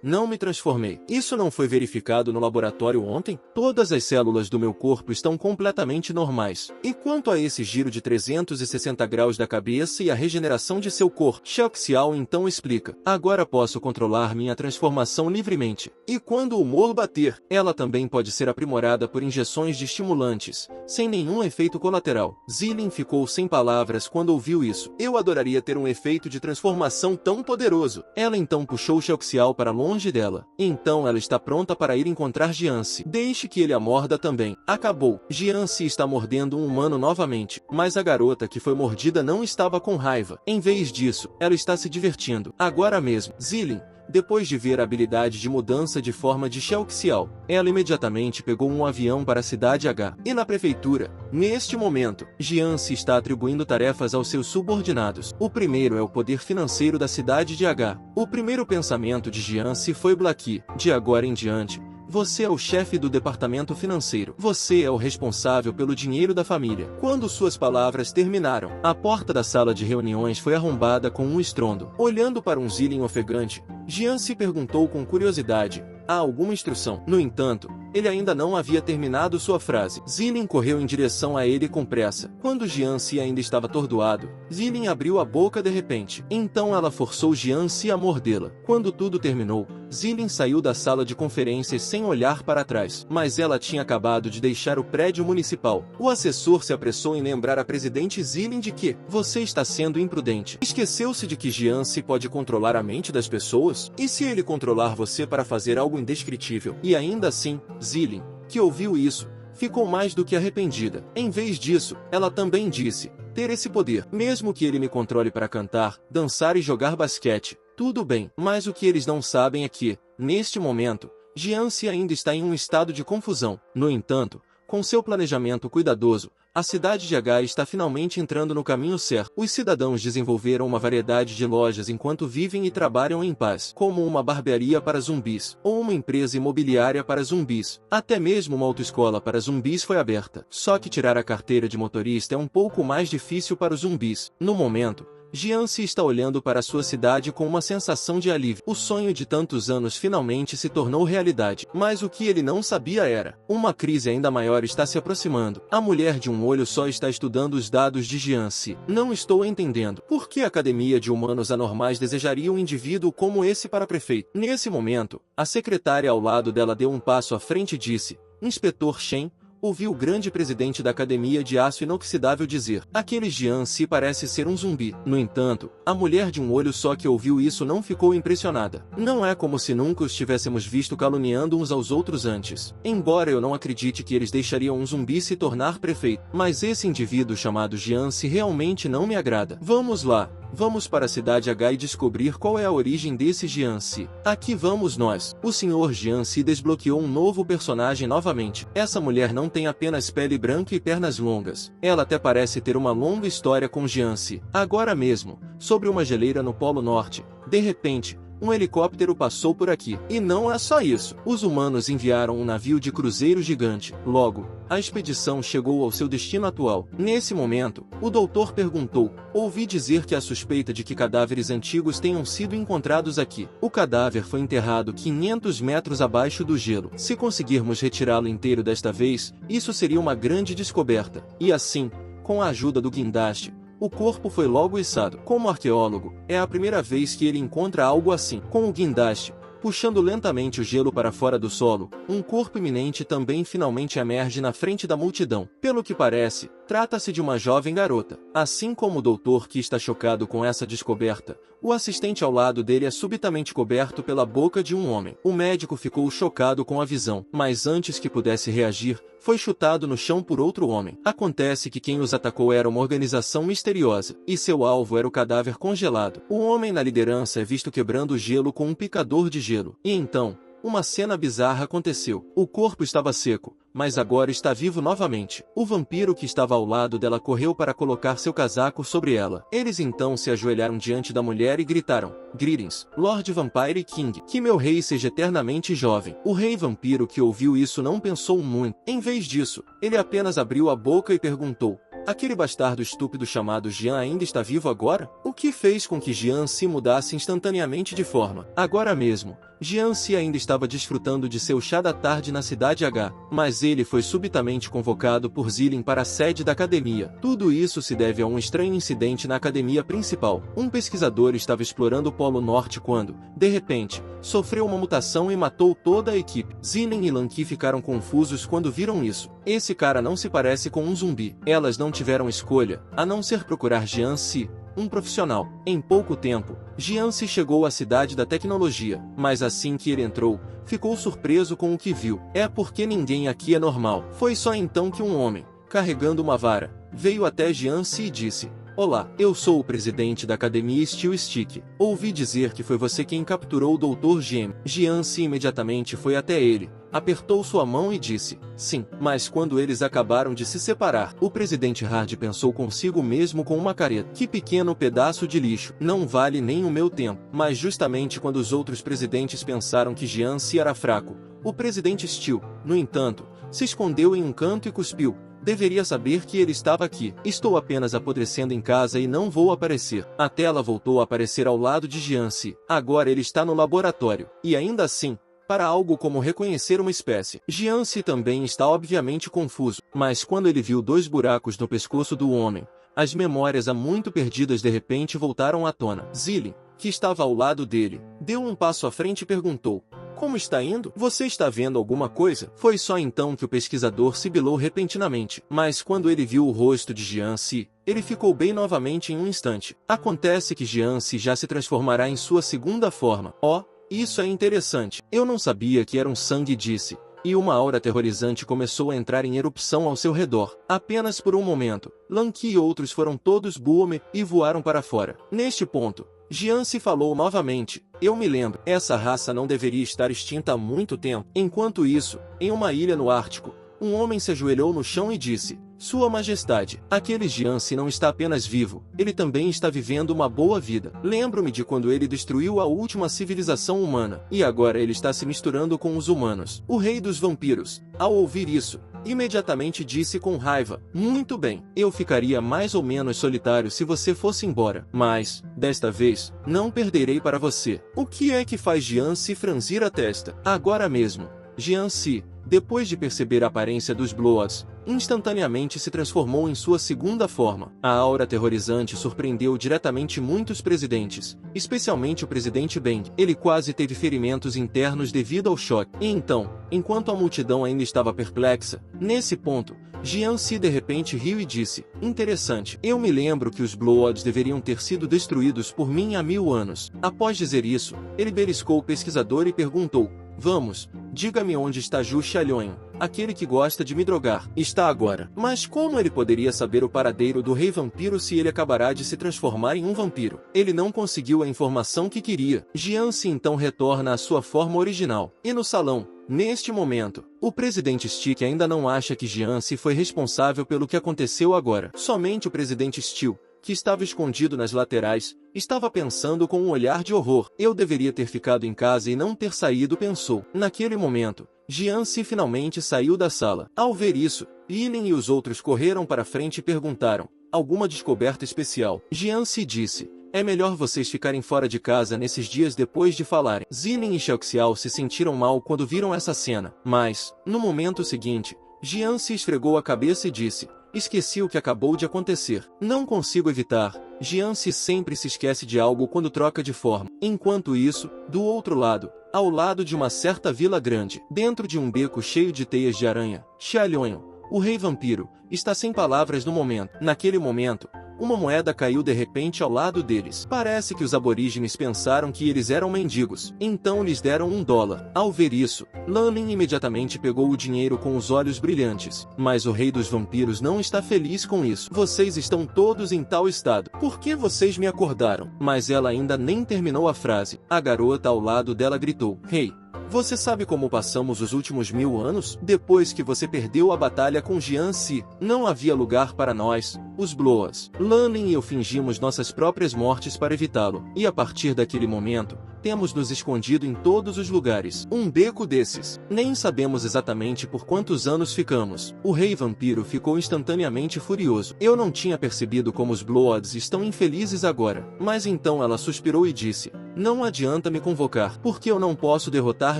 Não me transformei. Isso não foi verificado no laboratório ontem? Todas as células do meu corpo estão completamente normais. E quanto a esse giro de 360 graus da cabeça e a regeneração de seu corpo? Shao Xiao então explica. Agora posso controlar minha transformação livremente. E quando o humor bater, ela também pode ser aprimorada por injeções de estimulantes, sem nenhum efeito colateral. Zilin ficou sem palavras quando ouviu isso. Eu adoraria ter um efeito de transformação tão poderoso. Ela então puxou Shao Xiao para longe dela. Então ela está pronta para ir encontrar Jiangxi. Deixe que ele a morda também. Acabou. Jiangxi está mordendo um humano novamente. Mas a garota que foi mordida não estava com raiva. Em vez disso, ela está se divertindo. Agora mesmo. Zilin, depois de ver a habilidade de mudança de forma de Shao Xiao, ela imediatamente pegou um avião para a cidade H. E na prefeitura, neste momento, Jiangxi está atribuindo tarefas aos seus subordinados. O primeiro é o poder financeiro da cidade de H. O primeiro pensamento de Jiangxi foi Black. De agora em diante, você é o chefe do departamento financeiro. Você é o responsável pelo dinheiro da família. Quando suas palavras terminaram, a porta da sala de reuniões foi arrombada com um estrondo. Olhando para um Zilin ofegante, Jiangxi perguntou com curiosidade: há alguma instrução? No entanto, ele ainda não havia terminado sua frase. Zilin correu em direção a ele com pressa. Quando Jiangxi ainda estava atordoado, Zilin abriu a boca de repente. Então ela forçou Jiangxi a mordê-la. Quando tudo terminou, Zilin saiu da sala de conferências sem olhar para trás. Mas ela tinha acabado de deixar o prédio municipal. O assessor se apressou em lembrar a presidente Zilin de que você está sendo imprudente. Esqueceu-se de que Jiangxi pode controlar a mente das pessoas? E se ele controlar você para fazer algo indescritível? E ainda assim, Zilin, que ouviu isso, ficou mais do que arrependida. Em vez disso, ela também disse: ter esse poder, mesmo que ele me controle para cantar, dançar e jogar basquete, tudo bem. Mas o que eles não sabem é que, neste momento, Jiangxi ainda está em um estado de confusão. No entanto, com seu planejamento cuidadoso, a cidade de H está finalmente entrando no caminho certo. Os cidadãos desenvolveram uma variedade de lojas enquanto vivem e trabalham em paz, como uma barbearia para zumbis, ou uma empresa imobiliária para zumbis. Até mesmo uma autoescola para zumbis foi aberta. Só que tirar a carteira de motorista é um pouco mais difícil para os zumbis. No momento, Jiangxi está olhando para sua cidade com uma sensação de alívio. O sonho de tantos anos finalmente se tornou realidade. Mas o que ele não sabia era: uma crise ainda maior está se aproximando. A mulher de um olho só está estudando os dados de Jiangxi. Não estou entendendo. Por que a Academia de Humanos Anormais desejaria um indivíduo como esse para prefeito? Nesse momento, a secretária ao lado dela deu um passo à frente e disse: Inspetor Shen, ouviu o grande presidente da Academia de Aço Inoxidável dizer: aquele Jiangxi parece ser um zumbi. No entanto, a mulher de um olho só que ouviu isso não ficou impressionada. Não é como se nunca os tivéssemos visto caluniando uns aos outros antes. Embora eu não acredite que eles deixariam um zumbi se tornar prefeito. Mas esse indivíduo chamado Jiangxi realmente não me agrada. Vamos lá. Vamos para a cidade H e descobrir qual é a origem desse Jianxi. Aqui vamos nós. O Sr. Jianxi desbloqueou um novo personagem novamente. Essa mulher não tem apenas pele branca e pernas longas. Ela até parece ter uma longa história com Jianxi. Agora mesmo, sobre uma geleira no Polo Norte, de repente, um helicóptero passou por aqui. E não é só isso. Os humanos enviaram um navio de cruzeiro gigante. Logo, a expedição chegou ao seu destino atual. Nesse momento, o doutor perguntou: ouvi dizer que há suspeita de que cadáveres antigos tenham sido encontrados aqui. O cadáver foi enterrado 500 metros abaixo do gelo. Se conseguirmos retirá-lo inteiro desta vez, isso seria uma grande descoberta. E assim, com a ajuda do guindaste, o corpo foi logo içado. Como arqueólogo, é a primeira vez que ele encontra algo assim. Com o guindaste, puxando lentamente o gelo para fora do solo, um corpo iminente também finalmente emerge na frente da multidão. Pelo que parece, trata-se de uma jovem garota. Assim como o doutor que está chocado com essa descoberta, o assistente ao lado dele é subitamente coberto pela boca de um homem. O médico ficou chocado com a visão, mas antes que pudesse reagir, foi chutado no chão por outro homem. Acontece que quem os atacou era uma organização misteriosa, e seu alvo era o cadáver congelado. O homem na liderança é visto quebrando o gelo com um picador de gelo. E então, uma cena bizarra aconteceu. O corpo estava seco, mas agora está vivo novamente. O vampiro que estava ao lado dela correu para colocar seu casaco sobre ela. Eles então se ajoelharam diante da mulher e gritaram: Greetings, Lord Vampire King. Que meu rei seja eternamente jovem. O rei vampiro que ouviu isso não pensou muito. Em vez disso, ele apenas abriu a boca e perguntou: aquele bastardo estúpido chamado Jian ainda está vivo agora? O que fez com que Jian se mudasse instantaneamente de forma? Agora mesmo, Jian se ainda estava desfrutando de seu chá da tarde na cidade H, mas ele foi subitamente convocado por Zilin para a sede da academia. Tudo isso se deve a um estranho incidente na academia principal. Um pesquisador estava explorando o Polo Norte quando, de repente, sofreu uma mutação e matou toda a equipe. Zilin e Lanqi ficaram confusos quando viram isso. Esse cara não se parece com um zumbi. Elas não tiveram escolha, a não ser procurar Jianxi, um profissional. Em pouco tempo, Jianxi chegou à cidade da tecnologia, mas assim que ele entrou, ficou surpreso com o que viu. É porque ninguém aqui é normal. Foi só então que um homem, carregando uma vara, veio até Jianxi e disse: olá, eu sou o presidente da Academia Steel Stick. Ouvi dizer que foi você quem capturou o Dr. Gem. Jianxi imediatamente foi até ele, apertou sua mão e disse: sim. Mas quando eles acabaram de se separar, o presidente Hard pensou consigo mesmo com uma careta: que pequeno pedaço de lixo, não vale nem o meu tempo. Mas justamente quando os outros presidentes pensaram que Jianxi era fraco, o presidente Steel, no entanto, se escondeu em um canto e cuspiu: deveria saber que ele estava aqui. Estou apenas apodrecendo em casa e não vou aparecer. A tela voltou a aparecer ao lado de Jianxi. Agora ele está no laboratório. E ainda assim, para algo como reconhecer uma espécie. Jianxi também está obviamente confuso. Mas quando ele viu 2 buracos no pescoço do homem, as memórias há muito perdidas de repente voltaram à tona. Zilin, que estava ao lado dele, deu um passo à frente e perguntou: como está indo? Você está vendo alguma coisa? Foi só então que o pesquisador sibilou repentinamente. Mas quando ele viu o rosto de Jianxi, ele ficou bem novamente em um instante. Acontece que Jianxi já se transformará em sua segunda forma. Oh, isso é interessante. Eu não sabia que era um sangue, disse. E uma aura aterrorizante começou a entrar em erupção ao seu redor. Apenas por um momento, Lanqi e outros foram todos boom e voaram para fora. Neste ponto, Jianxi falou novamente: eu me lembro, essa raça não deveria estar extinta há muito tempo. Enquanto isso, em uma ilha no Ártico, um homem se ajoelhou no chão e disse: Sua Majestade, aquele Jianxi não está apenas vivo, ele também está vivendo uma boa vida. Lembro-me de quando ele destruiu a última civilização humana, e agora ele está se misturando com os humanos. O rei dos vampiros, ao ouvir isso, imediatamente disse com raiva: muito bem, eu ficaria mais ou menos solitário se você fosse embora. Mas, desta vez, não perderei para você. O que é que faz Jianxi franzir a testa? Agora mesmo, Jianxi, depois de perceber a aparência dos Bloods, instantaneamente se transformou em sua segunda forma. A aura aterrorizante surpreendeu diretamente muitos presidentes, especialmente o presidente Bang. Ele quase teve ferimentos internos devido ao choque. E então, enquanto a multidão ainda estava perplexa, nesse ponto, Jianxi de repente riu e disse: interessante, eu me lembro que os Bloods deveriam ter sido destruídos por mim há 1000 anos. Após dizer isso, ele beliscou o pesquisador e perguntou: Vamos, diga-me onde está Zhu Xiaolonho, aquele que gosta de me drogar. Está agora. Mas como ele poderia saber o paradeiro do rei vampiro se ele acabará de se transformar em um vampiro? Ele não conseguiu a informação que queria. Jianzi então retorna à sua forma original. E no salão, neste momento, o presidente Stick ainda não acha que Jianzi foi responsável pelo que aconteceu agora. Somente o presidente Steel, que estava escondido nas laterais, estava pensando com um olhar de horror. Eu deveria ter ficado em casa e não ter saído, pensou. Naquele momento, Jianzi finalmente saiu da sala. Ao ver isso, Linen e os outros correram para frente e perguntaram: alguma descoberta especial? Jianzi disse: é melhor vocês ficarem fora de casa nesses dias depois de falarem. Zining e Xiaoxiao se sentiram mal quando viram essa cena. Mas, no momento seguinte, Jianzi esfregou a cabeça e disse: esqueci o que acabou de acontecer. Não consigo evitar. Jianzi sempre se esquece de algo quando troca de forma. Enquanto isso, do outro lado, ao lado de uma certa vila grande, dentro de um beco cheio de teias de aranha, Xiaolonho, o rei vampiro, está sem palavras no momento. Naquele momento, uma moeda caiu de repente ao lado deles. Parece que os aborígenes pensaram que eles eram mendigos, então lhes deram $1. Ao ver isso, Lanlin imediatamente pegou o dinheiro com os olhos brilhantes. Mas o rei dos vampiros não está feliz com isso. Vocês estão todos em tal estado. Por que vocês me acordaram? Mas ela ainda nem terminou a frase. A garota ao lado dela gritou: Rei, você sabe como passamos os últimos 1000 anos? Depois que você perdeu a batalha com Jianzi, não havia lugar para nós, os Bloas. Lanlin e eu fingimos nossas próprias mortes para evitá-lo. E a partir daquele momento, temos nos escondido em todos os lugares. Um beco desses. Nem sabemos exatamente por quantos anos ficamos. O rei vampiro ficou instantaneamente furioso. Eu não tinha percebido como os Bloods estão infelizes agora. Mas então ela suspirou e disse: não adianta me convocar, porque eu não posso derrotar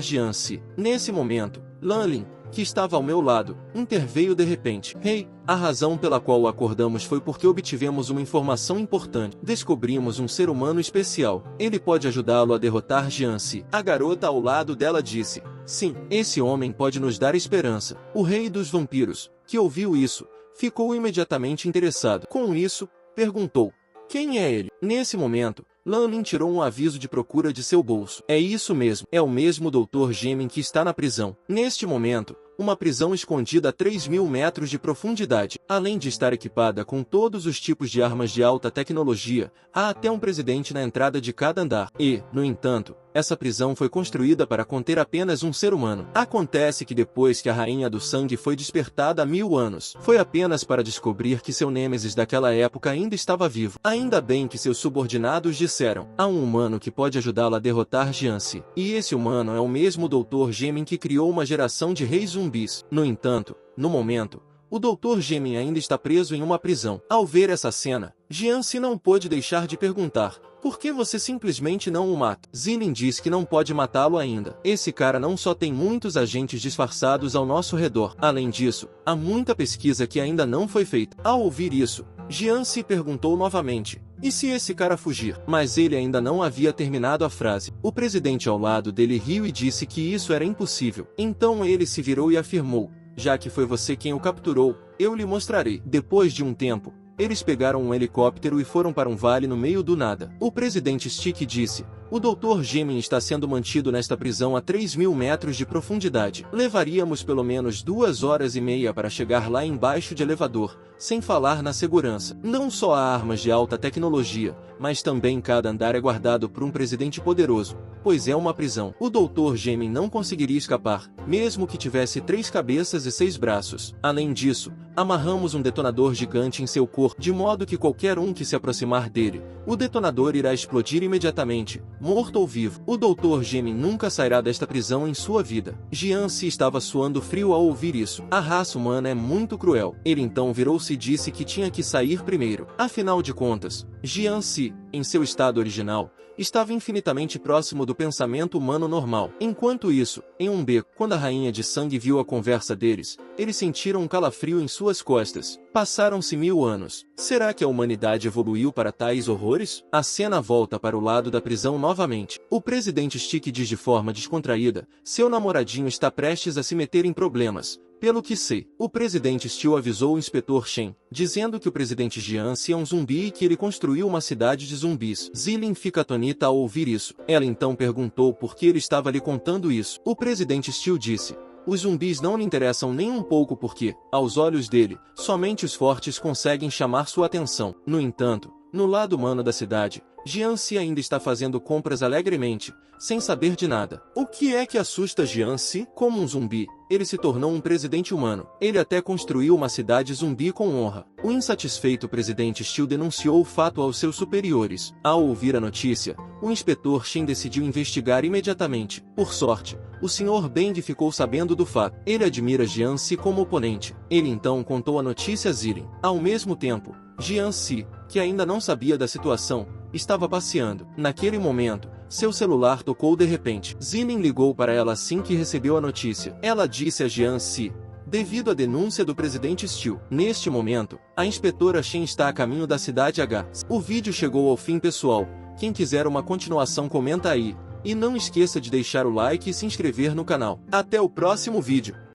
Jianzi. Nesse momento, Lanlin, que estava ao meu lado, interveio de repente. Rei, a razão pela qual o acordamos foi porque obtivemos uma informação importante. Descobrimos um ser humano especial. Ele pode ajudá-lo a derrotar Jianzi. A garota ao lado dela disse: sim, esse homem pode nos dar esperança. O rei dos vampiros, que ouviu isso, ficou imediatamente interessado. Com isso, perguntou: quem é ele? Nesse momento, Lanlin tirou um aviso de procura de seu bolso. É isso mesmo, é o mesmo Dr. Gemin que está na prisão. Neste momento, uma prisão escondida a 3.000 metros de profundidade. Além de estar equipada com todos os tipos de armas de alta tecnologia, há até um presidente na entrada de cada andar. E, no entanto, essa prisão foi construída para conter apenas um ser humano. Acontece que depois que a Rainha do Sangue foi despertada há 1000 anos, foi apenas para descobrir que seu nêmesis daquela época ainda estava vivo. Ainda bem que seus subordinados disseram: há um humano que pode ajudá-la a derrotar Jianzi. E esse humano é o mesmo Dr. Gemin que criou uma geração de reis zumbis. No entanto, no momento, o Dr. Gemin ainda está preso em uma prisão. Ao ver essa cena, Jianzi não pôde deixar de perguntar: por que você simplesmente não o mata? Ziling diz que não pode matá-lo ainda. Esse cara não só tem muitos agentes disfarçados ao nosso redor. Além disso, há muita pesquisa que ainda não foi feita. Ao ouvir isso, Jianzi perguntou novamente: e se esse cara fugir? Mas ele ainda não havia terminado a frase. O presidente ao lado dele riu e disse que isso era impossível. Então ele se virou e afirmou: já que foi você quem o capturou, eu lhe mostrarei. Depois de um tempo, eles pegaram um helicóptero e foram para um vale no meio do nada. O presidente Stick disse: o Dr. Gemin está sendo mantido nesta prisão a 3.000 metros de profundidade. Levaríamos pelo menos 2 horas e meia para chegar lá embaixo de elevador, sem falar na segurança. Não só há armas de alta tecnologia, mas também cada andar é guardado por um presidente poderoso, pois é uma prisão. O Dr. Gemin não conseguiria escapar, mesmo que tivesse 3 cabeças e 6 braços. Além disso, amarramos um detonador gigante em seu corpo, de modo que qualquer um que se aproximar dele, o detonador irá explodir imediatamente, morto ou vivo. O Dr. Gemin nunca sairá desta prisão em sua vida. Jianzi estava suando frio ao ouvir isso. A raça humana é muito cruel. Ele então virou-se e disse que tinha que sair primeiro. Afinal de contas, Jianzi, em seu estado original, estava infinitamente próximo do pensamento humano normal. Enquanto isso, em um beco, quando a Rainha de Sangue viu a conversa deles, eles sentiram um calafrio em suas costas. Passaram-se 1000 anos. Será que a humanidade evoluiu para tais horrores? A cena volta para o lado da prisão novamente. O presidente Stick diz de forma descontraída: seu namoradinho está prestes a se meter em problemas. Pelo que sei, o presidente Steele avisou o inspetor Shen, dizendo que o presidente Jianxi é um zumbi e que ele construiu uma cidade de zumbis. Zilin fica atônita ao ouvir isso. Ela então perguntou por que ele estava lhe contando isso. O presidente Steele disse: os zumbis não lhe interessam nem um pouco porque, aos olhos dele, somente os fortes conseguem chamar sua atenção. No entanto, no lado humano da cidade, Jianxi ainda está fazendo compras alegremente, sem saber de nada. O que é que assusta Jianxi? Como um zumbi, ele se tornou um presidente humano. Ele até construiu uma cidade zumbi com honra. O insatisfeito presidente Steele denunciou o fato aos seus superiores. Ao ouvir a notícia, o inspetor Shen decidiu investigar imediatamente. Por sorte, o Sr. Beng ficou sabendo do fato. Ele admira Jianxi como oponente. Ele então contou a notícia a Zilin. Ao mesmo tempo, Jianxi, que ainda não sabia da situação, estava passeando. Naquele momento, seu celular tocou de repente. Zilin ligou para ela assim que recebeu a notícia. Ela disse a Jianxi: devido à denúncia do presidente Steele. Neste momento, a inspetora Shen está a caminho da cidade H. O vídeo chegou ao fim, pessoal. Quem quiser uma continuação comenta aí. E não esqueça de deixar o like e se inscrever no canal. Até o próximo vídeo.